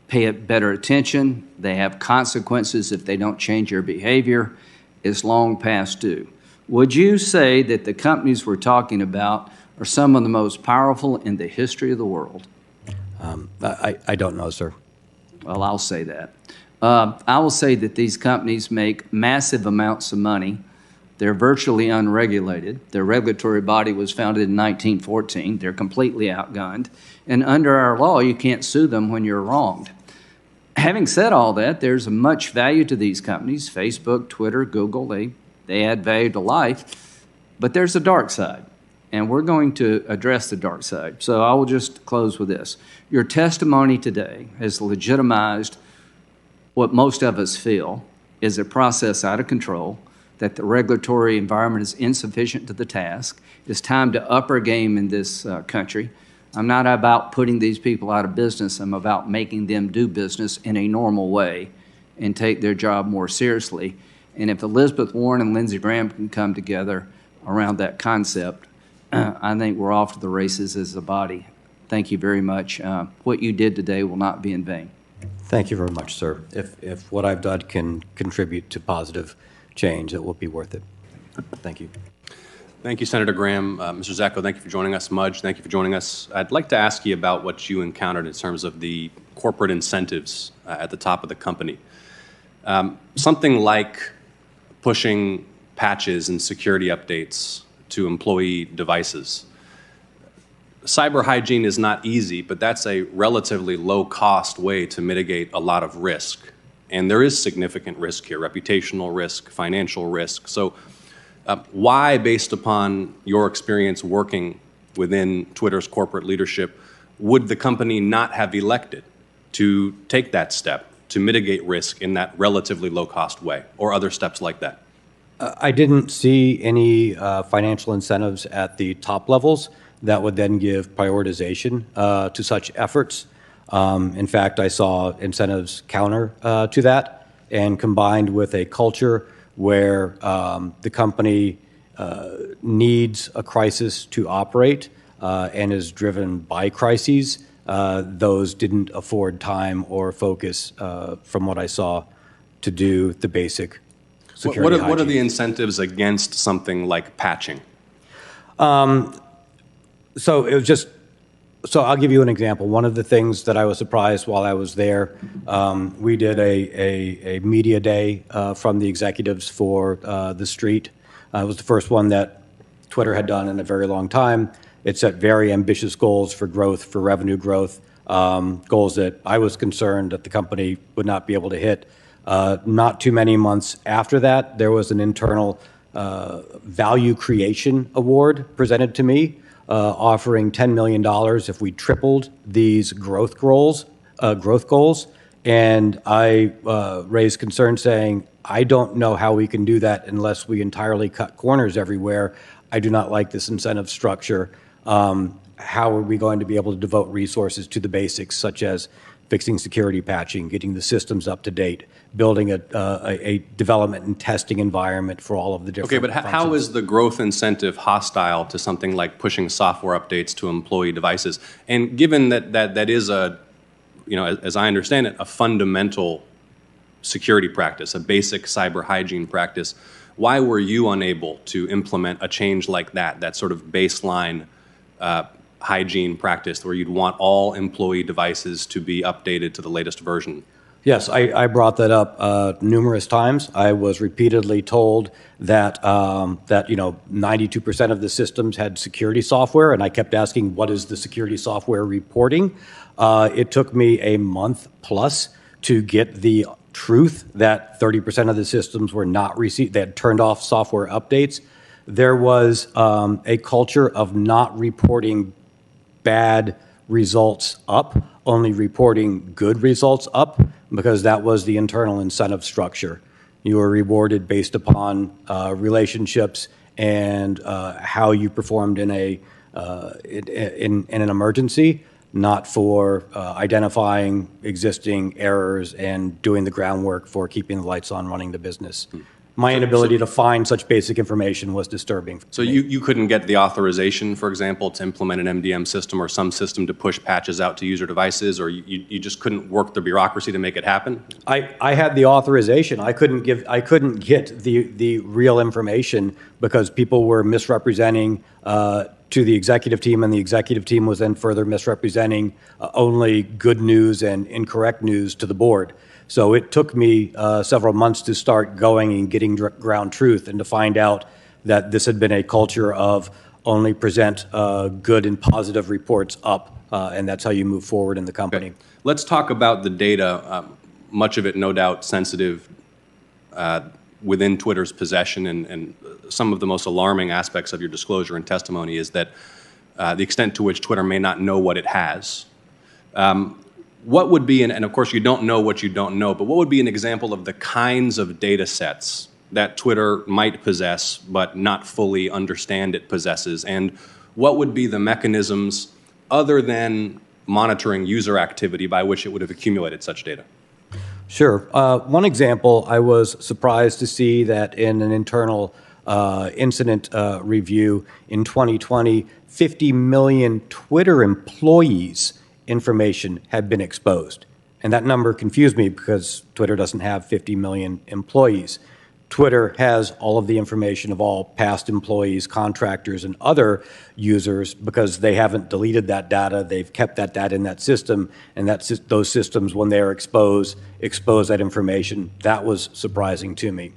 Speaker 17: pay better attention. They have consequences if they don't change their behavior. It's long past due. Would you say that the companies we're talking about are some of the most powerful in the history of the world?
Speaker 3: I don't know, sir.
Speaker 17: Well, I'll say that. I will say that these companies make massive amounts of money. They're virtually unregulated. Their regulatory body was founded in 1914. They're completely outgunned. And under our law, you can't sue them when you're wronged. Having said all that, there's much value to these companies. Facebook, Twitter, Google, they add value to life. But there's a dark side, and we're going to address the dark side. So I will just close with this. Your testimony today has legitimized what most of us feel is a process out of control, that the regulatory environment is insufficient to the task. It's time to up our game in this country. I'm not about putting these people out of business. I'm about making them do business in a normal way and take their job more seriously. And if Elizabeth Warren and Lindsey Graham can come together around that concept, I think we're off to the races as a body. Thank you very much. What you did today will not be in vain.
Speaker 3: Thank you very much, sir. If what I've done can contribute to positive change, it will be worth it. Thank you.
Speaker 16: Thank you, Senator Graham. Mr. Zacko, thank you for joining us. Mudge, thank you for joining us. I'd like to ask you about what you encountered in terms of the corporate incentives at the top of the company. Something like pushing patches and security updates to employee devices. Cyber hygiene is not easy, but that's a relatively low-cost way to mitigate a lot of risk. And there is significant risk here, reputational risk, financial risk. So why, based upon your experience working within Twitter's corporate leadership, would the company not have elected to take that step to mitigate risk in that relatively low-cost way, or other steps like that?
Speaker 3: I didn't see any financial incentives at the top levels that would then give prioritization to such efforts. In fact, I saw incentives counter to that, and combined with a culture where the company needs a crisis to operate and is driven by crises, those didn't afford time or focus, from what I saw, to do the basic security hygiene.
Speaker 16: What are the incentives against something like patching?
Speaker 3: So it was just, so I'll give you an example. One of the things that I was surprised while I was there, we did a media day from the executives for the street. It was the first one that Twitter had done in a very long time. It set very ambitious goals for growth, for revenue growth, goals that I was concerned that the company would not be able to hit. Not too many months after that, there was an internal value creation award presented to me, offering $10 million if we tripled these growth goals. And I raised concern saying, I don't know how we can do that unless we entirely cut corners everywhere. I do not like this incentive structure. How are we going to be able to devote resources to the basics, such as fixing security patching, getting the systems up to date, building a development and testing environment for all of the different
Speaker 16: Okay, but how is the growth incentive hostile to something like pushing software updates to employee devices? And given that is a, as I understand it, a fundamental security practice, a basic cyber hygiene practice, why were you unable to implement a change like that sort of baseline hygiene practice where you'd want all employee devices to be updated to the latest version?
Speaker 3: Yes, I brought that up numerous times. I was repeatedly told that 92% of the systems had security software, and I kept asking, what is the security software reporting? It took me a month plus to get the truth that 30% of the systems were not received, they had turned off software updates. There was a culture of not reporting bad results up, only reporting good results up, because that was the internal incentive structure. You were rewarded based upon relationships and how you performed in an emergency, not for identifying existing errors and doing the groundwork for keeping the lights on, running the business. My inability to find such basic information was disturbing.
Speaker 16: So you couldn't get the authorization, for example, to implement an MDM system or some system to push patches out to user devices, or you just couldn't work the bureaucracy to make it happen?
Speaker 3: I had the authorization. I couldn't get the real information because people were misrepresenting to the executive team, and the executive team was then further misrepresenting only good news and incorrect news to the board. So it took me several months to start going and getting ground truth and to find out that this had been a culture of only present good and positive reports up, and that's how you move forward in the company.
Speaker 16: Okay. Let's talk about the data, much of it no doubt sensitive within Twitter's possession, and some of the most alarming aspects of your disclosure and testimony is that the extent to which Twitter may not know what it has. What would be, and of course you don't know what you don't know, but what would be an example of the kinds of data sets that Twitter might possess but not fully understand it possesses? And what would be the mechanisms other than monitoring user activity by which it would have accumulated such data?
Speaker 3: Sure. One example, I was surprised to see that in an internal incident review in 2020, 50 million Twitter employees' information had been exposed. And that number confused me because Twitter doesn't have 50 million employees. Twitter has all of the information of all past employees, contractors, and other users because they haven't deleted that data. They've kept that data in that system, and those systems, when they are expose that information. That was surprising to me.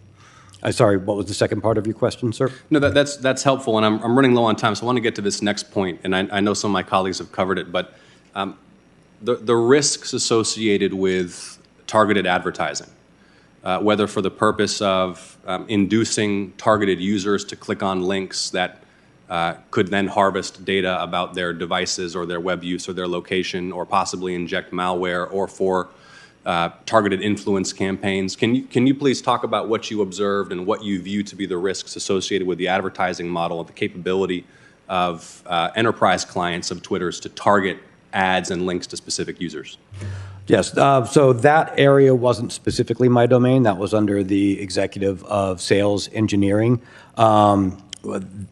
Speaker 3: Sorry, what was the second part of your question, sir?
Speaker 16: No, that's helpful, and I'm running low on time, so I want to get to this next point, and I know some of my colleagues have covered it, but the risks associated with targeted advertising, whether for the purpose of inducing targeted users to click on links that could then harvest data about their devices or their web use or their location, or possibly inject malware, or for targeted influence campaigns. Can you please talk about what you observed and what you view to be the risks associated with the advertising model and the capability of enterprise clients of Twitter's to target ads and links to specific users?
Speaker 3: Yes, so that area wasn't specifically my domain. That was under the executive of sales engineering.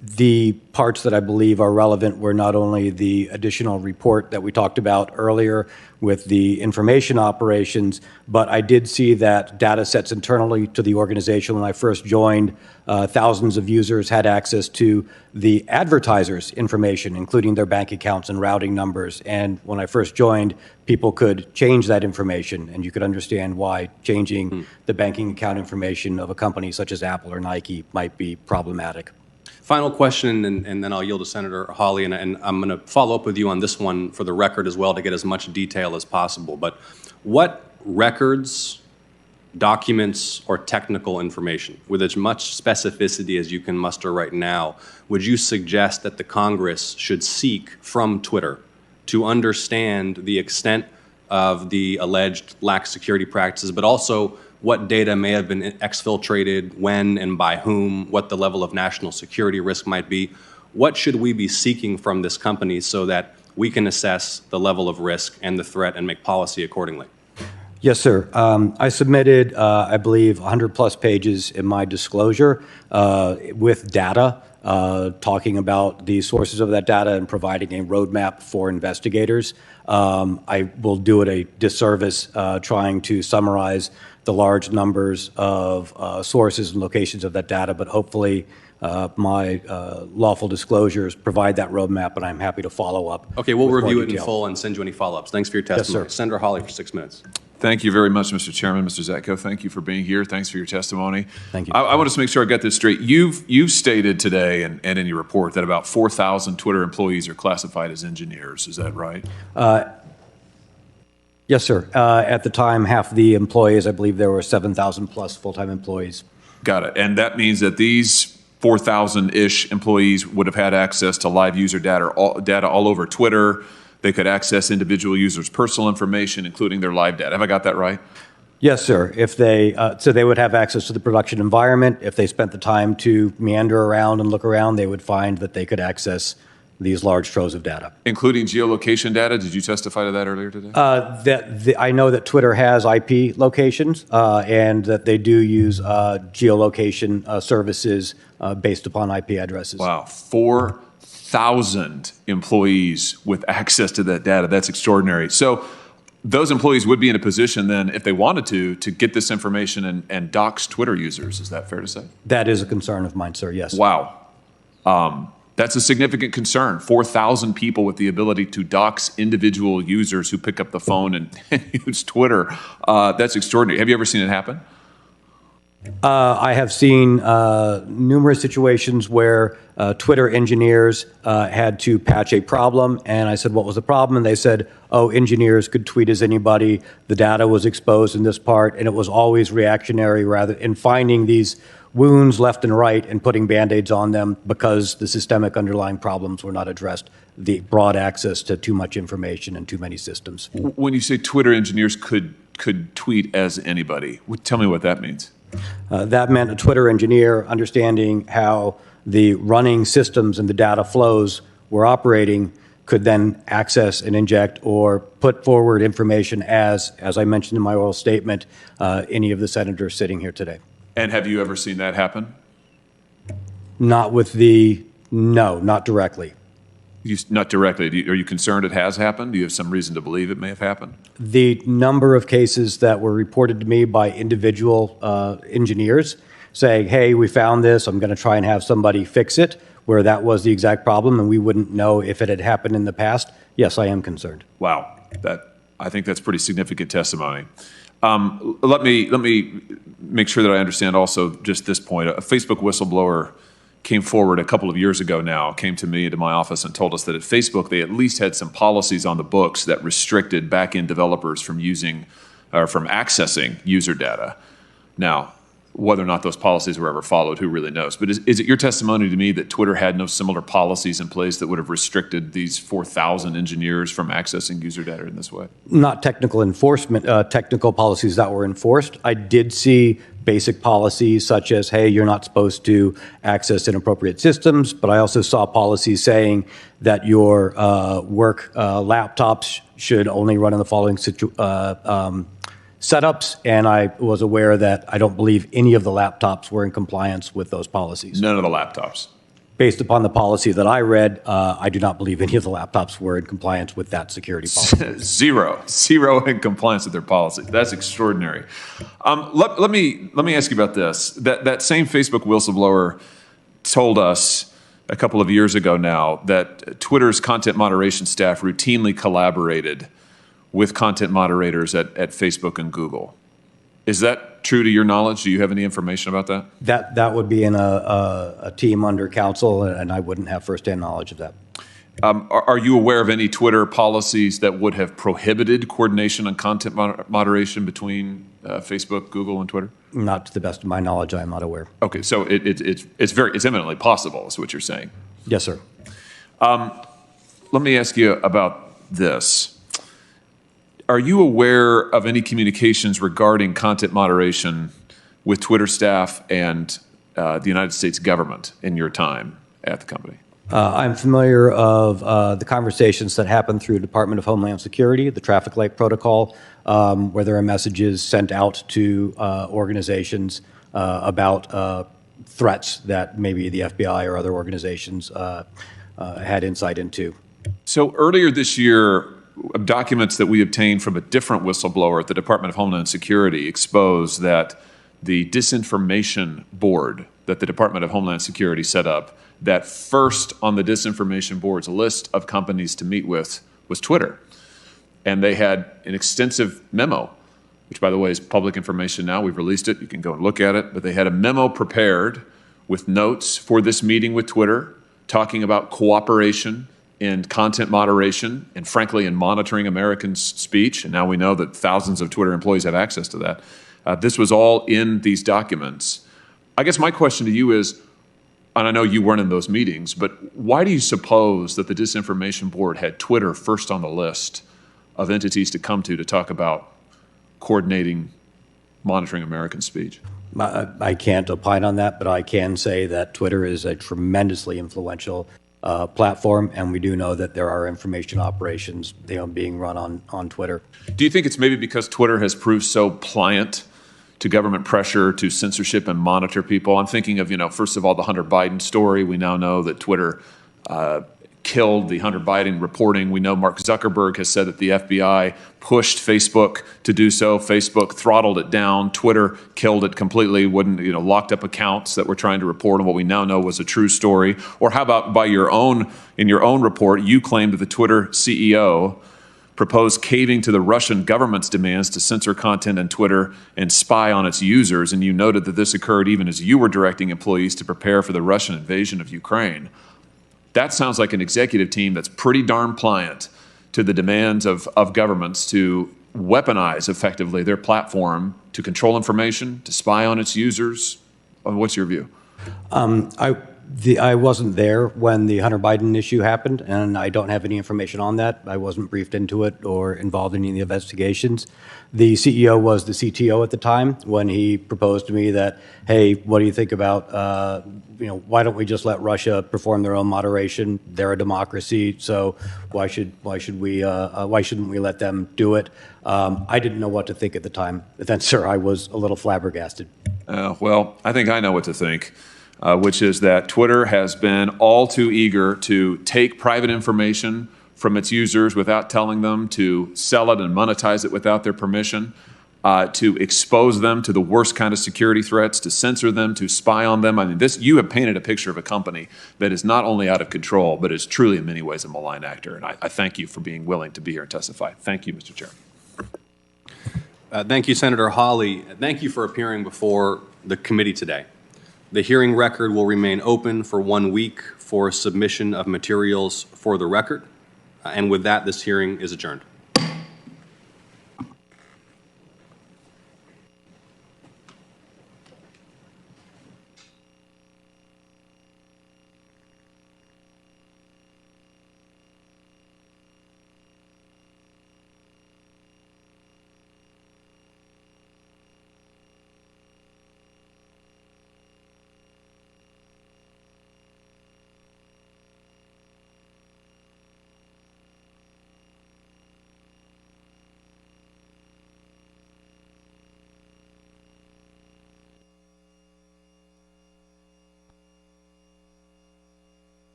Speaker 3: The parts that I believe are relevant were not only the additional report that we talked about earlier with the information operations, but I did see that data sets internally to the organization when I first joined, thousands of users had access to the advertisers' information, including their bank accounts and routing numbers. And when I first joined, people could change that information, and you could understand why changing the banking account information of a company such as Apple or Nike might be problematic.
Speaker 16: Final question, and then I'll yield to Senator Hawley, and I'm going to follow up with you on this one for the record as well to get as much detail as possible. But what records, documents, or technical information, with as much specificity as you can muster right now, would you suggest that the Congress should seek from Twitter to understand the extent of the alleged lax security practices, but also what data may have been exfiltrated, when and by whom, what the level of national security risk might be? What should we be seeking from this company so that we can assess the level of risk and the threat and make policy accordingly?
Speaker 3: Yes, sir. I submitted, I believe, 100-plus pages in my disclosure with data, talking about the sources of that data and providing a roadmap for investigators. I will do it a disservice trying to summarize the large numbers of sources and locations of that data, but hopefully my lawful disclosures provide that roadmap, and I'm happy to follow up.
Speaker 16: Okay, we'll
Speaker 3: with more
Speaker 16: review it in
Speaker 3: detail.
Speaker 16: full and send you any follow-ups. Thanks for your testimony.
Speaker 3: Yes, sir.
Speaker 16: Senator Hawley for 6 minutes.
Speaker 18: Thank you very much, Mr. Chairman. Mr. Zatko, thank you for being here. Thanks for your testimony.
Speaker 3: Thank you.
Speaker 18: I want to make sure I got this straight. You've stated today and in your report that about 4,000 Twitter employees are classified as engineers. Is that right?
Speaker 3: Yes, sir. At the time, half the employees, I believe there were 7,000 plus full-time employees.
Speaker 18: Got it. And that means that these 4,000-ish employees would have had access to live user data all over Twitter. They could access individual users' personal information, including their live data. Have I got that right?
Speaker 3: Yes, sir. If they, so they would have access to the production environment. If they spent the time to meander around and look around, they would find that they could access these large troves of data.
Speaker 18: Including geolocation data? Did you testify to that earlier today?
Speaker 3: I know that Twitter has IP locations and that they do use geolocation services based upon IP addresses.
Speaker 18: Wow, 4,000 employees with access to that data. That's extraordinary. So those employees would be in a position then, if they wanted to get this information and dox Twitter users. Is that fair to say?
Speaker 3: That is a concern of mine, sir, yes.
Speaker 18: Wow. That's a significant concern. 4,000 people with the ability to dox individual users who pick up the phone and use Twitter. That's extraordinary. Have you ever seen it happen?
Speaker 3: I have seen numerous situations where Twitter engineers had to patch a problem, and I said, what was the problem? And they said, oh, engineers could tweet as anybody. The data was exposed in this part, and it was always reactionary rather in finding these wounds left and right and putting Band-Aids on them because the systemic underlying problems were not addressed, the broad access to too much information and too many systems.
Speaker 18: When you say Twitter engineers could tweet as anybody, tell me what that means.
Speaker 3: That meant a Twitter engineer understanding how the running systems and the data flows were operating could then access and inject or put forward information as I mentioned in my oral statement, any of the senators sitting here today.
Speaker 18: And have you ever seen that happen?
Speaker 3: No, not directly.
Speaker 18: Not directly. Are you concerned it has happened? Do you have some reason to believe it may have happened?
Speaker 3: The number of cases that were reported to me by individual engineers saying, hey, we found this, I'm going to try and have somebody fix it, where that was the exact problem and we wouldn't know if it had happened in the past, yes, I am concerned.
Speaker 18: Wow. I think that's pretty significant testimony. Let me make sure that I understand also just this point. A Facebook whistleblower came forward a couple of years ago now, came to me, to my office, and told us that at Facebook they at least had some policies on the books that restricted back-end developers from using or from accessing user data. Now, whether or not those policies were ever followed, who really knows? But is it your testimony to me that Twitter had no similar policies in place that would have restricted these 4,000 engineers from accessing user data in this way?
Speaker 3: Not technical enforcement, technical policies that were enforced. I did see basic policies such as, hey, you're not supposed to access inappropriate systems, but I also saw policies saying that your work laptops should only run in the following setups, and I was aware that I don't believe any of the laptops were in compliance with those policies.
Speaker 18: None of the laptops?
Speaker 3: Based upon the policy that I read, I do not believe any of the laptops were in compliance with that security policy.
Speaker 18: Zero in compliance with their policy. That's extraordinary. Let me ask you about this. That same Facebook whistleblower told us a couple of years ago now that Twitter's content moderation staff routinely collaborated with content moderators at Facebook and Google. Is that true to your knowledge? Do you have any information about that?
Speaker 3: That would be in a team under counsel, and I wouldn't have firsthand knowledge of that.
Speaker 18: Are you aware of any Twitter policies that would have prohibited coordination on content moderation between Facebook, Google, and Twitter?
Speaker 3: Not to the best of my knowledge, I am not aware.
Speaker 18: Okay, so it's eminently possible, is what you're saying.
Speaker 3: Yes, sir.
Speaker 18: Let me ask you about this. Are you aware of any communications regarding content moderation with Twitter staff and the United States government in your time at the company?
Speaker 3: I'm familiar of the conversations that happen through Department of Homeland Security, the traffic light protocol, where there are messages sent out to organizations about threats that maybe the FBI or other organizations had insight into.
Speaker 18: So earlier this year, documents that we obtained from a different whistleblower at the Department of Homeland Security expose that the Disinformation Board that the Department of Homeland Security set up, that first on the Disinformation Board's list of companies to meet with was Twitter. And they had an extensive memo, which, by the way, is public information now. We've released it. You can go and look at it. But they had a memo prepared with notes for this meeting with Twitter, talking about cooperation in content moderation and, frankly, in monitoring Americans' speech. And now we know that thousands of Twitter employees have access to that. This was all in these documents. I guess my question to you is, and I know you weren't in those meetings, but why do you suppose that the Disinformation Board had Twitter first on the list of entities to come to talk about coordinating, monitoring American speech?
Speaker 3: I can't opine on that, but I can say that Twitter is a tremendously influential platform, and we do know that there are information operations being run on Twitter.
Speaker 18: Do you think it's maybe because Twitter has proved so pliant to government pressure, to censorship and monitor people? I'm thinking of, first of all, the Hunter Biden story. We now know that Twitter killed the Hunter Biden reporting. We know Mark Zuckerberg has said that the FBI pushed Facebook to do so. Facebook throttled it down. Twitter killed it completely, locked up accounts that were trying to report on what we now know was a true story. Or how about in your own report, you claimed that the Twitter CEO proposed caving to the Russian government's demands to censor content on Twitter and spy on its users, and you noted that this occurred even as you were directing employees to prepare for the Russian invasion of Ukraine. That sounds like an executive team that's pretty darn pliant to the demands of governments to weaponize effectively their platform to control information, to spy on its users. What's your view?
Speaker 3: I wasn't there when the Hunter Biden issue happened, and I don't have any information on that. I wasn't briefed into it or involved in any of the investigations. The CEO was the CTO at the time when he proposed to me that, hey, what do you think about, why don't we just let Russia perform their own moderation? They're a democracy, so why shouldn't we let them do it? I didn't know what to think at the time. But then, sir, I was a little flabbergasted.
Speaker 18: Well, I think I know what to think. Which is that Twitter has been all too eager to take private information from its users without telling them, to sell it and monetize it without their permission, to expose them to the worst kind of security threats, to censor them, to spy on them. I mean, you have painted a picture of a company that is not only out of control, but is truly in many ways a malign actor. And I thank you for being willing to be here and testify. Thank you, Mr. Chairman.
Speaker 16: Thank you, Senator Hawley. Thank you for appearing before the committee today. The hearing record will remain open for 1 week for submission of materials for the record. And with that, this hearing is adjourned.